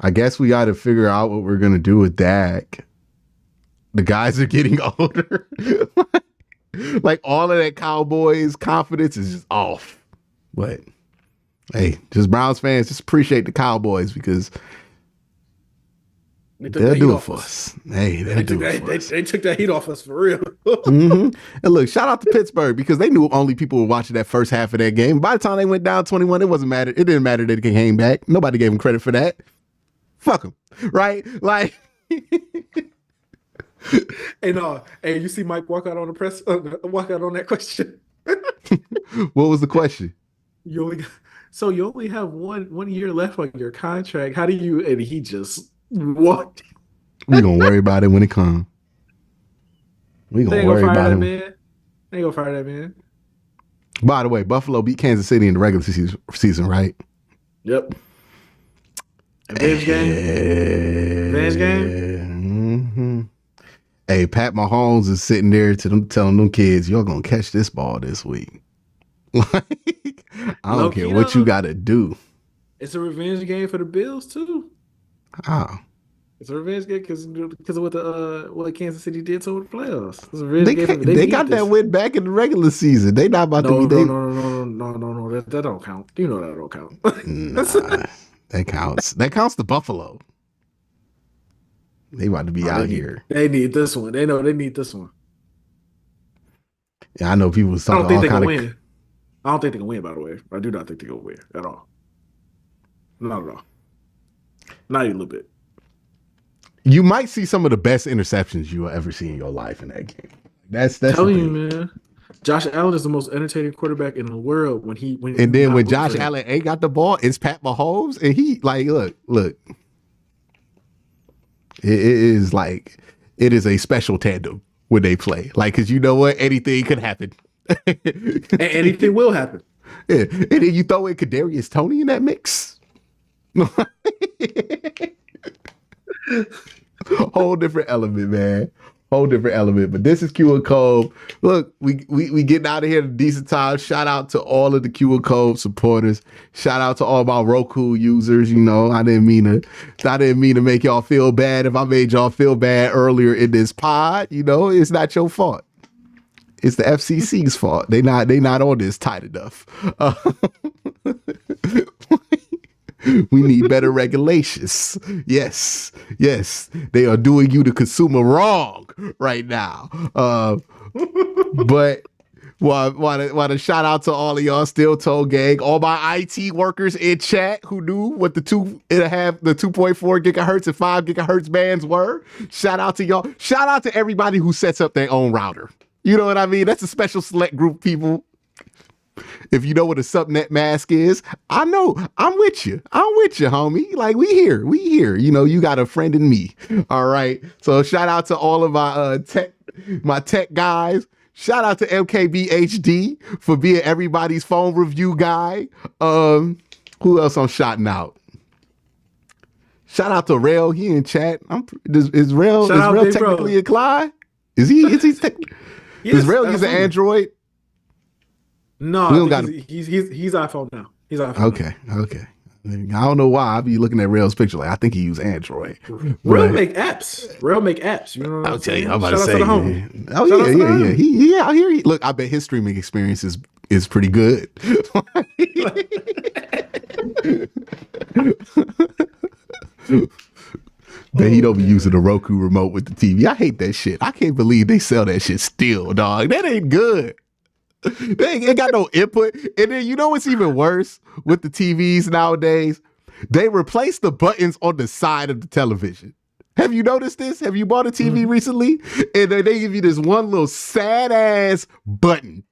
I guess we got to figure out what we're gonna do with Dak. The guys are getting older. Like all of that Cowboys confidence is just off. But hey, just Browns fans, just appreciate the Cowboys because they'll do it for us. Hey, they took that heat off us for real. Mm-hmm. And look, shout out to Pittsburgh because they knew only people were watching that first half of that game. By the time they went down 21, it wasn't matter. It didn't matter that they came back. Nobody gave them credit for that. Fuck them, right? Like. Hey, you see Mike walk out on the press, walk out on that question. What was the question? You only have one year left on your contract. How do you? And he just walked. We gonna worry about it when it comes. We gonna worry about it. Man. They ain't gonna fire that man. By the way, Buffalo beat Kansas City in the regular season, right? Yep. Revenge game. Revenge game. Mm-hmm. Hey, Pat Mahomes is sitting there telling them kids, y'all gonna catch this ball this week. Like, I don't care what you gotta do. It's a revenge game for the Bills too. Oh. It's a revenge game because of what Kansas City did to the playoffs. It's a revenge game. They got that win back in the regular season. They not about to be. No. That don't count. You know that don't count. Nah, that counts. That counts to Buffalo. They about to be out here. They need this one. They know they need this one. Yeah, I know people was talking all kind of. Win. I don't think they can win. By the way, I do not think they can win at all. Not at all. Not even a little bit. You might see some of the best interceptions you will ever see in your life in that game. That's telling you, man. Josh Allen is the most entertaining quarterback in the world and then when Josh Allen ain't got the ball, it's Pat Mahomes, and he like look. It is a special tandem when they play. Like, cause you know what? Anything could happen. And anything will happen. Yeah. And then you throw in Kadarius Toney in that mix. Whole different element, man. Whole different element. But this is QnCOLB. Look, we getting out of here at a decent time. Shout out to all of the QnCOLB supporters. Shout out to all my Roku users. You know, I didn't mean to make y'all feel bad. If I made y'all feel bad earlier in this pod, you know, it's not your fault. It's the FCC's fault. They not on this tight enough. We need better regulations. Yes. They are doing you, the consumer, wrong right now. But want to shout out to all of y'all Steel Toe gang, all my IT workers in chat who knew what the 2.4 gigahertz and 5 gigahertz bands were. Shout out to y'all. Shout out to everybody who sets up their own router. You know what I mean? That's a special select group of people. If you know what a subnet mask is, I know. I'm with you, homie. Like, we here. You know, you got a friend in me. All right. So shout out to all of my tech guys. Shout out to MKBHD for being everybody's phone review guy. Who else I'm shouting out? Shout out to Rail. He in chat. Is Rail technically inclined? Is he? Does Rail use an Android? No, he's iPhone now. He's iPhone. Okay. I don't know why I be looking at Rail's picture like I think he use Android. Rail make apps. You know what I'll tell you. I'm about to say. Yeah. He out here. Look, I bet his streaming experience is pretty good. Bet he don't be using the Roku remote with the TV. I hate that shit. I can't believe they sell that shit still, dog. That ain't good. They ain't got no input. And then you know what's even worse with the TVs nowadays? They replace the buttons on the side of the television. Have you noticed this? Have you bought a TV recently? And then they give you this one little sad ass button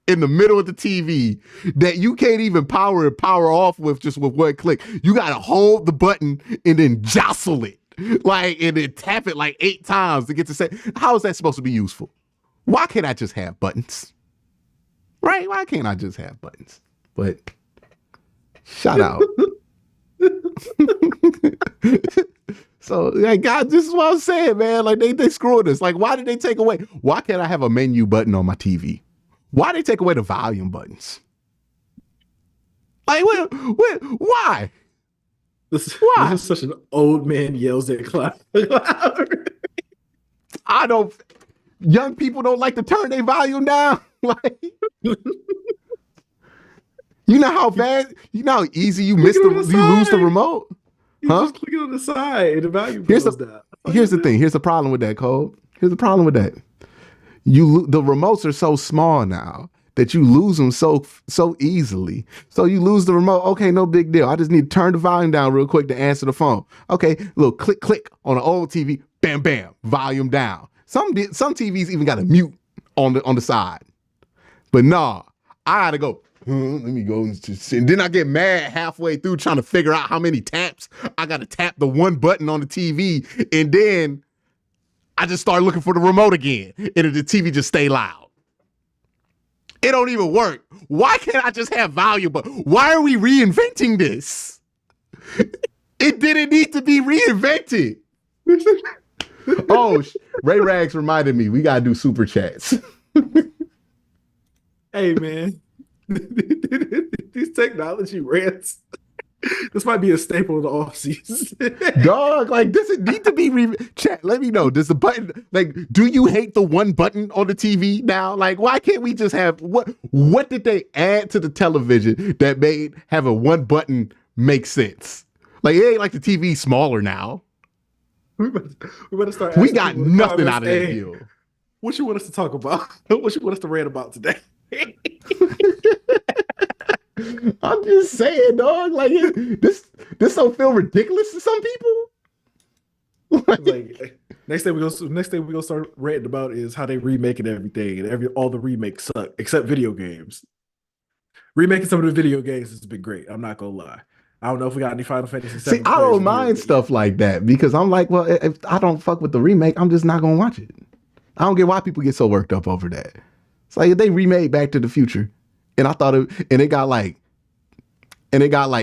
in the middle of the TV that you can't even power and power off with just with one click. You got to hold the button and then jostle it. And then tap it like 8 times to get to say, how is that supposed to be useful? Why can't I just have buttons? Right? Why can't I just have buttons? But shout out. So, like, God, this is what I'm saying, man. Like, they screwed us. Like, why did they take away? Why can't I have a menu button on my TV? Why did they take away the volume buttons? Like, why? This is such an old man yells at cloud. Young people don't like to turn their volume down. Like, you know how easy you lose the remote. You just click it on the side and the volume goes down. Here's the thing. Here's the problem with that, Cole. Here's the problem with that. The remotes are so small now that you lose them so easily. So you lose the remote. Okay, no big deal. I just need to turn the volume down real quick to answer the phone. Okay, little click on an old TV. Bam, bam, volume down. Some TVs even got a mute on the side. But nah, I gotta go. Let me go and then I get mad halfway through trying to figure out how many taps I gotta tap the one button on the TV, and then I just start looking for the remote again, and the TV just stay loud. It don't even work. Why can't I just have volume? But why are we reinventing this? It didn't need to be reinvented. Oh, Ray Rags reminded me we gotta do super chats. Hey, man. These technology rants. This might be a staple of the off season. Dog, like, does it need to be chat? Let me know. Does the button, like, do you hate the one button on the TV now? Like, why can't we just have what did they add to the television that made having one button make sense? Like, it ain't like the TV smaller now. We better start. We got nothing out of that deal. What you want us to talk about? What you want us to rant about today? I'm just saying, dog. Like, this don't feel ridiculous to some people. Like next thing we gonna start ranting about is how they remaking everything and all the remakes suck except video games. Remaking some of the video games has been great. I'm not gonna lie. I don't know if we got any Final Fantasy See, VII I players don't in here, mind but yeah. stuff like that because I'm like, well, if I don't fuck with the remake, I'm just not gonna watch it. I don't get why people get so worked up over that. It's like if they remade Back to the Future, and I thought it got like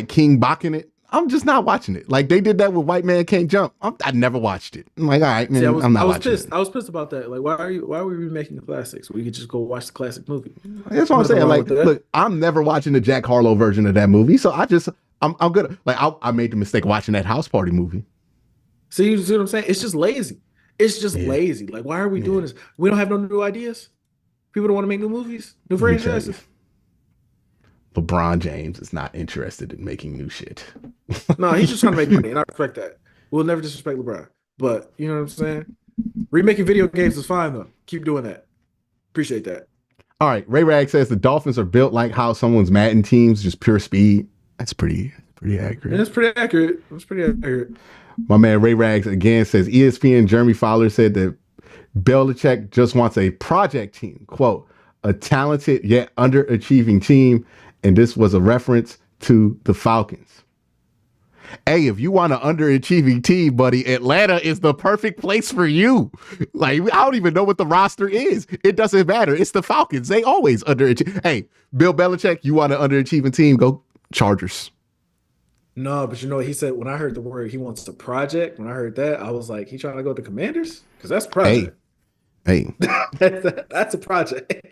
King Bach in it. I'm just not watching it. Like they did that with White Man Can't Jump. I never watched it. I'm like, all right, man, See, I'm not I was watching pissed. it. I was pissed about that. Like, why are we remaking the classics? We could just go watch the classic movie. That's what I'm Nothing saying. wrong Like, with that. look, I'm never watching the Jack Harlow version of that movie, so I'm good. Like, I made the mistake watching that House Party movie. See, you see what I'm saying? It's just lazy. It's just Yeah, lazy. Like, why are we doing yeah. this? We don't have no new ideas. People don't want to make new movies, new Let me tell you, franchises. LeBron James is not interested in making new shit. No, he's just trying to make money, and I respect that. We'll never disrespect LeBron. But you know what I'm saying? Remaking video games is fine though. Keep doing that. Appreciate that. All right, Ray Rag says the Dolphins are built like how someone's Madden teams, just pure speed. That's pretty accurate. And that's pretty accurate. That's pretty accurate. My man Ray Rags again says ESPN Jeremy Fowler said that Belichick just wants a project team, quote, a talented yet underachieving team. And this was a reference to the Falcons. Hey, if you want an underachieving team, buddy, Atlanta is the perfect place for you. Like, I don't even know what the roster is. It doesn't matter. It's the Falcons. They always underachieve. Hey, Bill Belichick, you want an underachieving team? Go Chargers. No, but you know what he said when I heard the word he wants a project. When I heard that, I was like, he trying to go to Commanders? Because that's a project. Hey. That's a project.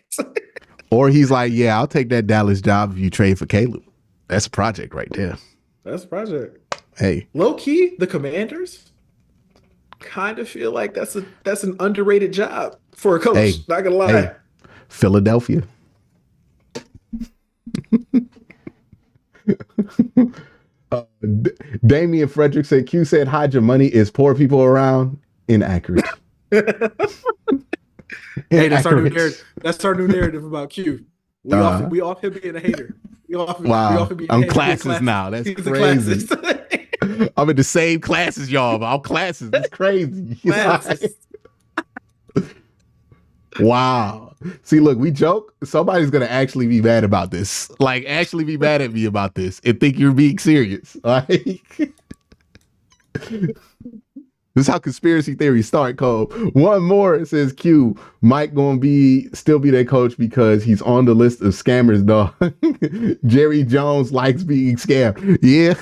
Or he's like, yeah, I'll take that Dallas job if you trade for Caleb. That's a project right there. That's a project. Hey. Low key, the Commanders kind of feel like that's an underrated job for a coach. Hey. Not gonna lie. Hey. Philadelphia. Damian Frederick said, Q said, hide your money is poor people around. Inaccurate. Hey, that's our new narrative. That's our new narrative about Q. We off him being a hater. Wow. I'm classes now. That's crazy. I'm in the same class as y'all, but I'm classes. It's crazy. Classes. Wow. See, look, we joke. Somebody's going to actually be mad about this. Like, actually be mad at me about this and think you're being serious. Like, this is how conspiracy theories start, Cole. One more, it says Q, Mike gonna still be their coach because he's on the list of scammers, dog. Jerry Jones likes being scammed. Yeah.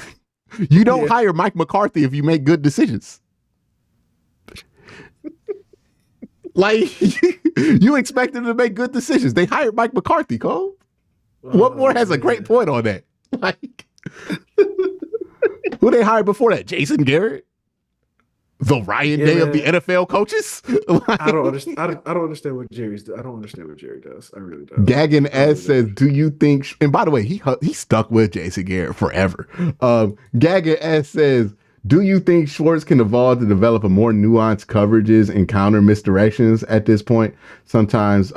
You don't hire Mike McCarthy if you make good decisions. Like, you expect them to make good decisions. They hired Mike McCarthy, Cole. What more has a great point on that? Like, who they hired before that? Jason Garrett? The Ryan Day of the NFL coaches? Like, I don't understand. I don't understand what Jerry's do. I don't understand what Jerry does. I really don't. Gagan S says, do you think, and by the way, he stuck with Jason Garrett forever. Gagan S says, do you think Schwartz can evolve to develop a more nuanced coverages and counter misdirections at this point? Sometimes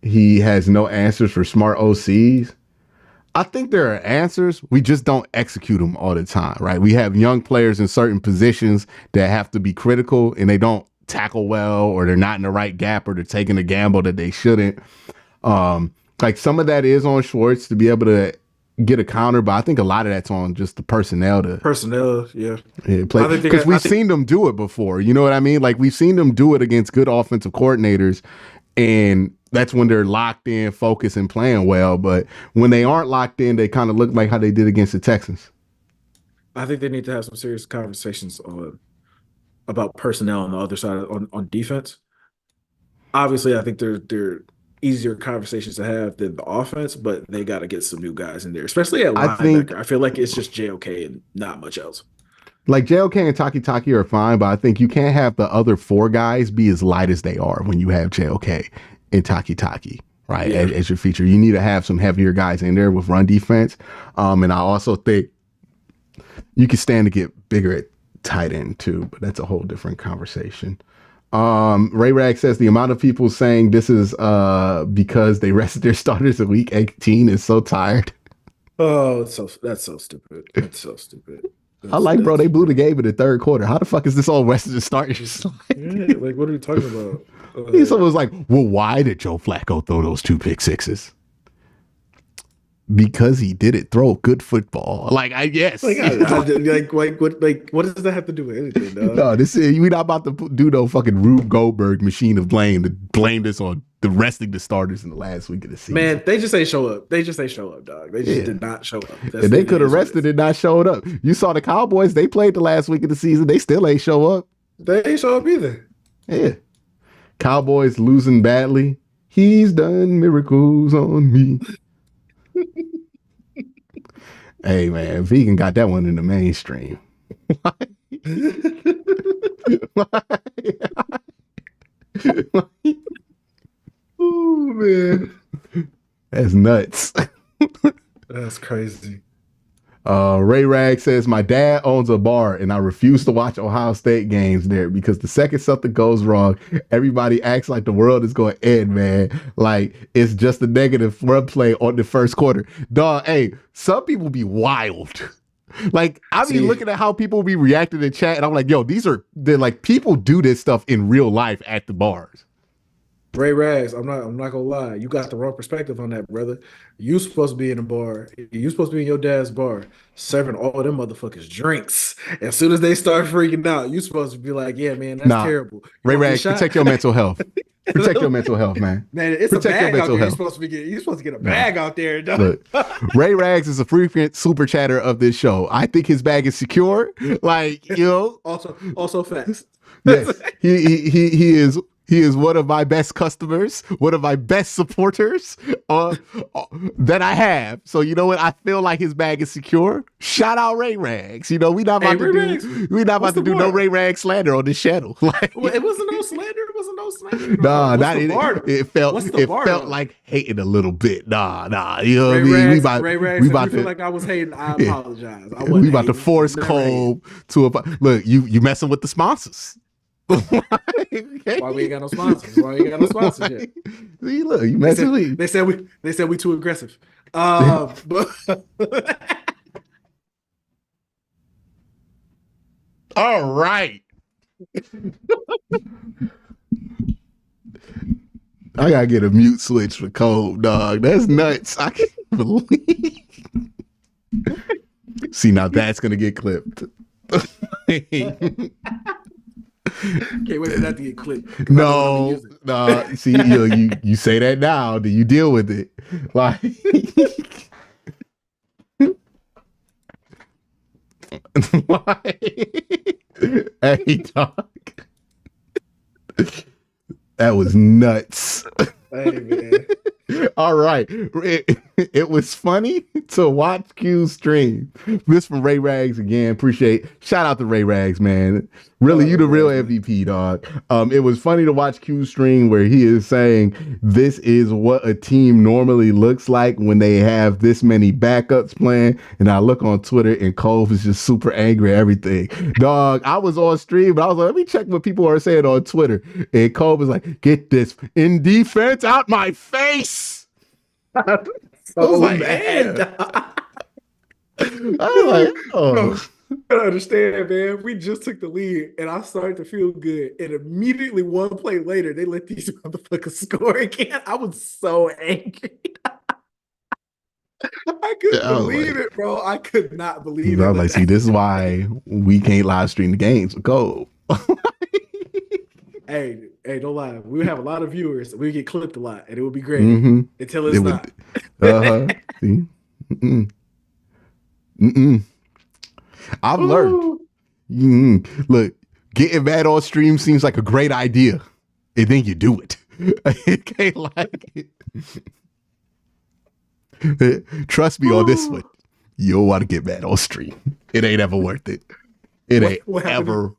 he has no answers for smart OCs. I think there are answers. We just don't execute them all the time, right? We have young players in certain positions that have to be critical and they don't tackle well, or they're not in the right gap, or they're taking a gamble that they shouldn't. Like some of that is on Schwartz to be able to get a counter, but I think a lot of that's on just the personnel yeah. Play, because we've seen them do it before. You know what I mean? Like we've seen them do it against good offensive coordinators, and that's when they're locked in, focused, and playing well. But when they aren't locked in, they kind of look like how they did against the Texans. I think they need to have some serious conversations about personnel on the other side on defense. Obviously, I think they're easier conversations to have than the offense, but they got to get some new guys in there, especially at linebacker. I feel like it's just JOK and not much else. Like JOK and Taki are fine, but I think you can't have the other four guys be as light as they are when you have JOK and Taki, right? Yeah. As your feature. You need to have some heavier guys in there with run defense. And I also think you can stand to get bigger at tight end too, but that's a whole different conversation. Ray Rag says the amount of people saying this is because they rested their starters at week 18 is so tired. Oh, that's so stupid. That's so stupid. I like, bro, they blew the game in the third quarter. How the fuck is this all Western starters? Yeah, like, what are we talking about? Someone was like, well, why did Joe Flacco throw those 2 pick sixes? Because he didn't throw good football. Like, I guess. What does that have to do with anything, dog? No, we not about to do no fucking Rube Goldberg machine of blame to blame this on the resting the starters in the last week of the season. Man, they just ain't show up. They just ain't show up, dog. They just did not show up. And they could have rested and not showed up. You saw the Cowboys, they played the last week of the season. They still ain't show up. They ain't show up either. Yeah. Cowboys losing badly. He's done miracles on me. Hey, man, Vegan got that one in the mainstream. Oh, man. That's nuts. That's crazy. Ray Rag says, my dad owns a bar and I refuse to watch Ohio State games there because the second something goes wrong, everybody acts like the world is going to end, man. Like, it's just a negative run play on the first quarter. Dog, hey, some people be wild. Like, I be looking at how people be reacting in chat and I'm like, yo, they're like, people do this stuff in real life at the bars. Ray Rags, I'm not gonna lie. You got the wrong perspective on that, brother. You supposed to be in a bar. You supposed to be in your dad's bar, serving all them motherfuckers drinks. As soon as they start freaking out, you supposed to be like, "Yeah, man, that's terrible." Ray Rags, protect your mental health. Protect your mental health, man. Man, it's protect a bag out there. You're supposed to get a bag out there. Look, Ray Rags is a frequent super chatter of this show. I think his bag is secure. Like, you know. Also facts. Yes, He is one of my best customers, one of my best supporters that I have. So you know what? I feel like his bag is secure. Shout out Ray Rags. You know, we not about to do no Ray Rags slander on this channel. Like, well, it wasn't no slander. It wasn't no slander. Nah, it felt like hating a little bit. Nah. You know what I mean? Ray Rags, if you feel like I was hating, I apologize. We about to force QnCOLB to look. You messing with the sponsors. Okay. Why we ain't got no sponsors? Why we ain't got no sponsors yet? See, look, you messing with me. They said we too aggressive. But all right. I gotta get a mute switch for QnCOLB, dog. That's nuts. I can't believe. See, now that's gonna get clipped. Can't wait for that to get clipped. No. See, you say that now, do you deal with it? Like, hey, dog. That was nuts. Hey, man. All right. It was funny to watch Q's stream. This from Ray Rags again. Shout out to Ray Rags, man. Really, you the real MVP, dog. It was funny to watch Q's stream where he is saying this is what a team normally looks like when they have this many backups playing. And I look on Twitter and QnCOLB is just super angry at everything. Dog, I was on stream, but I was like, let me check what people are saying on Twitter. And QnCOLB was like, get this in defense out my face. I was like, man. I was like, oh. I don't understand, man. We just took the lead, and I started to feel good. And immediately, one play later, they let these motherfuckers score again. I was so angry. I couldn't believe it, bro. I could not believe it. I was like, see, this is why we can't live stream the games with QnCOLB. Hey, don't lie. We would have a lot of viewers. We get clipped a lot, and it would be great until it's not. See? I've learned. Look, getting mad on stream seems like a great idea, and then you do it. It can't like it. Trust me on this one. You don't want to get mad on stream. It ain't ever worth it. It ain't ever.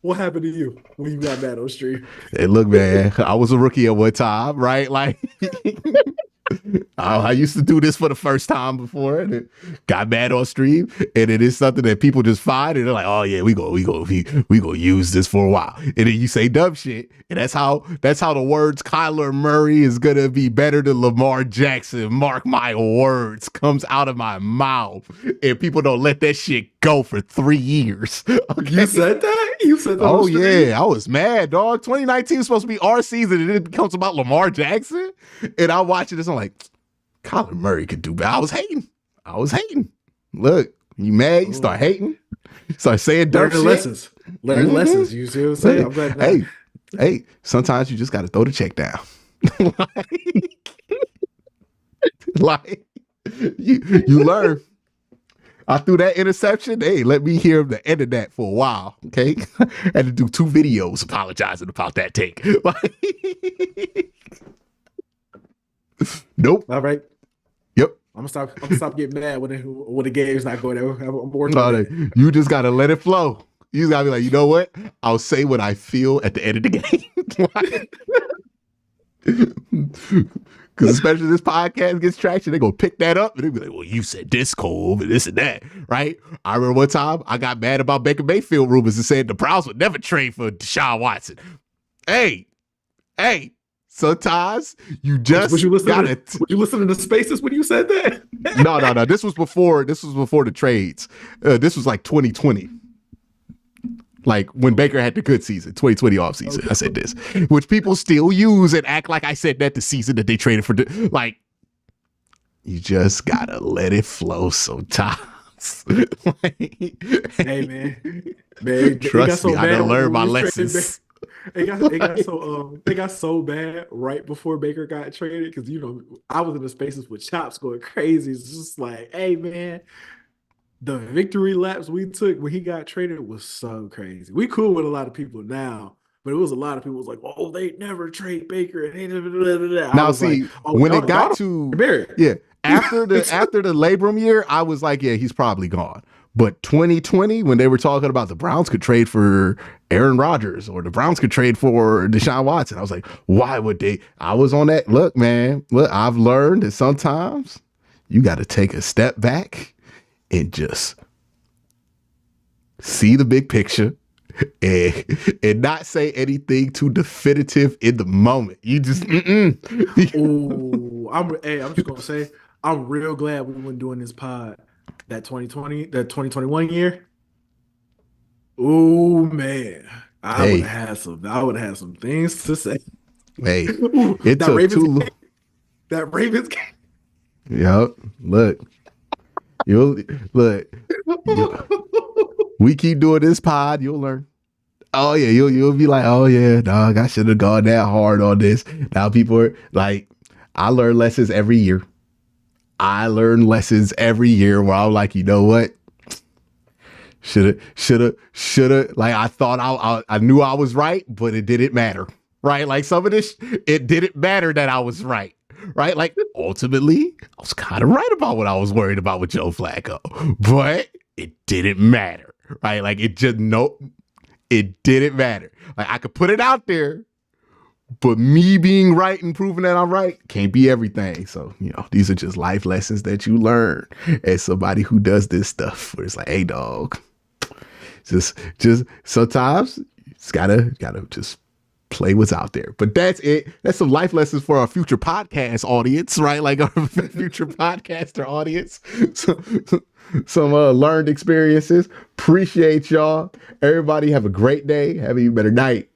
What happened to you when you got mad on stream? Hey, look, man, I was a rookie at one time, right? Like, I used to do this for the first time before, and it got mad on stream. And it is something that people just find, and they're like, "Oh yeah, we go use this for a while." And then you say dumb shit, and that's how the words Kyler Murray is gonna be better than Lamar Jackson. Mark my words, comes out of my mouth, and people don't let that shit go for 3 years. Okay? You said that? You said that? Oh yeah, I was mad, dog. 2019 was supposed to be our season, and it becomes about Lamar Jackson. And I'm watching this, I'm like, Kyler Murray could do better. I was hating. Look, you mad? You start hating. Start saying dumb shit. Lessons. Learn lessons. You see what I'm saying? I'm glad. Hey, sometimes you just got to throw the check down. like you learn. I threw that interception. Hey, let me hear the end of that for a while. Okay. Had to do 2 videos apologizing about that take. Nope. All right. Yep. I'm gonna stop getting mad when the game's not going. I'm working on it. You just gotta let it flow. You just gotta be like, you know what? I'll say what I feel at the end of the game. Because especially this podcast gets traction, they're gonna pick that up and they'll be like, well, you said this, Cole, and this and that, right? I remember one time I got mad about Baker Mayfield rumors and said the Browns would never trade for Deshaun Watson. Hey, sometimes you just gotta. Were you listening to Spaces when you said that? No. This was before the trades. This was like 2020. Like when Baker had the good season, 2020 offseason. Okay. I said this, which people still use and act like I said that the season that they traded for. Like, you just gotta let it flow sometimes. Hey man, trust me, I gotta learn my lessons. It got so bad right before Baker got traded because I was in the Spaces with Chops going crazy. It's just like, hey man, the victory laps we took when he got traded was so crazy. We cool with a lot of people now, but it was a lot of people was like, "Oh, they never trade Baker." And now see, like, when it got to after the labrum year, I was like, yeah, he's probably gone. But 2020, when they were talking about the Browns could trade for Aaron Rodgers or the Browns could trade for Deshaun Watson, I was like, why would they? I was on that. Look, man, I've learned that sometimes you got to take a step back and just see the big picture and not say anything too definitive in the moment. You just, I'm just gonna say, I'm real glad we weren't doing this pod that 2021 year. Oh man, I would have had some things to say. Hey, it took too long. That Ravens game. Yep. Look. We keep doing this pod, you'll learn. Oh yeah, you'll be like, oh yeah, dog, I should have gone that hard on this. Now people are like, I learn lessons every year. where I'm like, you know what? Shoulda. Like I thought I knew I was right, but it didn't matter. Right? Like some of this, it didn't matter that I was right. Right? Like ultimately, I was kind of right about what I was worried about with Joe Flacco, but it didn't matter. Right? Like it didn't matter. Like I could put it out there, but me being right and proving that I'm right can't be everything. So, these are just life lessons that you learn as somebody who does this stuff where it's like, hey dog, just sometimes you just gotta just play what's out there. But that's it. That's some life lessons for our future podcast audience, right? Like our future podcaster audience. Some learned experiences. Appreciate y'all. Everybody have a great day. Have an even better night.